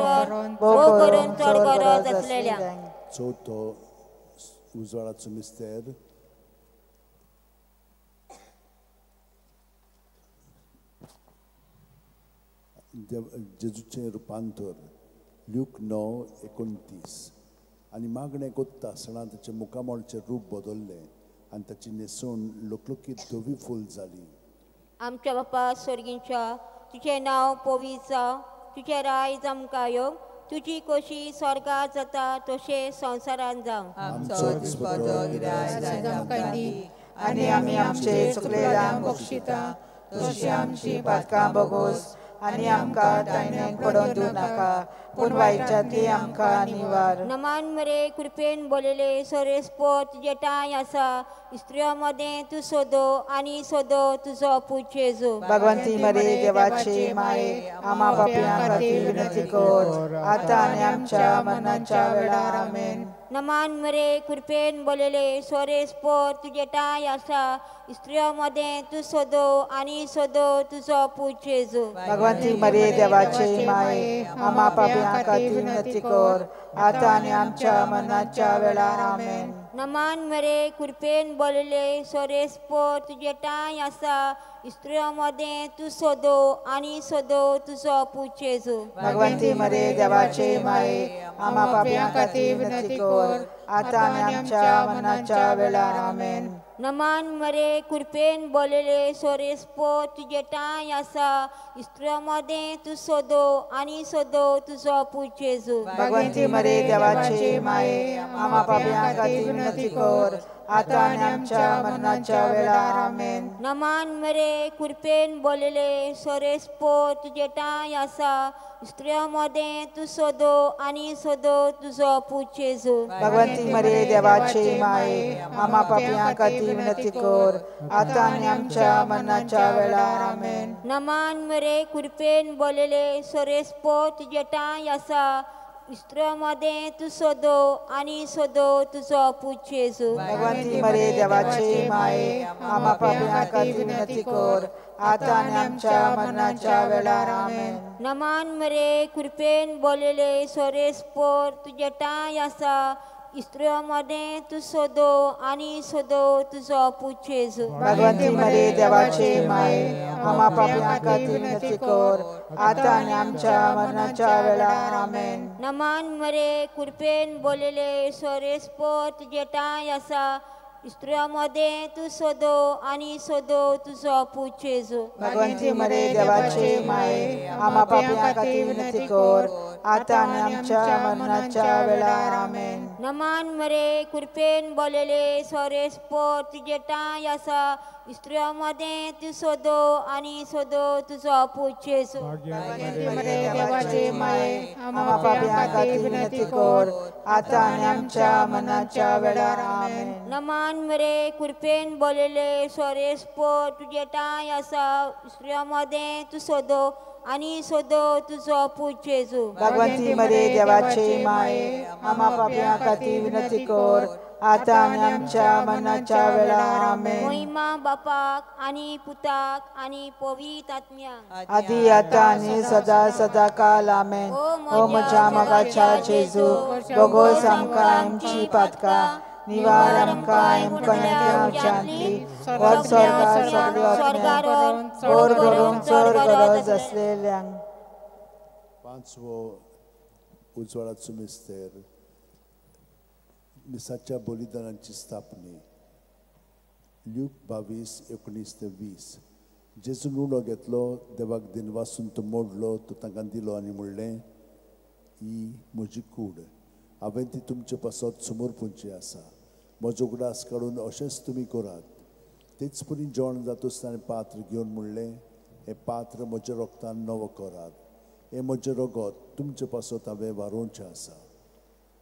भोग करून चड गरज आसलेल्यांक. चवथो उजवाडाचो मिस्तेर जेजूचें रुपांतर ल्यूक 9:29. आनी मागणें कोत्ता आसतना ताचें मुखामोळचें रूप बदल्लें आनी ताची न्हेसवण लोकलोकीत धवी फूल जाली. आमच्या बापा स्वर्गीच्या तुजें नांव पवित्र जावं. तुजें रायज आमकां येवं. तुजी कशी स्वर्गांत जाता तशें संवसारांत जावं. आमचो दिसपटो गिरायज आयज आमकां दी आनी आमी आमचे चुकलेल्यांक बक्षिता तशी आमची पातकां भोगोस आनी आमकां तायणेन पडोवन दिवं नाका पूण वायटांतली आमकां निवार. नमान मरे कृपेन बरयले सर्वेस्पो तुजे टाय आसा. इस्त्र्यामध्ये तू सदव आनी सदव तुजो पूत जेजू. भगवंती मरे देवाचे माये आम्हा पापयां खातीर विनंती कर आतां आनी आमच्या मरणाच्या वेळार आमेन. नमान मरे कृपेन बोलले सोरेस पोर तुझे टाय असा स्त्रियांमध्ये तू सोदो आणि सोदो तुझो पूजेजो भगवंती मरे देवाचे माये आम्हा पाप्यां खातीर विनंती कर आता आणि आमच्या मरणाच्या वेळार आमेन. नमान मरे कृपेन बोलले सोरेस पोर तुझे टाय असा स्त्रियांमध्ये तू सोदो आणि सोदो तुझो पूजेजो भगवंती मरे देवाचे माये आम्हा पाप्यां खातीर विनंती कर आता आणि आमच्या मरणाच्या वेळार आमेन. नमान मरे कृपेन बोलले सोरेस पोर तुझे टाय असा स्त्रियांमध्ये तू सोदो आणि सोदो तुझो पूजेजो भगवंती मरे देवाचे माये आम्हा पाप्यां खातीर विनंती कर आता आणि आमच्या मरणाच्या वेळार आमेन. नमान मरे कृपेन बोलले सोरेस पोर तुझे टाय असा स्त्रियांमध्ये तू सोदो आणि सोदो तुझो पूजेजो भगवंती मरे देवाचे माये आम्हा पाप्यां खातीर विनंती कर आता आणि आमच्या मरणाच्या वेळार आमेन. नमान मरे कृपेन बोलले सोरेस पोर तुझे टाय असा स्त्रियांमध्ये तू सोदो आणि सोदो तुझो पूजेजो भगवंती मरे देवाचे माये आम्हा पाप्यां खातीर विनंती कर आता आणि आमच्या मरणाच्या वेळार आमेन. नमान मरे कृपेन बोलले सोरेस पोर तुझे टाय असा स्त्रियांमध्ये तू सोदो आणि सोदो तुझो पूजेजो भगवंती मरे देवाचे माये आम्हा पाप्यां खातीर विनंती कर आता आणि आमच्या मरणाच्या वेळार आमेन. नमान मरे कृपेन बोलले सोरेस पोर तुझे टाय असा स्त्रियांमध्ये तू सोदो आणि सोदो तुझो पूजेजो भगवंती मरे देवाचे माये आम्हा पाप्यां खातीर विनंती कर आता आणि आमच्या मरणाच्या वेळार आमेन. नमान मरे कृपेन बोलले सोरेस पोर तुझे टाय असा स्त्रियांमध्ये तू सोदो आणि सोदो तुझो पूजेजो भगवंती मरे देवाचे माये आम्हा पाप्यां खातीर विनंती कर आता आणि आमच्या मरणाच्या वेळार आमेन. नमान मरे कृपेन बोलले सोरेस पोर तुझे टाय असा स्त्रियांमध्ये तू सोदो आणि सोदो तुझो पूजेजो भगवंती मरे देवाचे माये आम्हा पाप्यां खातीर विनंती कर आता आणि आमच्या मरणाच्या वेळार आमेन. महिमा बापाक आणि पुताक आणि पवित्र आत्म्याक आदी आता आणि सदा सदा काल आमेन. ओ म्हज्या मोगाच्या जेजू बोगोस आमकां आमची पातकां निवार आमकां एमकण्याची वर स्वर्गार सगळ्यो आत्म्यांक चोर करून चोर गरज असलेल्यांक. पांचवो उजवाडाचो मिस्तेर मिसाच्या बलिदानाची स्थापने ल्यूक 22:19-20. जेजून उडो घेतलो देवाक दिनवासून तो मोडलो तो तांकां दिलो आनी म्हणलें ही म्हजी कूड हांवें ती तुमचे पासत समोर पोवची आसा. म्हजो उगडास काडून अशेंच तुमी करात. तेच परी जेवण जाता आसतना पात्र घेवन म्हणलें हें पात्र म्हज्या रोगतान नवो करात. हें म्हजें रगत तुमचे पासत हांवें वारोवचें आसा.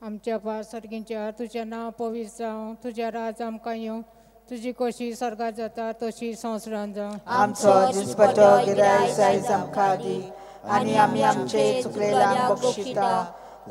आमच्या सर्गींच्या तुजें नांव पवित्र जावं तुजें राज आमकां येवं तुजी कशी स्वर्गात जाता तशी संवसारांत जावं. आमचो दिसपटो गिराय आयज आमकां दी आनी आमी आमचे चुकलेल्यांक बक्षिता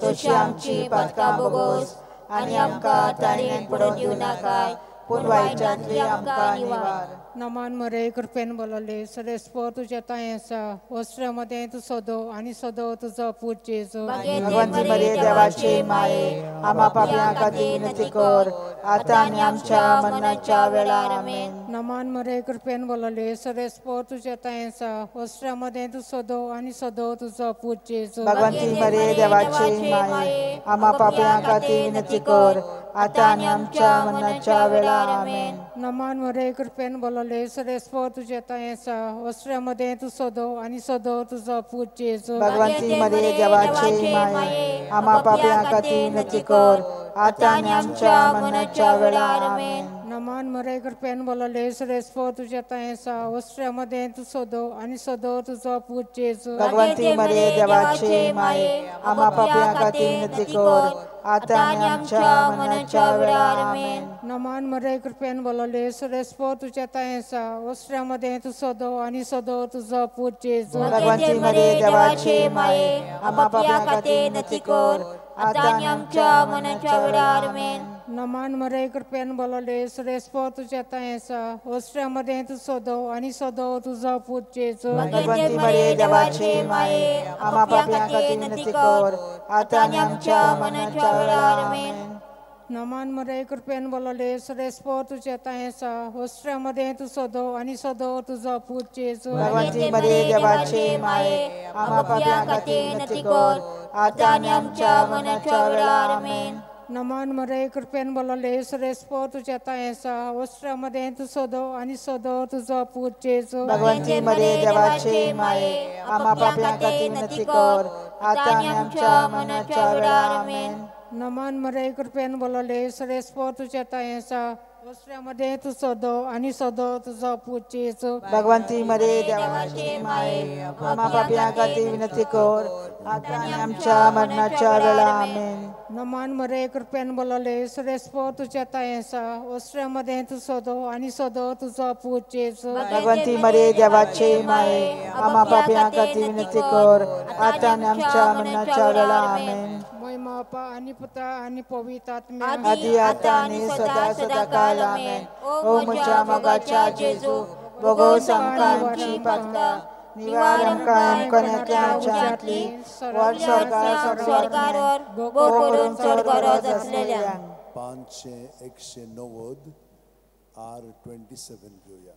तशी आमची पातकां बोगोस आनी आमकां ताणें पडोवन दिवं नाकाय पूण वायटांतली आमकां निवार. नमान मरे कृपेन बोलले सोरेस पोर तुजें टाय आसा वस्त्रांमध्ये तू सोदो आणि सोदो तुजो पूजेजो भगवंती मरे देवाचे माये आम्हा पाप्यां खातीर विनंती कर आता आनी आमच्या मरणाच्या वेळार आमेन. नमान मरे कृपेन बोलले सोरेस पोर तुजें टाय आसा वस्त्रांमध्ये तू सोदो आणि सोदो तुजो पूजेजो भगवंती मरे देवाचे माये आम्हा पाप्यां खातीर विनंती कर आता आनी आमच्या मरणाच्या वेळार आमेन. नमान मरे कृपेन बोलले सोरेस पोर तुजें टाय आसा वस्त्रांमध्ये तू सोदो आणि सोदो तुजो पूजेजो भगवंती मरे देवाचे माये आम्हा पाप्यां खातीर विनंती कर आता आनी आमच्या मरणाच्या वेळार आमेन. नमान मरे कृपेन बोलले सोरेस पोर तुजें टाय आसा वस्त्रांमध्ये तू सोदो आणि सोदो तुजो पूजेजो भगवंती मरे देवाचे माये आम्हा पाप्यां खातीर विनंती कर आता आनी आमच्या मरणाच्या वेळार आमेन. नमान मरे कृपेन बोलले सोरेस पोर तुजें टाय आसा वस्त्रांमध्ये तू सोदो आणि सोदो तुजो पूजेजो भगवंती मरे देवाचे माये आम्हा पाप्यां खातीर विनंती कर आता आनी आमच्या मनाच्या वेळार आमेन. नमान मरे कृपेन बोलले श्रेष्ठ तुझ्या तायेसा ओस्ट्रामध्ये तू सोदो आणि सोदो तुझा पूत जेजू. भगवंती मरे देवाचे माये आम्हा पाप्यां खातीर विनंती कर आता आनी आमच्या मनाच्या वेळार आमेन. नमान मरे कृपेन बोलले श्रेष्ठ तुझ्या तायेसा ओस्ट्रामध्ये तू सोदो आणि सोदो तुझा पूत जेजू. भगवंती मरे देवाचे माये आम्हा पाप्यां खातीर विनंती कर आता आनी आमच्या मनाच्या वेळार आमेन. नमान मरे कृपेन बोलले श्रेष्ठ तुझ्या तायेसा ओस्ट्रामध्ये तू सोदो आणि सोदो तुझा पूत जेजू. भगवंती मरे देवाचे माये आम्हा पाप्यां खातीर विनंती कर आता आनी आमच्या मनाच्या वेळार आमेन. नमान मरे कृपेन बोलले श्रेष्ठ तुझ्या तायेसा ओस्ट्रामध्ये तू सोदो आणि सोदो तुझा पूत जेजू. भगवंती मरे देवाचे माये आम्हा पाप्यां खातीर विनंती कर आता आनी आमच्या मरणाच्या वेळार आमेन. नमान मरे कृपेन बोलले श्रेष्ठ तुझ्या तायेसा ओस्ट्रामध्ये तू सोदो आणि सोदो तुझा पूत जेजू. भगवंती मरे देवाचे माये आम्हा पाप्यां खातीर विनंती कर आता आनी आमच्या मरणाच्या वेळार आमेन. महिमा पा आणि पुता आणि पवित्र आत्म्या आदी आता आनी सदा सदा काल आमेन. ओ म्हज्या मोगाच्या जेजू भोगोस आमकां आमची पातकां निवार आमकां आमकां उज्यांतली वर स्वर्गार भोग करून चड गरज आसलेल्यांक. 590 R27 घेऊया.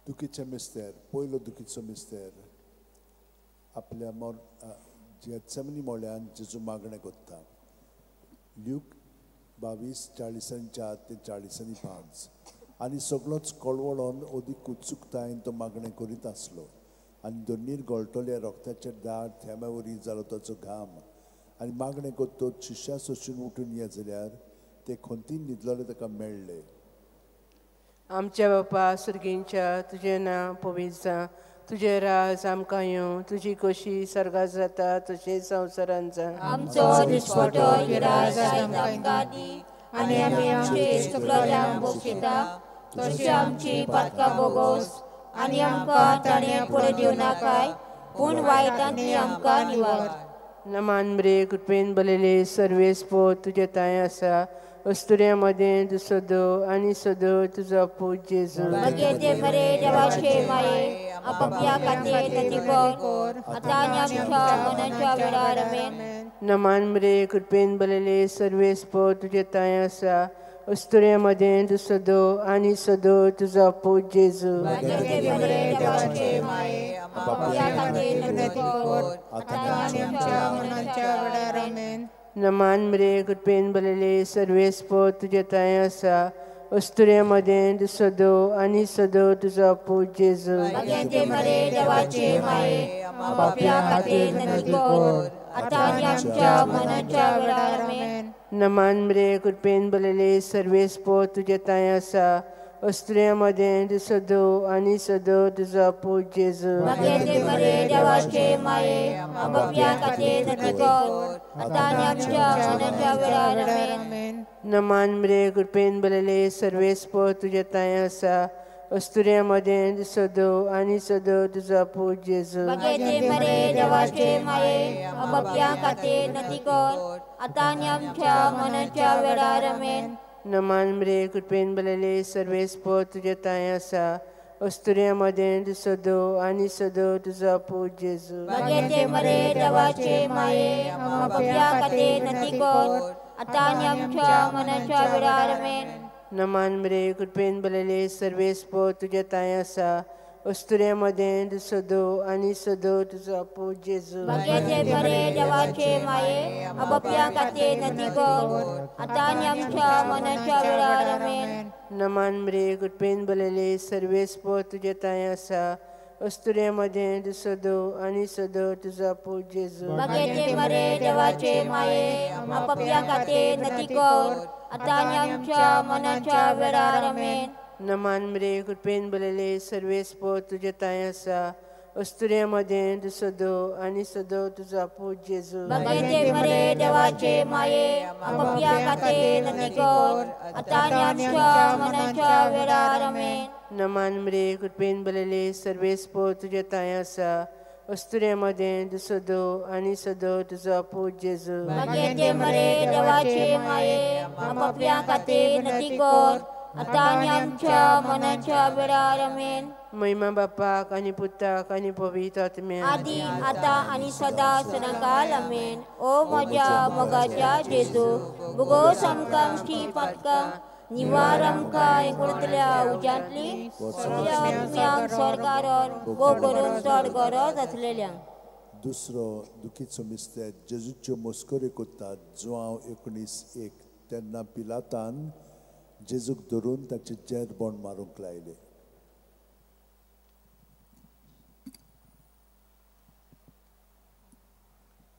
दुखीचे मिस्तेर पयलो दुखीचो मिस्तेर आपल्या जेत्समनी मोळ्यान जेजू मागणें कोत्ता. ल्यूक 22:40 ते 40:5 आनी सगळोच कळवळोन ओदीक उत्सुकतायेन तो मागणें करीत आसलो. आनी दोनीर गळटले रोगताचे दाळ थेंब्या वरी जालो ताचो घाम आनी मागणें कोत्तोच शिश्या सोंसून उठून ये जाल्यार ते खोंतीन न्हिदलोले ताका मेळ्ळे. आमच्या बापा सुर्गींच्या तुजें नांव पवित्र जावं, तुजें राज आमकां येवं, तुजी कशी स्वर्गांत जाता तशी संवसारांत जावं. आमचो दिसपटो गिराय आमकां दी आनी आमी आमचे चुकलोल्यांक बक्षिता तशी आमची पातकां बोगोस आनी आमकां ताणें पडूं दिवं नाकाय पूण वायटांतली आमकां निवार. नमान बरे कृपेन बलयले सर्वेस्पो तुजे ताय आसा अस्तुऱ्या मदें तूं सोदो आनी सोदो तुजो पूत जेजू. भगवंती मरे देवाचे माये आपापल्या खातीर विनंती कर आता आनी आमच्या मनाच्या वेळार आमेन. नमान बरे कृपेन बलयले सर्वेस्पो तुजे ताय आसा अस्तुऱ्या मदें तूं सोदो आनी सोदो तुजो पूत जेजू. भगवंती मरे देवाचे माये आपापल्या खातीर विनंती कर आता आनी आमच्या मनाच्या वेळार आमेन. नमान मरे कृपेन बलयले सर्वेस्पो तुजे ताय आसा अस्तुऱ्या मदें तूं सोदो आनी सोदो तुजो पूत जेजू. भगवंती मरे देवाचे माये आपापल्या खातीर विनंती कर आता आनी आमच्या मनाच्या वेळार आमेन. नमान मरे कृपेन बलयले सर्वेस्पो तुजे ताय आसा अस्तुऱ्या मदें तूं सोदो आनी सोदो तुजो पूत जेजू. भगवंती मरे देवाचे माये आपापल्या खातीर विनंती कर आता आनी आमच्या मनाच्या वेळार आमेन. नमान मरे कृपेन बलयले सर्वेस्पो तुजे ताय आसा अस्तुऱ्या मदें तूं सोदो आनी सोदो तुजो पूत जेजू. भगवंती मरे देवाचे माये आपापल्या खातीर विनंती कर आता आनी आमच्या मनाच्या वेळार आमेन. नमान मरे कृपेन बलयले सर्वेस्पो तुजे ताय आसा अस्तुऱ्यामध्ये तू सदो आणि सदो तुझा पूज जेजू. भाग्यते मरे देवाचे माये आम्हा पाप्या खातीर नती कर आता आनी आमच्या मनाच्या वेळार आमेन. नमान मरे कृपेन बलले सर्वेस्पो तुझ्या ताय आसा अस्तुऱ्यामध्ये तू सदो आणि सदो तुझा पूज जेजू. भाग्यते मरे देवाचे माये आम्हा पाप्या खातीर नती कर आता आनी आमच्या मनाच्या वेळार आमेन. नमान मरे कृपेन बलले सर्वेस्पो तुझ्या ताय आसा अस्तुऱ्यामध्ये तू सदो आणि सदो तुझा पूज जेजू. भाग्यते मरे देवाचे माये आम्हा पाप्या खातीर नती कर आता आनी आमच्या मनाच्या वेळार आमेन. नमान मरे कृपेन बलले सर्वेस्पो तुझ्या ताय आसा अस्तुऱ्यामध्ये तू सदो आणि सदो तुझा पूज जेजू. भाग्यते मरे देवाचे माये आम्हा पाप्या खातीर नती कर आता आनी आमच्या मनाच्या वेळार आमेन. नमान मरे कृपेन बलले सर्वेस्पो तुझ्या ताय आसा अस्तुऱ्यामध्ये तू सदो आणि सदो तुझा पूज जेजू. भाग्यते मरे देवाचे माये आम्हा पाप्या खातीर नती कर आता आनी आमच्या मनाच्या वेळार आमेन. महिमा बापाक आणि पुताक आणि पवित्र आत्म्याक आदी आता आणि सदा सदांकाल आमेन. ओ म्हज्या मोगाच्या जेजू भुगोस आमकां आमची पातकां निवार आमकां एकूणतल्या उज्यांतली सगळ्या आत्म्यांक स्वर्गारोन गो करून चड गरज आसलेल्यांक. दुसरो दुखीचो मिस्तेर जेजूच्यो मस्कऱ्यो कोत्तात जुआंव 19:1 तेन्ना पिलातान जेजूक धरून ताचे जेरबोंड मारूंक लायले.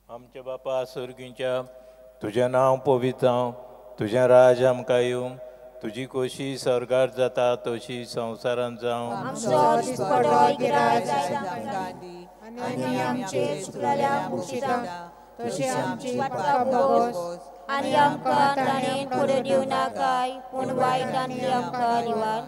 आमच्या बापा सुर्गींच्या तुझें नांव पवित्र जावं, तुझें राज आमकां येवं, तुजी खोशी स्वर्गार जाता तशी संवसारांत जावं. आमचो दिसपटो गिराय आमकां दी आनी आमचेर चुकलेल्यांक बक्षिसा तशें आमची पातकां भोगोस आनी आमकां ताणेन फुडें दिवं नाकाय पूण वायटांतली आमकां निवार.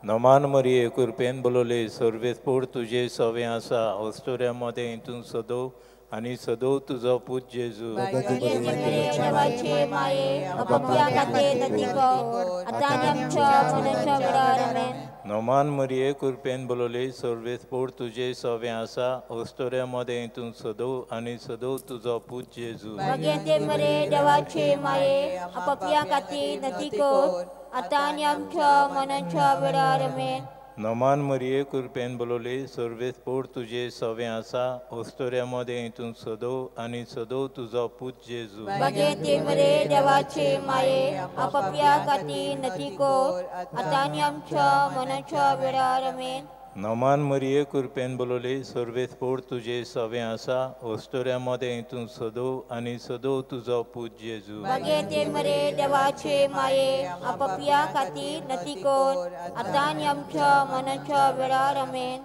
नमान मरिये कृपेन बोलोले सर्वेस्पोर तुझे सवें आसा अस्तुऱ्या मदें हितून सदो आणि सदो तुझो पूज जेजू. भाग्यते मरे देवाचे माये आम्हा पाप्या खातीर नती कर आता आनी आमच्या मनाच्या वेळार आमेन. नमान मरिये कृपेन बोलोले सर्वेस्पोर तुझे सवें आसा अस्तुऱ्या मदें हितून सदो आणि सदो तुझो पूज जेजू. भाग्यते मरे देवाचे माये आम्हा पाप्या खातीर नती कर आता आनी आमच्या मनाच्या वेळार आमेन. नमान मरिये कृपेन बोलोले सर्वेस्पोर तुझे सवें आसा अस्तुऱ्या मदें हितून सदो आणि सदो तुझो पूज जेजू. भाग्यते मरे देवाचे माये आम्हा पाप्या खातीर नती कर आता आनी आमच्या मनाच्या वेळार आमेन. नमान मरिये कृपेन बोलोले सर्वेस्पोर तुझे सवें आसा अस्तुऱ्या मदें हितून सदो आणि सदो तुझो पूज जेजू. भाग्यते मरे देवाचे माये आम्हा पाप्या खातीर नती कर आता आनी आमच्या मनाच्या वेळार आमेन.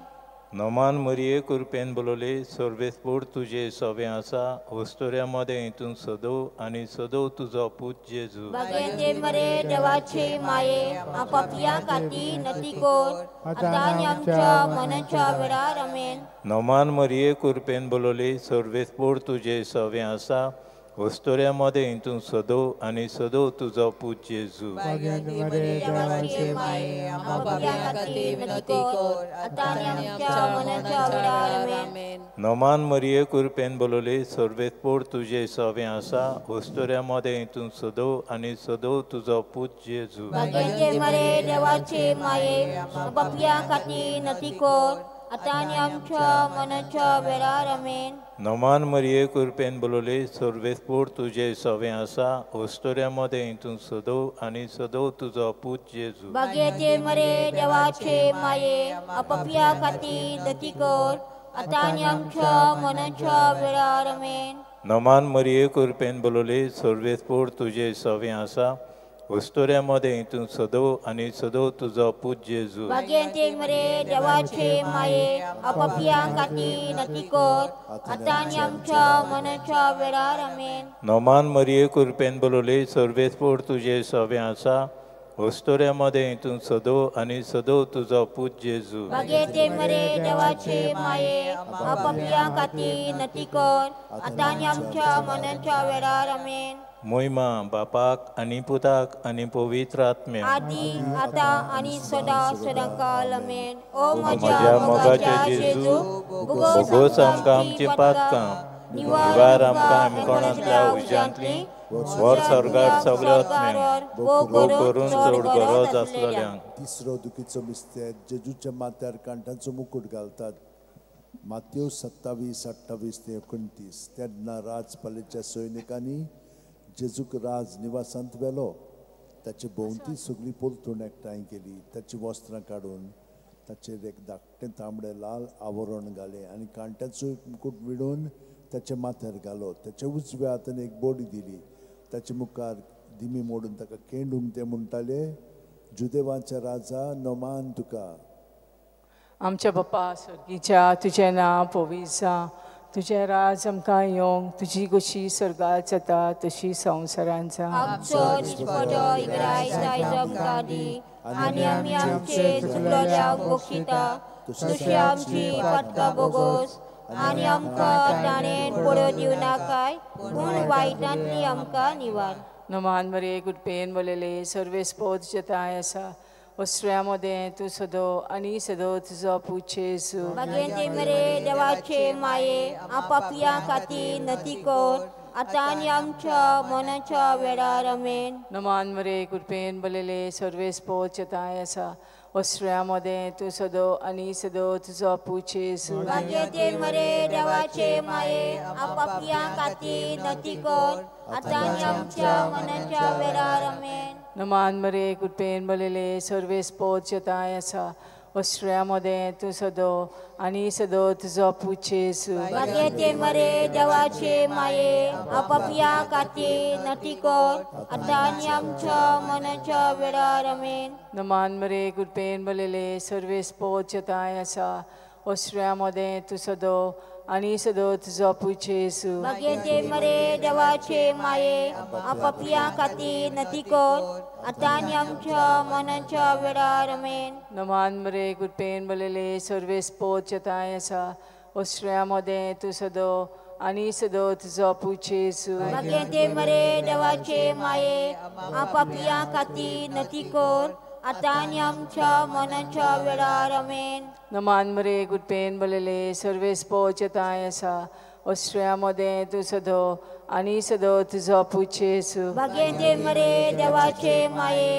नमान मरिये कृपेन बोलोले सर्वेस्पोर तुझे सवें आसा अस्तुऱ्या मदें हितून सदो आणि सदो तुझो पूज जेजू. भाग्यते मरे देवाचे माये आम्हा पाप्या खातीर नती कर आता आनी आमच्या मनाच्या वेळार आमेन. नमान मरिये कृपेन बोलोले सर्वेस्पोर तुझे सवें आसा अस्तुऱ्या मदें हितून सदो आणि सदो तुझो पूज जेजू. भाग्यते मरे देवाचे माये आम्हा पाप्या खातीर नती कर आता आनी आमच्या मनाच्या वेळार आमेन. नमान मरिये कृपेन बोलोले सर्वेस्पोर तुझे सवें आसा अस्तुऱ्या मदें हितून सदो आणि सदो तुझो पूज जेजू. भाग्यते मरे देवाचे माये आम्हा पाप्या खातीर नती कर आता आनी आमच्या मनाच्या वेळार आमेन. नमान मरिये कृपेन बोलोले सर्वेस्पोर तुझे सवें आसा अस्तुऱ्या मदें हितून सदो आणि सदो तुझो पूज जेजू. भाग्यते मरे देवाचे माये आम्हा पाप्या खातीर नती कर आता आनी आमच्या मनाच्या वेळार आमेन. नमान मरिये कृपेन बोलोले सर्वेस्पोर तुझे सवें आसा अस्तुऱ्या मदें हितून सदो आणि सदो तुझो पूज जेजू. भाग्यते मरे देवाचे माये आम्हा पाप्या खातीर नती कर आता आनी आमच्या मनाच्या वेळार आमेन. नमान मरिये कृपेन बोलोले सर्वेस्पोर तुझे सवें आसा वस्तुऱ्यामध्ये तूं सदो आनी सदो तुजो पूज जेजू मागे ते मरे देवाचे माये पापियां खातीर नती कर आता आनी आमच्या मनाच्या वेळार आमेन. मोहिमा बापाक आनी पुताक आनी पवित्र आत्म्या आदी आता आनी सदा सदांकाल आमेन. ओ म्हज्या मोगाचे जेजू भोगोस आमकां आमची पातकां निवार आमकां आमकोणांतल्या उज्यांतली वर सर्गार सगळ्या आत्म्यांक भोग करून चड गरज आसलेल्यांक. तिसरो दुखीचो मिस्तेर जेजूच्या माथ्यार कांटांचो मुकुट घालतात. मात्यो 27:28-29. तेन्ना राजपालेच्या सैनिकांनी जेजूक राज निवासांत व्हेलो. ताचे भोंवती सगळी परतून एकठांय केली. ताची वस्त्रां काडून ताचेर एक धाकटें तांबडें लाल आवरण घालें आनी कांट्याचो मुकुट विडून ताचे माथ्यार घालो. ताच्या उजव्या हातान एक बोडी दिली. ताचे मुखार दिमी मोडून ताका केंडून ते म्हणटाले, जुदेवांच्या राजा नोमान तुका. आमच्या बापा स्वर्गीच्या तुजें नांव पवित्र जावं. तुजें राज आमकां येवंक. तुजी कशी स्वर्गांत जाता तशी संवसारांत जावं. आमचो दिसपटो इग्राय आयज आमकां दी आनी आमी आमचे चुकलोल्यांक बक्षिता तशी आमची पातकां बोगोस आनी आमकां ताणेन पडो दिवं नाकाय पूण वायटांतली आमकां निवार. नमान मरे गुडपेन बोलेले सर्वेस्पोद जताय आसा. वस्त्र्यामध्ये तू सदो आनी सदो तुजो पूज जेजू. मागे ते मरे देवाचे माये पापियां खातीर नती कर आता आनी आमच्या मनाच्या वेळार आमेन. नमान मरे गुडपेन बोलेले सर्वेस्पोद जताय आसा. वस्त्र्यामध्ये तू सदो आनी सदो तुजो पूज जेजू. मागे ते मरे देवाचे माये पापियां खातीर नती कर आता आनी आमच्या मनाच्या वेळार आमेन. नमान मरे गुडपेन बोलेले सर्वेस्पोद जताय आसा. वस्त्र्यामध्ये तू सदो आनी सदो तुजो पूज जेजू. मागे ते मरे देवाचे माये पापियां खातीर नती कर आता आनी आमच्या मनाच्या वेळार आमेन. नमान मरे गुडपेन बोलेले सर्वेस्पोद जताय आसा. वस्त्र्यामध्ये तू सदो आनी सदो तुजो पूज जेजू. मागे ते मरे देवाचे माये पापियां खातीर नती कर आता आनी आमच्या मनाच्या वेळार आमेन. नमान मरे गुडपेन बोलेले सर्वेस्पोद जताय आसा. वस्त्र्यामध्ये तू सदो आनी सदो तुजो पूज जेजू. मागे ते मरे देवाचे माये पापियां खातीर नती कर आता आनी आमच्या मनाच्या वेळार आमेन. नमान मरे गुडपेन बोलेले सर्वेस्पोद जताय आसा. वस्त्र्यामध्ये तू सदो आनी सदो तुजो पूज जेजू. मागे ते मरे देवाचे माये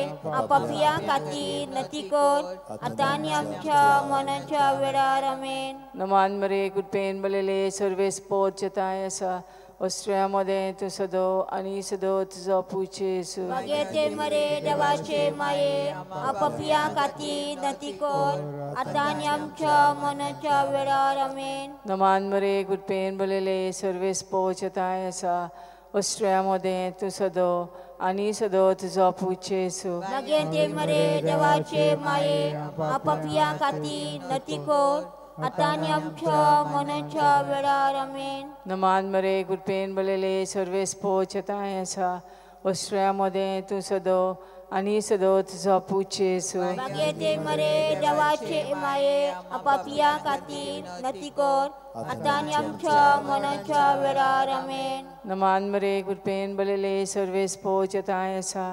पापियां खातीर नती कर आता आनी आमच्या मनाच्या वेळार आमेन. नमान मरे गुडपेन बोलेले सर्वेस्पोद जताय आसा. वस्त्र्यामध्ये तू सदो आनी सदो तुजो पूज जेजू. मागे ते मरे देवाचे माये पापियां खातीर नती कर आता आनी आमच्या मनाच्या वेळार आमेन. नमान मरे गुडपेन बोलेले सर्वेस्पोद जताय आसा. वस्त्र्यामध्ये तू सदो आनी सदो तुजो पूज जेजू. मागे ते मरे देवाचे माये पापियां खातीर नती कर आता आनी आमच्या मनाच्या वेळार आमेन. नमान मरे गुडपेन बोलेले सर्वेस्पोद जताय आसा. वस्त्र्यामध्ये तू सदो आनी सदो तुजो पूज जेजू. मागे ते मरे देवाचे माये पापियां खातीर नती कर आता आनी आमच्या मनाच्या वेळार आमेन. नमान मरे गुडपेन बोलेले सर्वेस्पोद जताय आसा.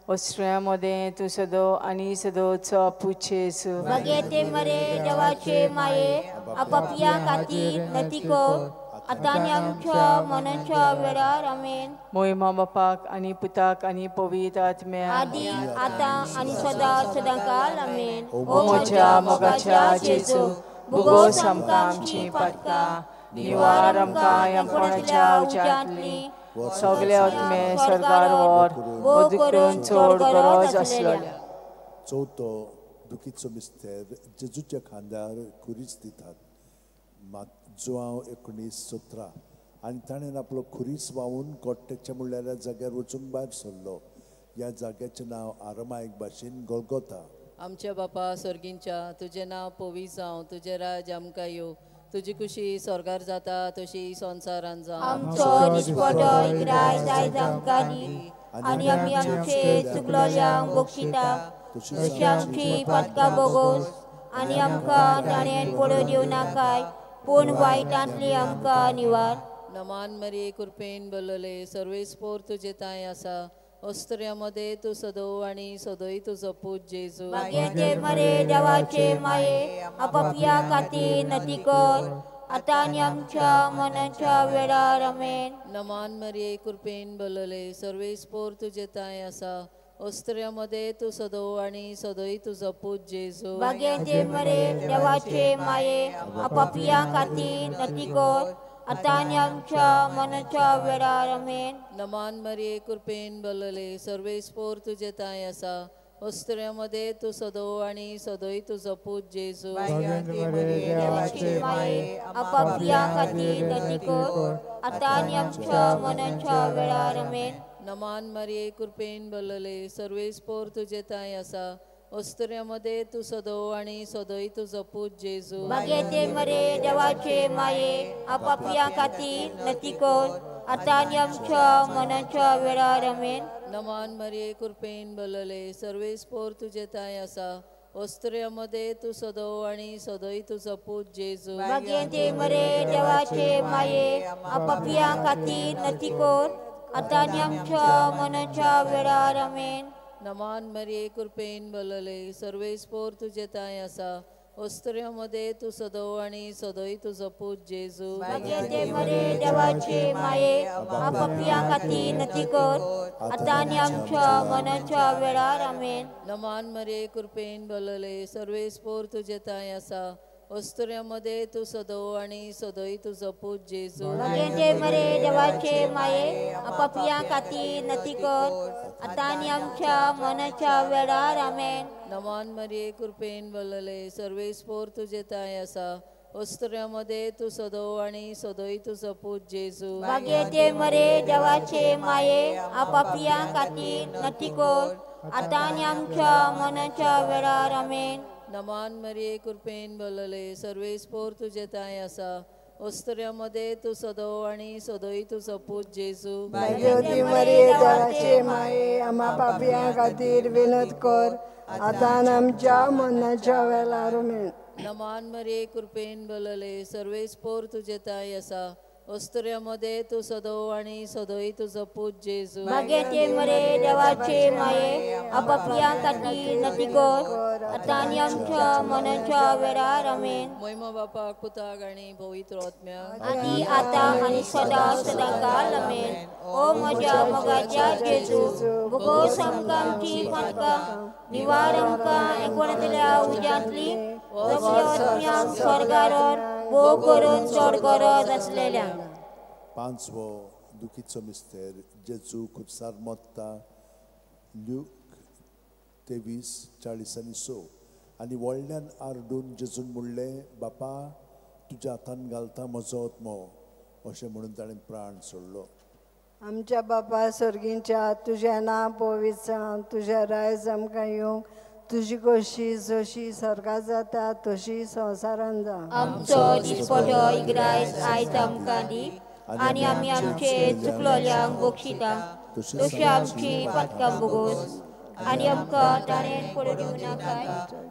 वस्त्र्यामध्ये तू सदो आनी सदो तुजो पूज जेजू. मागे ते मरे देवाचे माये पापियां खातीर नती कर आता आनी आमच्या मनाच्या वेळार आमेन. मोहिमा बापाक आनी पुताक आनी पवित्र आत्म्या आदी आता आनी सदा सदांकाल आमेन. ओ म्हज्या मोगाच्या जेजू भोगोस आमकां आमची पातकां निवार आमकां आमकोणाच्या उज्यांतली सगळे आत्मे सरकार वर करून चड गरज आसलेल्या. चवथो दुखीचो मिस्तेर जेजूच्या खांद्यार खुरीस दितात. जुआंव 19:17. आनी ताणें आपलो खुरीस वाहून कोट्ट्याच्या मुळ्ळेल्या जाग्यार वचूंक भायर सरलो. ह्या जाग्याचें नांव आरामायक भाशेन गोल्गोथा. आमच्या बापा स्वर्गींच्या तुजें नांव पवित्र जावं. तुजें राज आमकां येवं. तुजी खुशी स्वर्गार जाता तशी संवसारांत जावं. आमचो दिसपटो इग्राय आयज आमकां दी आनी आमी आमचे चुकलोल्यांक बक्षिता तशी आमची पातकां बोगोस आनी आमकां ताणें पडूं दिवं नाकाय पूण वायटांतली आमकां निवार. नमान मरिये कृपेन बरलोले सर्वेस्पोर तुजे ताय आसा अस्तुऱ्यामध्ये तू सदो आनी सदोय तुजो पूज जेजू. भाग्यते मरे देवाचे माये आपापल्या खातीर नती कर आतां आनी आमच्या मनाच्या वेळार आमेन. नमान मरिये कृपेन बरलोले सर्वेस्पोर तुजे ताय आसा अस्तुऱ्यामध्ये तू सदो आनी सदोय तुजो पूज जेजू. भाग्यते मरे देवाचे माये आपापल्या खातीर नती कर आतां आनी आमच्या मनाच्या वेळार आमेन. नमान मरिये कृपेन बरलोले सर्वेस्पोर तुजे ताय आसा अस्तुऱ्यामध्ये तू सदो आनी सदोय तुजो पूज जेजू. देवाचे माये आपापल्या खातीर नती कर आतां आनी आमच्या मनाच्या वेळार आमेन. नमान मरिये कृपेन बरलोले सर्वेस्पोर तुजे ताय आसा अस्तुऱ्यामध्ये तू सदो आनी सदोय तुजो पूज जेजू. भाग्यते मरे देवाचे माये आपापल्या खातीर नती कर आतां आनी आमच्या मनाच्या वेळार आमेन. नमान मरिये कृपेन बरलोले सर्वेस्पोर तुजे ताय आसा अस्तुऱ्यामध्ये तू सदो आनी सदोय तुजो पूज जेजू. भाग्यते मरे देवाचे माये आपापल्या खातीर नती कर आतां आनी आमच्या मनाच्या वेळार आमेन. नमान मरिये कृपेन बरलोले सर्वेस्पोर तुजे ताय आसा अस्तुऱ्यामध्ये तू सदो आनी सदोय तुजो पूज जेजू. भाग्यते मरे देवाचे माये आपापल्या खातीर नती कर आतां आनी आमच्या मनाच्या वेळार आमेन. नमान मरिये कृपेन बरलोले सर्वेस्पोर तुजे ताय आसा अस्तुऱ्यामध्ये तू सदो आनी सदोय तुजो पूज जेजू. भाग्यते मरे देवाचे माये आपापल्या खातीर नती कर आतां आनी आमच्या मनाच्या वेळार आमेन. नमान मरिये कृपेन बरलोले सर्वेस्पोर तुजे ताय आसा अस्तुऱ्यामध्ये तू सदो आनी सदोय तुजो पूज जेजू. भाग्यते मरे देवाचे माये आपापल्या खातीर नती कर आतां आनी आमच्या मनाच्या वेळार आमेन. नमान मरिये कृपेन बरलोले सर्वेस्पोर तुजे ताय आसा अस्तुऱ्यामध्ये तू सदो आनी सदोय तुजो पूज जेजू. भाग्यवती मरिये देवाचे माये आम्हा पापियां खातीर विनत कर आतां आमच्या मनाच्या वेळार आमेन. नमान मरिये कृपेन बरलोले सर्वेस्पोर तुजे ताय आसा अस्तुऱ्यामध्ये तू सदो आनी सदोय तुजो पूज जेजू. भाग्यते मरे देवाचे माये आपापल्या खातीर नती कर आतां आनी आमच्या मनाच्या वेळार आमेन. महिमा बापाक पुताक आनी पवित्र आत्म्याक आदी आतां आनी सदां सदांकाळ आमेन. ओ म्हज्या मोगाच्या जेजू भोगोस आमकां आमची पातकां निवार आमकां एकोणितल्या उज्यांतली आत्म्यांक स्वर्गार भोग करून चड गरज आसलेल्यांक. पांचवो दुखीचो मिस्तेर जेजू खुबसार मोत्ता ल्यूक 23:40 आनी व्हडल्यान आरडून जेजून म्हणलें बापा तुज्या हातान घालता म्हजो आत्मो अशें म्हणून ताणें प्राण सोडलो. आमच्या बापा स्वर्गीच्या तुजें नांव पवित्र जावं तुजें रायज आमकां येवंक तुजी कशी जशी स्वर्गांत जाता तशी संवसारांत जावं. आमचो दिसपटो इग्रायज आयज आमकां दी आनी आमी आमचे चुकलोल्यांक बक्षिता तशी आमची पातकां बोगोस आनी आमकां ताणें पडूं दिवं नाकाय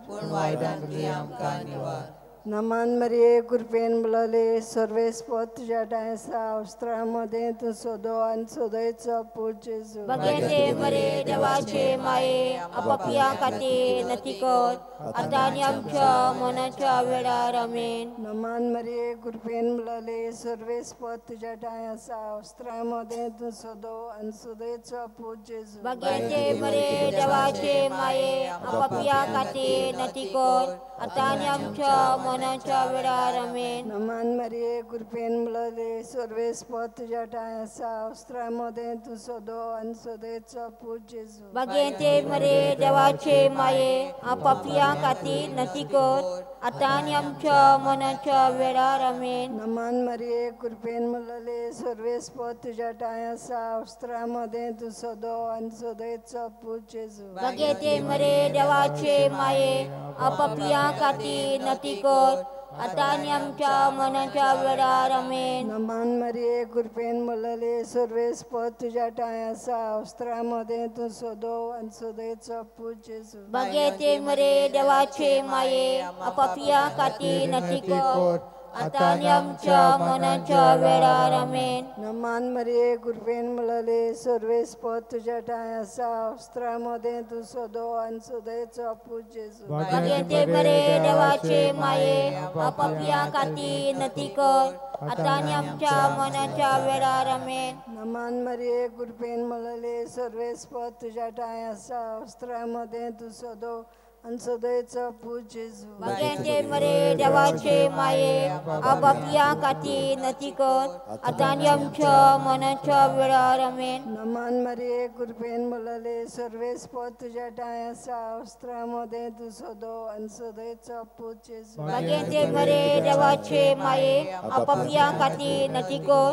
पूण वायटांतली आमकां निवार. नमान मरिये कृपेन बरलोले सर्वेस्पोर तुज्या ताय आसा अस्तुऱ्यामध्ये तू सदो आनी सदोयचो पूज जेजू. भाग्यते मरे देवाचे माये आपापल्या खातीर नती कर आतां आनी आमच्या मनाच्या वेळार आमेन. नमान मरिये कृपेन बरलोले सर्वेस्पोर तुज्या ताय आसा अस्तुऱ्यामध्ये तू सदो आनी सदोयचो पूज जेजू. भाग्यते मरे देवाचे माये आपापल्या खातीर नती कर आतां आनी आमच्या मनाच्या वेळार आमेन. नमान मरिये कृपेन बरलोले सर्वेस्पोर तुज्या ताय आसा अस्तुऱ्यामध्ये तू सदो आनी सदोयचो पूज जेजू. भाग्यते मरे देवाचे माये आपापल्या खातीर नती कर आतां आनी आमच्या मनाच्या वेळार आमेन. नमान मरिये कृपेन बरलोले सर्वेस्पोर तुज्या ताय आसा अस्तुऱ्यामध्ये तू सदो आनी सदोयचो पूज जेजू. भाग्यते मरे देवाचे माये आपापल्या खातीर नती कर आता आणि आमच्या मनाच्या वेळार आमेन. नमान मरिये कृपेन मुलले सर्वेस पद तुझ्या ठाई आसा वस्त्रामध्ये तू सोदो आणि सोदयेचो पूज जेजू. भाग्यते मरे देवाचे माये आपापिया खाती नटी कर आता आणि आमच्या मनाच्या वेळार आमेन. नमान मरिये कृपेन मुलले सर्वेस पद तुझ्या ठाई आसा वस्त्रामध्ये तू सोदो आणि सोदयेचो पूज जेजू. भाग्यते मरे देवाचे माये आपापिया खाती नटी कर आता आणि आमच्या मनाच्या वेळार आमेन. नमान मरिये कृपेन मुलले सर्वेस पद तुझ्या ठाई आसा वस्त्रामध्ये तू सोदो आणि सोदयेचो पूज जेजू. भाग्यते मरे देवाचे माये आपापिया खाती नटी कर आता आणि आमच्या मनाच्या वेळार आमेन. नमान मरिये कृपेन मुलले सर्वेस पद तुझ्या ठाई आसा वस्त्रामध्ये तू सोदो आणि सोदयेचो पूज जेजू. भाग्यते मरे देवाचे माये आपापिया खाती नटी कर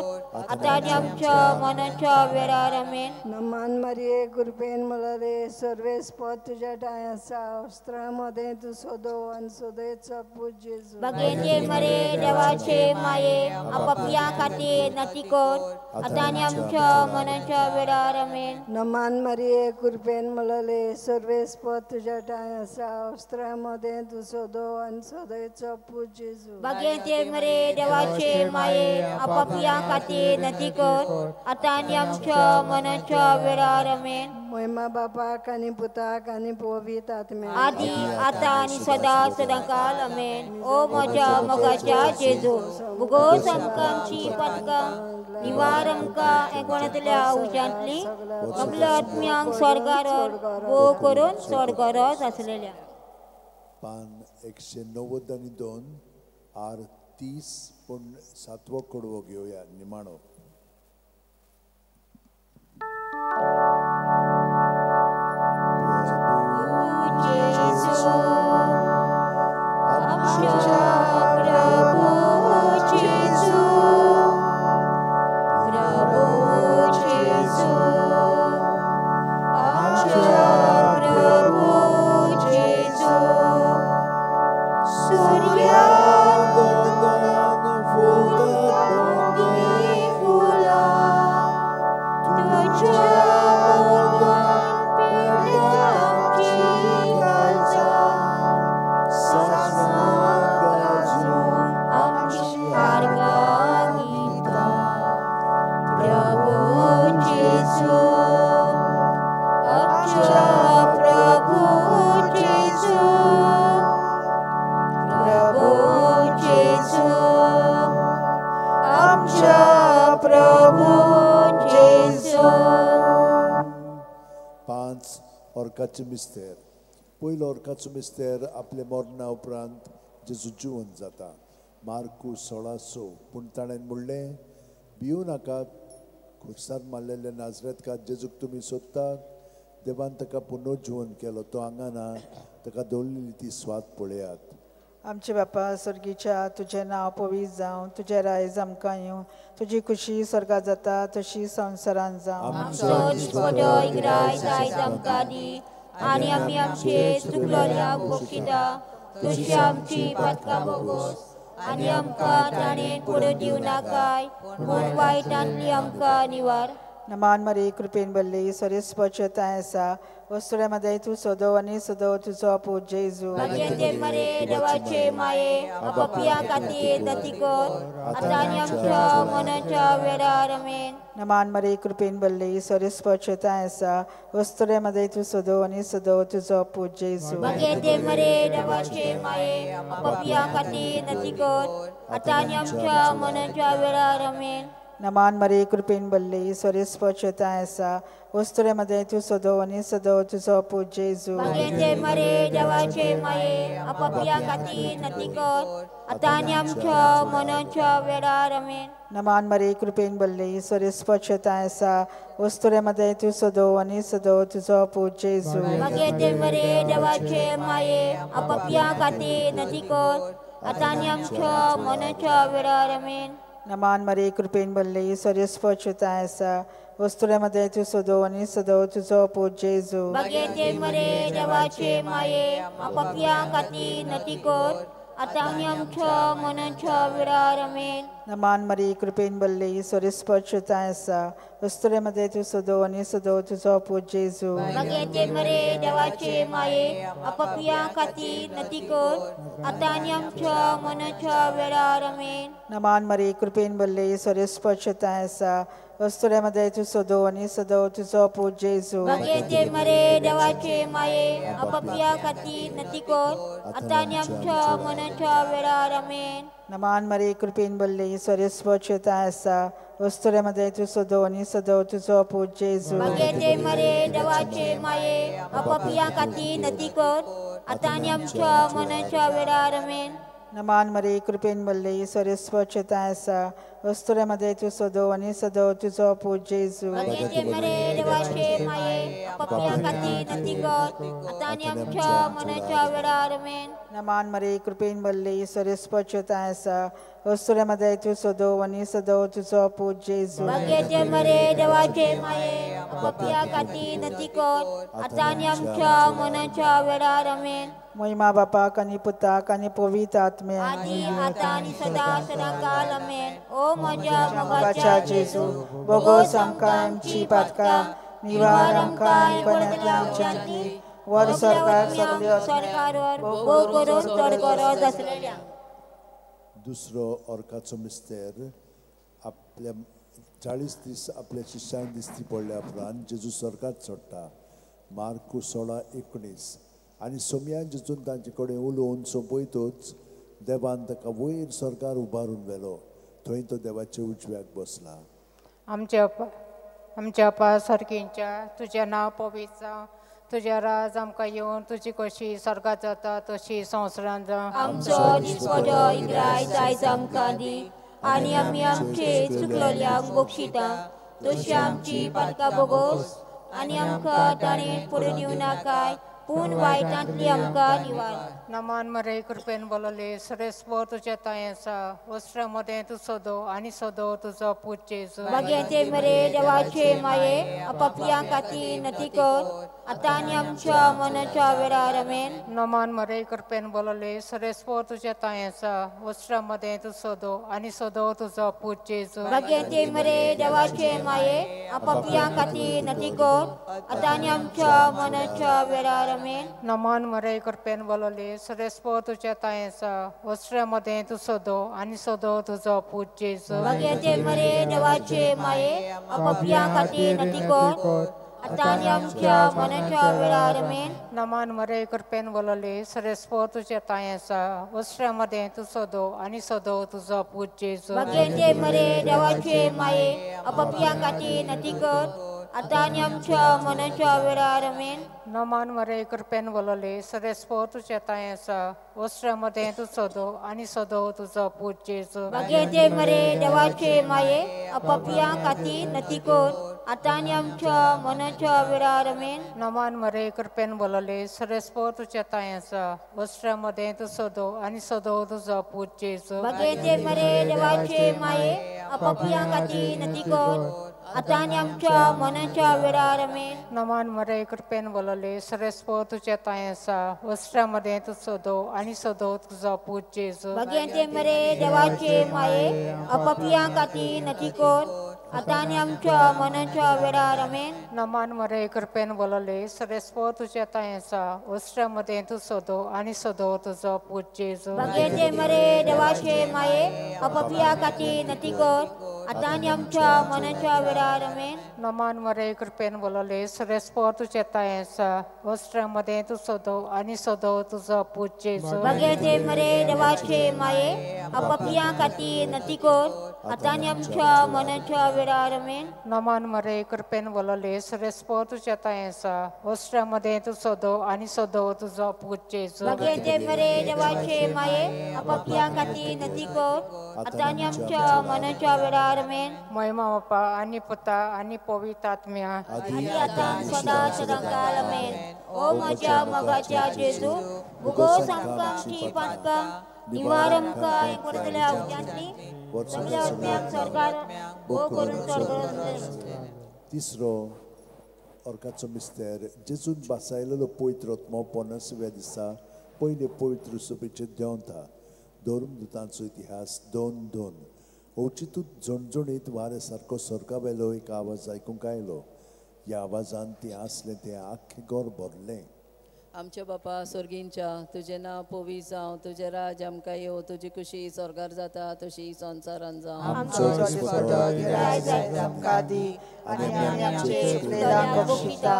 आता आणि आमच्या मनाच्या वेळार आमेन. नमान मरिये कृपेन मुलले सर्वेस पद तुझ्या ठाई आसा वस्त्रामध्ये तू सोदो आणि सोदयेचो पूज जेजू. भाग्यते मरे देवाचे माये आपापिया खाती नटी कर आता आणि आमच्या मनाच्या वेळार आमेन. नमान मरिये कृपेन मुलले सर्वेस पद तुझ्या ठाई आसा वस्त्रामध्ये तू सोदो आणि सोदयेचो पूज जेजू. भाग्यते मरे देवाचे माये आपापिया खाती नटी कर आता आणि आमच्या मनाच्या वेळार आमेन. महिमा बापाक आणि पुताक आणि पवित्र आत्म्याक आदी आता आणि सदा सदाकाल आमेन. ओ म्हज्या मोगाच्या जेजू भुगोस आमकां आमची पदकां निवार आमकां एकवणांतल्या उज्यांतली आपल्या आत्म्यांक स्वर्गार भोव करून स्वर्गार आसलेल्या. पान 192 आर 30.7 कडवो घेवया निमाणो. ओर्काचें मिस्तेर. पयलो ओर्काचो मिस्तेर आपल्या मरणा उपरांत जेजू जिवंत जाता. मार्कू 16:6. पूण ताणें म्हणलें भिवू नाकात, खुर्सार मारलेले नाजरेतकात जेजूक तुमी सोदतात. देवान ताका पुनर्जिवन केलो, तो हांगा ना, ताका दवरलेली ती स्वात पळयात. आमचे बापा स्वर्गीच्या तुझें नांव पवित्र जावं, तुझें रायज आमकां येवं, तुजी खुशी स्वर्गात जाता तशी संवसारांत जावं. आनी आमी आमचे चुकलोल्यांक बक्षिता, तशी आमची पातकां भोगोस आनी आमकां ताणें पडूं दिवं नाकाय, पूण वायटांतली आमकां निवार. नमान मरे कृपेन भरली सरीसपचताय आसा वस्तुऱ्यामध्ये तू सोदो आनी सोदो तुजो पूज जेजू. भाग्यते मरे देवाचे माये आपापिया खातीर नती कर आतां आनी आमच्या मनाच्या वेळार आमेन. नमान मरे कृपेन भरली सरीसपचताय आसा वस्तुऱ्यामध्ये तू सोदो आनी सोदो तुजो पूज जेजू. भाग्यते मरे देवाचे माये आपापिया खातीर नती कर आतां आनी आमच्या मनाच्या वेळार आमेन. नमान मरे कृपेन भरली सरीसपचताय आसा वस्तुऱ्यामध्ये तू सोदो आनी सोदो तुजो पूज जेजू. भाग्यते मरे देवाचे माये आपापिया खातीर नती कर आतां आनी आमच्या मनाच्या वेळार आमेन. नमान मरे कृपेन भरली सरीसपचताय आसा वस्तुऱ्यामध्ये तू सोदो आनी सोदो तुजो पूज जेजू. भाग्यते मरे देवाचे माये आपापिया खातीर नती कर आतां आनी आमच्या मनाच्या वेळार आमेन. नमान मरे कृपेन भरली सरीसपचताय आसा वस्तुऱ्यामध्ये तू सोदो आनी सोदो तुजो पूज जेजू. भाग्यते मरे देवाचे माये आपापिया खातीर नती कर आतां आनी आमच्या मनाच्या वेळार आमेन. नमान मरी कृपेन भरली स्वर्गस्पर्शताय आसा वस्तुरेमध्ये तू सदो आनी सदो तुजो पूज जेजू. भाग्याचे मरे देवाचे माये आपापल्या खातीर नती कर आतां आनी आमच्या मनाच्या वेळार आमेन. नमान मरी कृपेन भरली स्वर्गस्पर्शताय आसा वस्तुरेमध्ये तू सदो आनी सदो तुजो पूज जेजू. भाग्याचे मरे देवाचे माये आपापल्या खातीर नती कर आतां आनी आमच्या मनाच्या वेळार आमेन. नमान मरी कृपेन भरली स्वर्गस्पर्शताय आसा वस्तुरेमध्ये तू सदो आनी सदो तुजो पूज जेजू. भाग्याचे मरे देवाचे माये आपापल्या खातीर नती कर आतां आनी आमच्या मनाच्या वेळार आमेन. नमान मरी कृपेन भरली स्वर्गस्पर्शताय आसा वस्तुरेमध्ये तू सदो आनी सदो तुजो पूज जेजू. भाग्याचे मरे देवाचे माये आपापल्या खातीर नती कर आतां आनी आमच्या मनाच्या वेळार आमेन. नमान मरी कृपेन भरली स्वर्गस्पर्शताय आसा वस्तुरेमध्ये तू सदो आनी सदो तुजो पूज जेजू. भाग्याचे मरे देवाचे माये आपापल्या खातीर नती कर आतां आनी आमच्या मनाच्या वेळार आमेन. महिमा बापाक आनी पुताक आनी पवित्र आत्म्याक आदी आतां आनी सदां सदांकाल आमेन. ओ म्हज्या मोगाच्या जेजू बोगोस आमकां आमची पातकां निवार आमकां कोण्यातल्या आमच्यांतली वर सरकारावर भोव करून चड गरज आसलेल्या. दुसरो ऑर्काचो मिस्तेर आपल्या 40 दीस आपल्या शिश्यांक दिसती पडल्या उपरांत जेजू स्वर्गांत चडटा. मार्कू 16:19 आनी सोमयान जेजून तांचे कडेन उलोवन सोंपयतूच देवान ताका वयर स्वर्गार उबारून व्हेलो. थंय तो देवाच्या उजव्याक बसला. आमच्या अपा सर्गींच्या तुजें नांव पवित्र जावं तुजें राज आमकां येवन तुजी कशी स्वर्गांत जाता तशी संवसारांत जावं. आमचो दिसवटो इग्राय आयज आमकां दी आनी आमी आमचे चुकलोल्यांक बक्षिता तशी आमची पातकां बोगोस आनी आमकां ताणें पडून येवं नाकाय पूण वायटांतली आमकां निवार. नमान मरे कृपेन बोलले सरेस्व तुजें ताय आसा वस्त्रामध्ये तू सदो आनी सदो तुजो पूज जेजू. भाग्याचे मरे देवाचे माये आपापल्या खातीर नती कर आतां आनी आमच्या मनाच्या वेळार आमेन. नमान मरे कृपेन बोलले सरेस्व तुजें ताय आसा वस्त्रामध्ये तू सदो आनी सदो तुजो पूज जेजू. भाग्याचे मरे देवाचे माये आपापल्या खातीर नती कर आतां आनी आमच्या मनाच्या वेळार आमेन. नमान मरे कृपेन बोलले सरेस्व तुजें ताय आसा वस्त्रामध्ये तू सदो आनी सदो तुजो पूज जेजू. भाग्याचे मरे देवाचे माये आपापल्या खातीर नती कर आतां आनी आमच्या मनाच्या वेळार आमेन. नमान मरे कृपेन बोलले सरेस्व तुजें ताय आसा वस्त्रामध्ये तू सदो आनी सदो तुजो पूज जेजू. भाग्याचे मरे देवाचे माये आपापल्या खातीर नती कर आतां आनी आमच्या मनाच्या वेळार आमेन. नमान मरे कृपेन बोलले सरेस्व तुजें ताय आसा वस्त्रामध्ये तू सदो आनी सदो तुजो पूज जेजू. भाग्याचे मरे देवाचे माये आपापल्या खातीर नती कर आतां आनी आमच्या मनाच्या वेळार आमेन. नमान मरे कृपेन बोलले सरेस्व तुजें ताय आसा वस्त्रामध्ये तू सदो आनी सदो तुजो पूज जेजू. भाग्याचे मरे देवाचे माये आपापल्या खातीर नती कर आतां आनी आमच्या मनाच्या वेळार आमेन. नमान मरे कृपेन बोलले सरेस्व तुजें ताय आसा वस्त्रामध्ये तू सदो आनी सदो तुजो पूज जेजू. भाग्याचे मरे देवाचे माये आपापल्या खातीर नती कर आतां आनी आमच्या मनाच्या वेळार आमेन. नमान मरे कृपेन बोलले सरेस्व तुजें ताय आसा वस्त्रामध्ये तू सदो आनी सदो तुजो पूज जेजू. भाग्याचे मरे देवाचे माये आपापल्या खातीर नती कर आतां आनी आमच्या मनाच्या वेळार आमेन. नमान मरे कृपेन बोलले सरेस्व तुजें ताय आसा वस्त्रामध्ये तू सदो आनी सदो तुजो पूज जेजू. भाग्याचे मरे देवाचे माये आपापल्या खातीर नती कर आतां आनी आमच्या मनाच्या वेळार आमेन. नमान मरे कृपेन बोलले सरेस्व तुजें ताय आसा वस्त्रामध्ये तू सदो आनी सदो तुजो पूज जेजू. भाग्याचे मरे देवाचे माये आपापल्या खातीर नती कर आतां आनी आमच्या मनाच्या वेळार आमेन. महिमा बापा आनी पुता आनी पवित्र आत्म्या आदी आतां सदां सदांकाल आमेन. ओ म्हज्या मोगाच्या जेजू भुगोस आमकां आमची पातकां निवार आमकां परतल्या उद्यांतली सगळ्या आत्म्याक सरकार भोव करून चड गरज. तिसरो ऑर्काचो मिस्तेर जेजून बासायलेलो पवित्र आत्मो 50व्या दिसा पयले पवित्र सुपेचेर देंवता. धर्मदुतांचो इतिहास 2:2. ओचितूच झणझणीत वारे सारको स्वर्गा वेलो एक आवाज आयकूंक आयलो. ह्या आवाजान ते आसले ते आख्खे गोर भरलें. आमच्या बापा स्वर्गींच्या तुझे नांव पवित्र जावं, तुझे राज आमकां येवं, तुजी खुशी स्वर्गार जाता तशी संवसारान जावं. आमचो दिसपतो गिराय जायत आमकां दी, आनी आमी आमचे चुकलेल्यांक बक्षिता.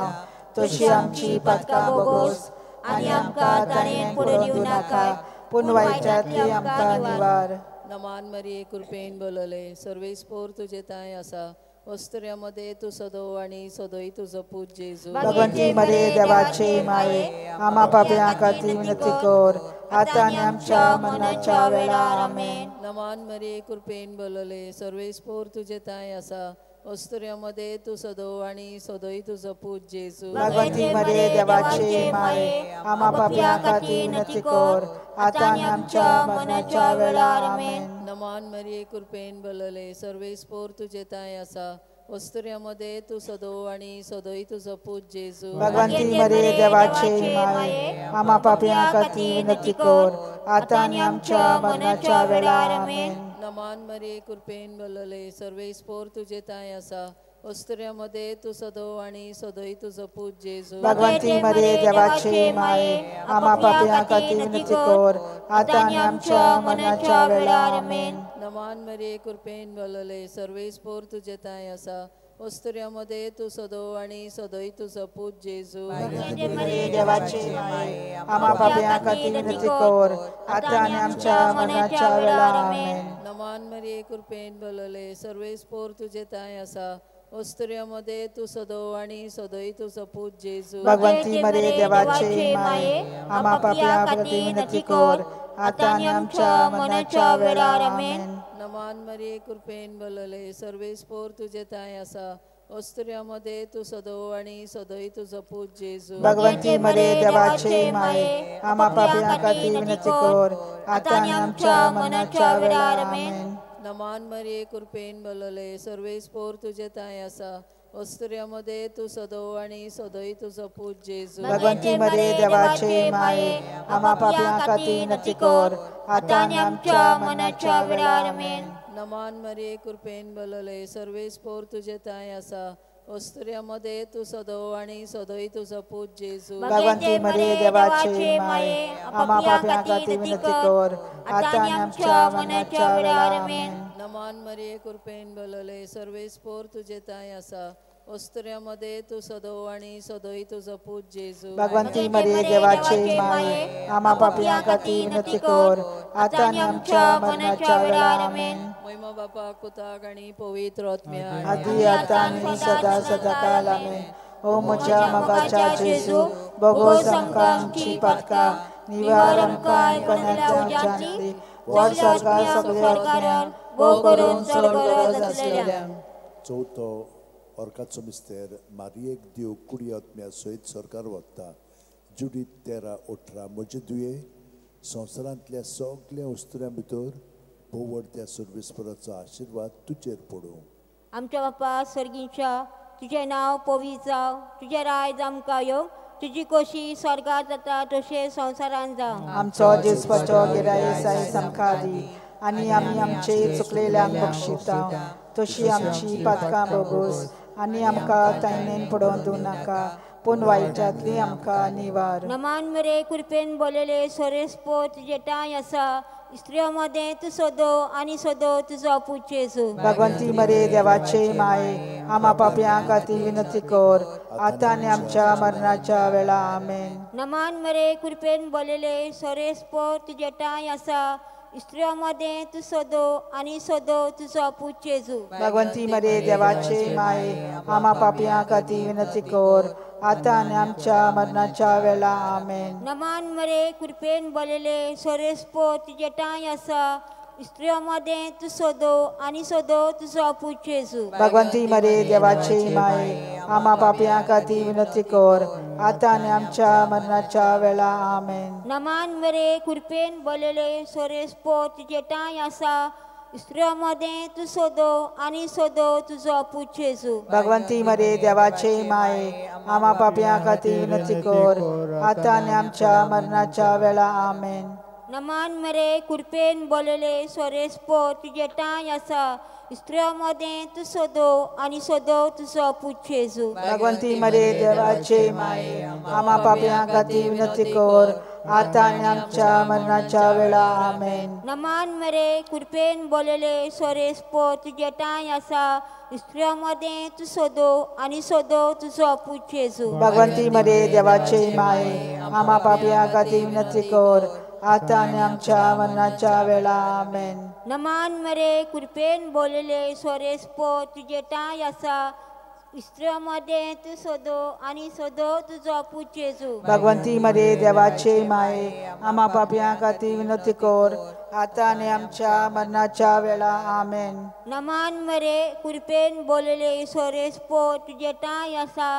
तशी आमची पातकां बोगोस, आनी आमकां ताणेन पडून दिवं नाका, पूण वायटांतली आमकां निवार. नमान मरिये कृपेन बोलले, सर्वेस्पोर तुजे ताय आसा. वस्त्र्यामध्ये तू सदो आणि सदोई तुझो पूज जेजू. भगवंती मरे देवाचे माये, आम्हा पाप्यां खातीर विनंती कर, आता आनी आमच्या मरणाच्या वेळार आमेन. नमान मरिये कृपेन बोलले, सर्वेस्पोर तुजे ताय आसा. वस्त्र्यामध्ये तू सदो आणि सदोई तुझो पूज जेजू. भगवंती मरे देवाचे माये, आम्हा पाप्यां खातीर विनंती कर, आता आनी आमच्या मरणाच्या वेळार आमेन. नमान मरिये कृपेन बोलले, सर्वेस्पोर तुजे ताय आसा. वस्त्र्यामध्ये तू सदो आणि सदोई तुझो पूज जेजू. भगवंती मरे देवाचे माये, आम्हा पाप्यां खातीर विनंती कर, आता आनी आमच्या मरणाच्या वेळार आमेन. नमान मरिये कृपेन बोलले, सर्वेस्पोर तुजे ताय आसा. वस्त्र्यामध्ये तू सदो आणि सदोई तुझो पूज जेजू. भगवंती मरे देवाचे माये, आम्हा पाप्यां खातीर विनंती कर, आता आनी आमच्या मरणाच्या वेळार आमेन. नमान मरिये कृपेन बोलले, सर्वेस्पोर तुजे ताय आसा. वस्त्र्यामध्ये तू सदो आणि सदोई तुझो पूज जेजू. भगवंती मरे देवाचे माये, आम्हा पाप्यां खातीर विनंती कर, आता आनी आमच्या मरणाच्या वेळार आमेन. नमान मरिये कृपेन बोलले, सर्वेस्पोर तुजे ताय आसा. वस्त्र्यामध्ये तू सदो आणि सदोई तुझो पूज जेजू. भगवंती मरे देवाचे माये, आम्हा पाप्यां खातीर विनंती कर, आता आनी आमच्या मरणाच्या वेळार आमेन. नमान मरिये कृपेन बोलले, सर्वेस्पोर तुजे ताय आसा. वस्त्र्यामध्ये तू सदो आणि सदोई तुझो पूज जेजू. भगवंती मरे देवाचे माये, आम्हा पाप्यां खातीर विनंती कर, आता आनी आमच्या मरणाच्या वेळार आमेन. नमान मरिये कृपेन बोलले, सर्वेस्पोर तुजे ताय आसा. वस्त्र्यामध्ये तू सदो आणि सदोई तुझो पूज जेजू. भगवंती मरे देवाचे माये, आम्हा पाप्यां खातीर विनंती कर, आता आनी आमच्या मरणाच्या वेळार आमेन. नमान मरिये कृपेन बोलले, सर्वेस्पोर तुजे ताय आसा. वस्त्र्यामध्ये तू सदो आणि सदोई तुझो पूज जेजू. भगवंती मरे देवाचे माये, आम्हा पाप्यां खातीर विनंती कर, आता आनी आमच्या मरणाच्या वेळार आमेन. नमान मरिये कृपेन बोलले, सर्वेस्पोर तुजे ताय आसा. वस्त्र्यामध्ये तू सदो आणि सदोई तुझो पूज जेजू. भगवंती मरे देवाचे माये, आम्हा पाप्यां खातीर विनंती कर, आता आनी आमच्या मरणाच्या वेळार आमेन. महिमा बापा कुताक आणि पवित्र आत्म्या, आदी आता आनी सदा सदाकाळ आमेन. ओ म्हज्या मगाच्या जेजू, भोगोस आमकां आमची पातकां, निवार आमकां कोणाच्या वर सरकार सगळे आत्म्यांक, भोग करून चड गरज आसलेल्यांक. चवथो ऑर्काचो मिस्तेर मारयेक दिव कुडी आत्म्या सयत सरकार वता. जुडीत 13:18. म्हजे दुये संवसारांतल्या सगळ्या वस्तुऱ्यां भितर भोवडत्या सर्वेस्पराचो आशिर्वाद तुजेर पडूं. आमच्या बापा स्वर्गीच्या तुझें नांव पवित्र जावं, तुजें राज आमकां येवं, तुजी खोशी स्वर्गार जाता तशें संवसारान जावं. आमचो दिसपाचो गिराय आयज आमकां दी, आनी आमी आमचे चुकलेल्यांक बक्षिता. तशी आमची पातकां बोगोस, आनी आमकां तायणेन पडोवन दिवं नाका, पूण वायटांतली आमकां निवार. नमान मरे कृपेन बोलले, सर्वेस्पोर तुजे ताय आसा. स्त्रियांमध्ये तू सदो आणि सदो तुझो पूज जेजू. भगवंती मरे देवाचे माये, आम्हा पाप्यां खातीर विनंती कर, आता आनी आमच्या मरणाच्या वेळार आमेन. नमान मरे कृपेन बोलले, सर्वेस्पोर तुजे ताय आसा. स्त्रियांमध्ये तू सदो आणि सदो तुझो पूज जेजू. भगवंती मरे देवाचे माये, आम्हा पाप्यां खातीर विनंती कर, आता आनी आमच्या मरणाच्या वेळार आमेन. नमान मरे कृपेन बोलले, सर्वेस्पोर तुजे ताय आसा. स्त्रियांमध्ये तू सदो आणि सदो तुझो पूज जेजू. भगवंती मरे देवाचे माये, आम्हा पाप्यां खातीर विनंती कर, आता आनी आमच्या मरणाच्या वेळार आमेन. नमान मरे कृपेन बोलले, सर्वेस्पोर तुजे ताय आसा. स्त्रियांमध्ये तू सदो आणि सदो तुझो पूज जेजू. भगवंती मरे देवाचे माये, आम्हा पाप्यां खातीर विनंती कर, आता आनी आमच्या मरणाच्या वेळार आमेन. नमान मरे कृपेन बोलले सोरेस्पो तुझे टाय आसा इस्त्र्यामध्ये तू सोदो आणि सोदो तुझो पूत जेजू भगवंती मरे देवाचे माये आम्हा पाप्यां खातीर विनंती कर आता आणि आमच्या मरणाच्या वेळा आमेन. नमान मरे कृपेन बोलले सोरेस्पो तुझे टाय आसा इस्त्र्यामध्ये तू सोदो आणि सोदो तुझो पूत जेजू भगवंती मरे देवाचे माये आम्हा पाप्यां खातीर विनंती कर आता आणि आमच्या मरणाच्या वेळा आमेन. नमान मरे कृपेन बोलले सोरेस्पो तुझे टाय आसा इस्त्र्यामध्ये तू सोदो आणि सोदो तुझो पूत जेजू भगवंती मरे देवाचे माये आम्हा पाप्यां खातीर विनंती कर आता आणि आमच्या मरणाच्या वेळा आमेन. नमान मरे कृपेन बोलले सोरेस्पो तुझे टाय आसा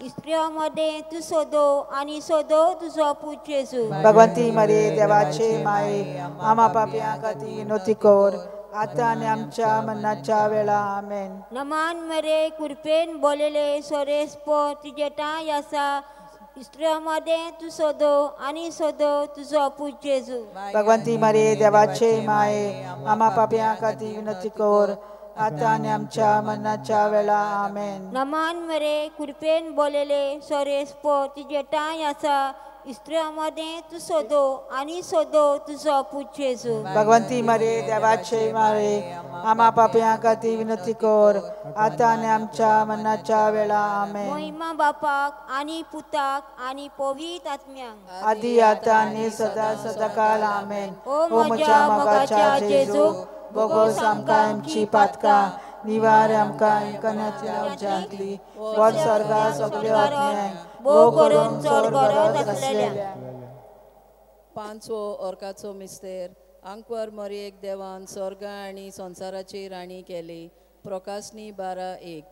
इस्त्र्यामध्ये तू सोदो आणि सोदो तुझो पूत जेजू भगवंती मरे देवाचे माये आम्हा पाप्यां खातीर विनंती कर आता आणि आमच्या मरणाच्या वेळा आमेन. नमान मरे कृपेन बोलले सोरेस्पो तुझे टाय आसा इस्त्र्यामध्ये तू सोदो आणि सोदो तुझो पूत जेजू भगवंती मरे देवाचे माये आम्हा पाप्यां खातीर विनंती कर आता आणि आमच्या मरणाच्या वेळा आमेन. नमान मरे कृपेन बोलले सोरेस्पो तुझे टाय आसा इस्त्र्यामध्ये तू सोदो आणि सोदो तुझो पूत जेजू भगवंती मरे देवाचे माये आम्हा पाप्यां खातीर विनंती कर आता आणि आमच्या मरणाच्या वेळा आमेन. महिमा बापाक आणि पुताक आणि पवित्र आत्म्यांक आदी आता आणि सदा सदाकाळ आमेन. ओ म्हज्या मोगाच्या जेजू बोगोस आमकां आमची पातकां निवार आमकां कन्याच्या उज्यांतली वर स्वर्गा सगळे आत्म्यांक भोव करून चड गरज आसलेल्या. पांचवो ओर्काचो मिस्तेर आंकवर मरयेक देवान स्वर्ग आनी संवसाराची राणी केली. प्रकाशनी 12:1.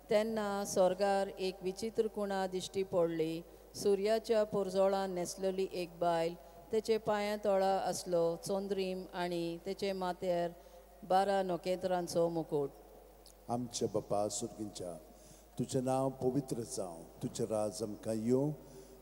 तेन्ना स्वर्गार एक विचित्र कुणा दिश्टी पडली. सुर्याच्या पुरजोळान न्हेसलेली एक बायल, तेचे पांयां तळा आसलो चोंद्रीम आनी तेचे माथ्यार 12 नोखेत्रांचो मुकुट. आमच्या बापा सुर्गींच्या तुझें नांव पवित्र जावं, तुजें राज आमकां येवं,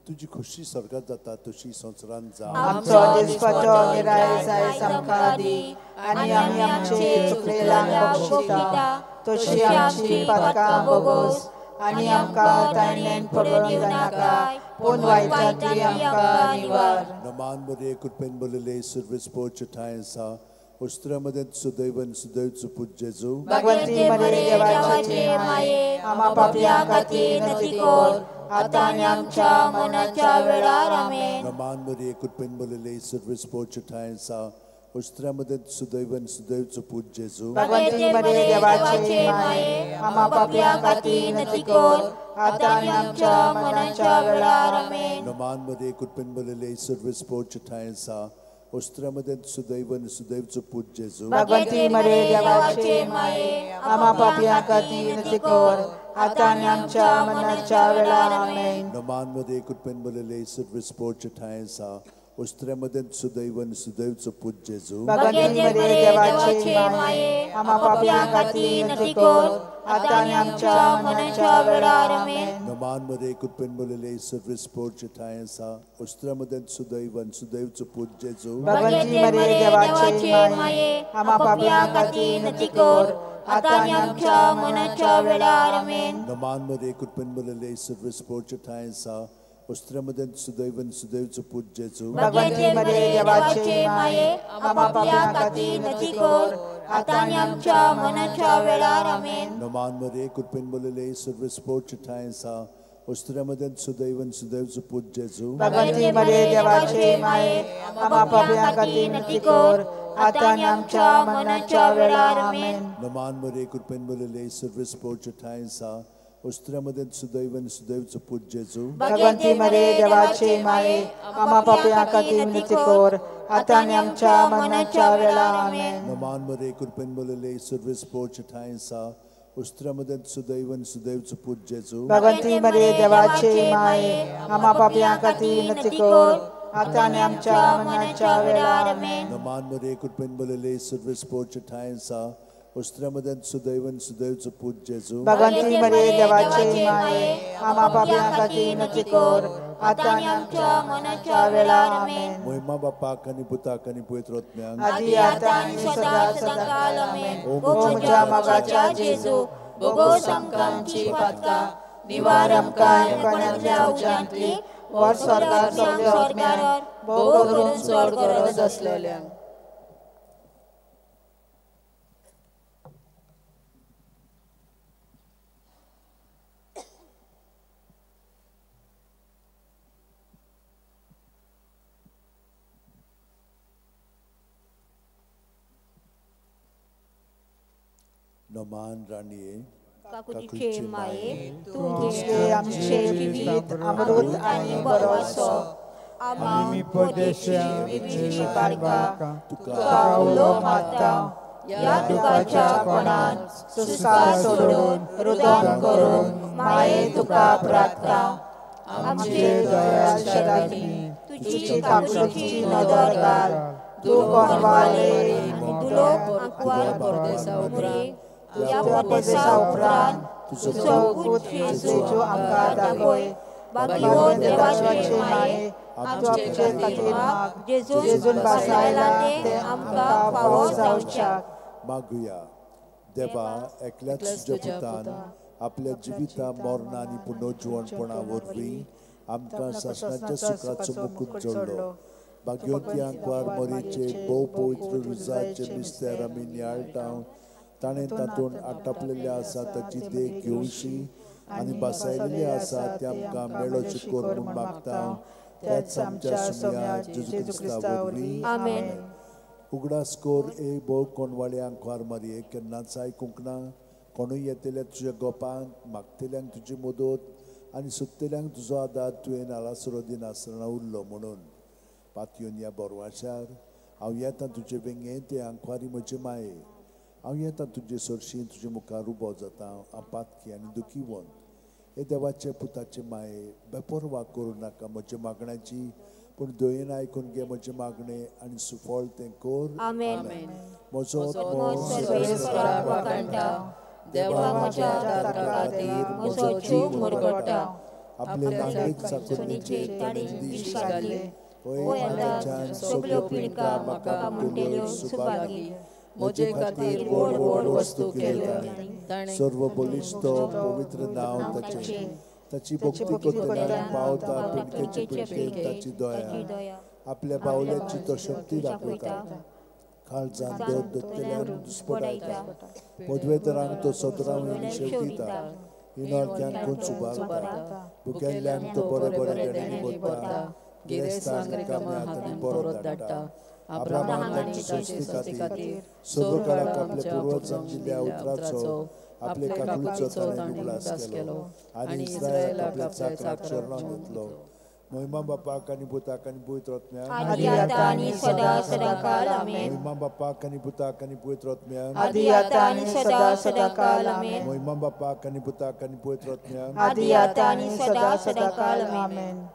तुजी खुशी स्वर्गात जाता तशी संवसारांत जावं. आमचो दिसपाचो निराय आयज आमकां दी आनी आमी आमचे चुकलेल्यांक बक्षिता तशी आमची पातकां बोगोस आनी आमकां तायणेन पडूंक दिनाका पूण वायटांतली आमकां निवार. नमान मरे कृपेन बोलले सर्वेस्पोचे ठाय आसा उस्त्र्यामध्ये सुदैवन सुदैवचो पूत जेजू भगवंती मरे देवाचे माये आम्हा पाप्यां खातीर विनंती कर आता आणि आमच्या मरणाच्या वेळार आमेन. नमान मरे कृपेन बोलले सर्वेस्पोचे ठाय आसा उस्त्र्यामध्ये सुदैवन सुदैवचो पूत जेजू भगवंती मरे देवाचे माये आम्हा पाप्यां खातीर विनंती कर आता आणि आमच्या मरणाच्या वेळार आमेन. नमान मरे कृपेन बोलले सर्वेस्पोचे ठाय आसा उस्त्र्यामध्ये सुदैवन सुदैवचो पूत जेजू भगवंती मरे देवाचे माये आम्हा पाप्यां खातीर विनंती कर आता आणि आमच्या मरणाच्या वेळार आमेन. नमान मरे कृपेन बोलले सर्वेस्पोचे ठाय आसा उस्त्र्यामध्ये सुदैवन सुदैवचो पूत जेजू भगवंती मरे देवाचे माये आम्हा पाप्यां खातीर विनंती कर आता आणि आमच्या मरणाच्या वेळार आमेन. नमान मरे कृपेन बोलले सर्वेस्पोचे ठाय आसा उस्त्र्यामध्ये सुदैवन सुदैवचो पूत जेजू भगवंती मरे देवाचे माये आम्हा पाप्यां खातीर विनंती कर आता आणि आमच्या मरणाच्या वेळार आमेन. नमान मरे कृपेन बोलले सर्वेस्पोचे ठाय आसा उस्त्र्यामध्ये सुदैवन सुदैवचो पूत जेजू भगवंती मरे देवाचे माये आम्हा पाप्यां खातीर विनंती कर आता आणि आमच्या मरणाच्या वेळार आमेन. नमान मरे कृपेन बोलले सर्वेस्पोचे ठाय आसा उस्त्र्यामध्ये सुदैवन सुदैवचो पूत जेजू भगवंती मरे देवाचे माये आम्हा पाप्यां खातीर विनंती कर आता आणि आमच्या मरणाच्या वेळार आमेन. नमान मरे कृपेन बोलले सर्वेस्पोचे ठाय आसा उस्त्र्यामध्ये सुदैवन सुदैवचो पूत जेजू भगवंती मरे देवाचे माये आम्हा पाप्यां खातीर विनंती कर आता आणि आमच्या मरणाच्या वेळार आमेन. नमान मरे कृपेन बोलले सर्वेस्पोचे ठाय आसा उस्त्र्यामध्ये सुदैवन सुदैवचो पूत जेजू भगवंती मरे देवाचे माये आम्हा पाप्यां खातीर विनंती कर आता आणि आमच्या मरणाच्या वेळार आमेन. नमान मरे कृपेन बोलले सर्वेस्पोचे ठाय आसा उस्त्र्यामध्ये सुदैवन सुदैवचो पूत जेजू भगवंती मरे देवाचे माये आम्हा पाप्यां खातीर विनंती कर आता आनी आमच्या मनाच्या वेळार आमेन. महिमा बापाक आनी पुताक आनी पवित्र आत्म्याक आदी आता आनी सदा सदाकाळ आमेन. ओ म्हज्या मोगाच्या जेजू, भोगोस आमकां आमची पातकां, निवार आमकां कोणातल्या उज्यांतली, वर स्वर्गार सगळ्या आत्म्यांक, भोग करून चड गरज असलेल्यांक. नमान राणीये, काकुतीचे माये, तूं घे आमचे जिवीत अमृत आनी बरोसो. आमी परदेशी बाळकां तुका उलो मागता. या दुखाच्या कोणान सुस्कां सोडून रुदन करून माये तुका प्रार्थना. आमचे दयाळ शरानी तुजी काकुळीची नदर घाल. तूं कोणवाले आनी दुलोक आंकवार परदेसा उपरांत, या परदेसा उपरांत तुजो पूत जेजू आमकां दाखय. बाकियो देवाचे माये, आमचे खातीर माग. जेजून बसायला ते आमकां फावो जावच्याक. मागुया. देवा, एकल्याच तुज्या पुतान आपल्या जिविता मरणा आनी पुनर्जीवनपणा वरवीं आमकां सासणाच्या सुखाचो मुकूट जोडलो. भाग्यवंत्यांक वार मरीचे भोव पवित्र रुजाचे मिस्तेर आमी नियाळटाव. ताणें तातूंत आटापलेले आसा ताची देख घेवशी आनी बसायलेली आसा ते आमकां मेळोची कोर म्हूण मागता. त्याच आमच्या सुम्या जेजू क्रिस्ता वरवीं आमेन. उगडास कोर एक भोव कोणवाळ्यांक वार मरये, केन्नाच आयकूंक ना. कोणूय येतल्या तुज्या गोपांक, मागतल्यांक तुजी मदत आनी सोदतल्यांक तुजो आदार तुवें आलासरो दिनासतना उरलो म्हणून. पातयेवन ह्या बोरवाशार हांव येता तुजे वेंगे ते आंकवारी म्हजे माये. हांव येता तुजे सरशी तुजे मुखार उबो जाता. हांव पातकी आनी दुखी वन. हे देवाचे पुताचे माये, बेपरवा करूं नाका म्हजे मागण्याची, पूण दयेन आयकून घे म्हजे मागणे आनी सुफळ तें कर. आमेन. म्हजो सर्वेस्वराक वखणटा. देवा म्हज्या दाता खातीर म्हजो जीव मुरगटा. आपले नागरीक चाकुनीचे ताणें दीश घाले. पळय आमच्यान सगळ्यो पिडका म्हाका म्हणटेल्यो सुभागी. म्हजे खातीर व्हड व्हड वस्तू केल्यो. सर्व बलिश्ठ पवित्र नांव ताचें. ताची भक्ती करतल्यांक पावता पिडकेचे पिडकेक ताची दया. आपल्या बावल्याची तो शक्ती दाखयता. काळजान दोर दोत्तल्यांक दुस्पटायता. पदवेतरांक तो सतरावें शेवटिता. इनाळक्यांक खंच उबारता. भुकेल्ल्यांक तो बरे बरे देणेनी भरता. गिरेस्तांक रिकाम्या हातांनी परत धाडटा. अब्राहाम ताची सृश्टी खातीर सगळ्या काळाक आपल्या पुर्वजांक दिल्ल्या उतराचो आपले काकुळीचो ताणें उगडास केलो आनी इस्रायेल आपल्या चाकराक चरणां घेतलो. महिमा बापाक आनी पुताक आनी पवित्र आत्म्याक आदी आतां आनी सदा सदाकाळ आमेन. महिमा बापाक आनी पुताक आनी पवित्र आत्म्याक आदी आतां आनी सदा सदाकाळ आमेन. महिमा बापाक आनी पुताक आनी पवित्र आत्म्याक आदी आतां आनी सदा सदाकाळ आमेन.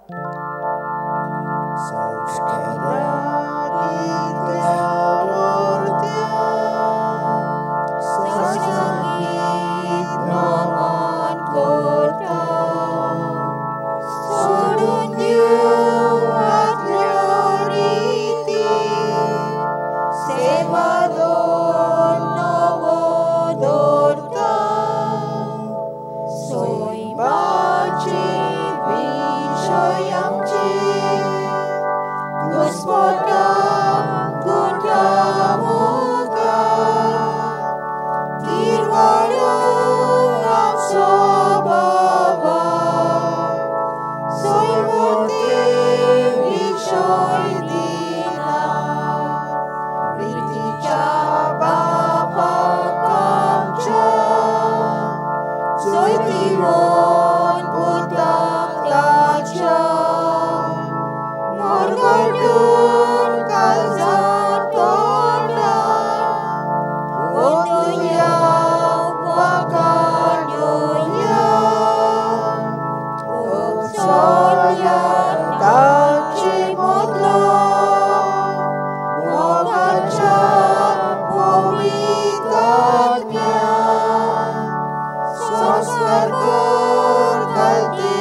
संस्कार कर घालती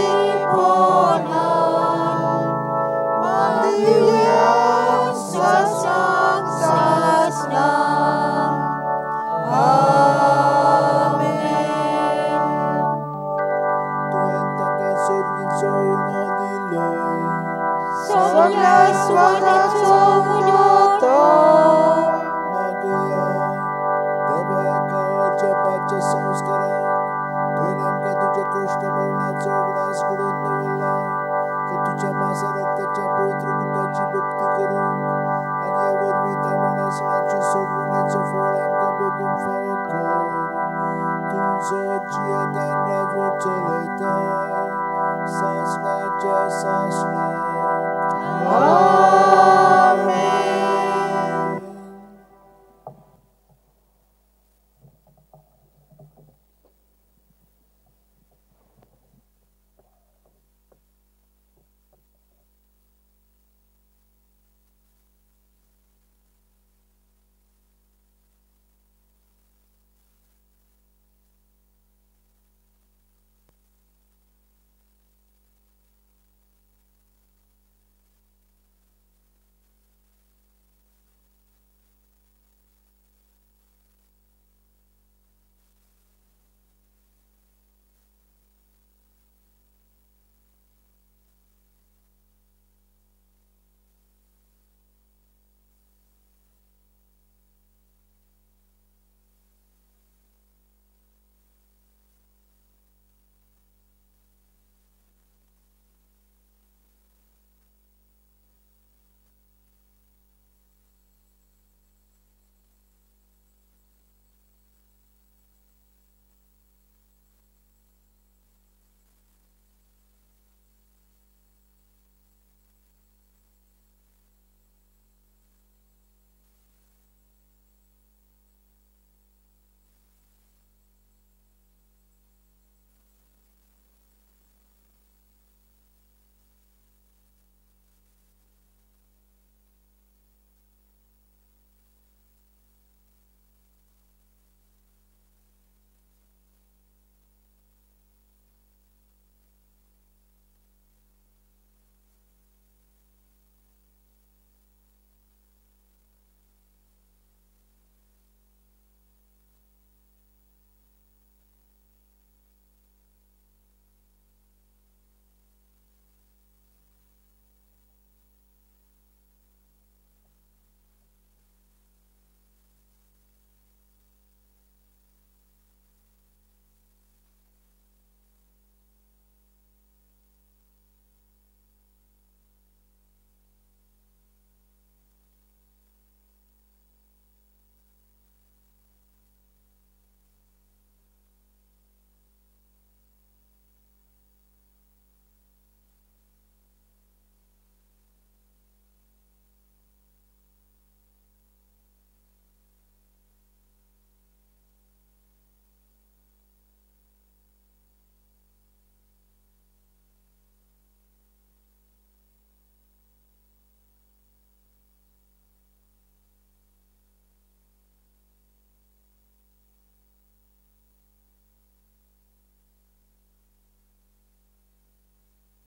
पोना. सगळ्या स्वादाचो उलो तो मागोया देवा एका जपाच्या संस्कारान तुवें आमकां तुज्या कश्ट मरणाचो उगडास घडोवन दवरला तो तुज्या मासा रक्ताच्या पवित्र गुटाची भक्ती करूंक आनी ह्या वरवीं तामणासणाची सोडवणेचो फळ आमकां भोगूंक फावो कर तुमचो जियेदान राजवट चलयता सासणाच्या सासणाक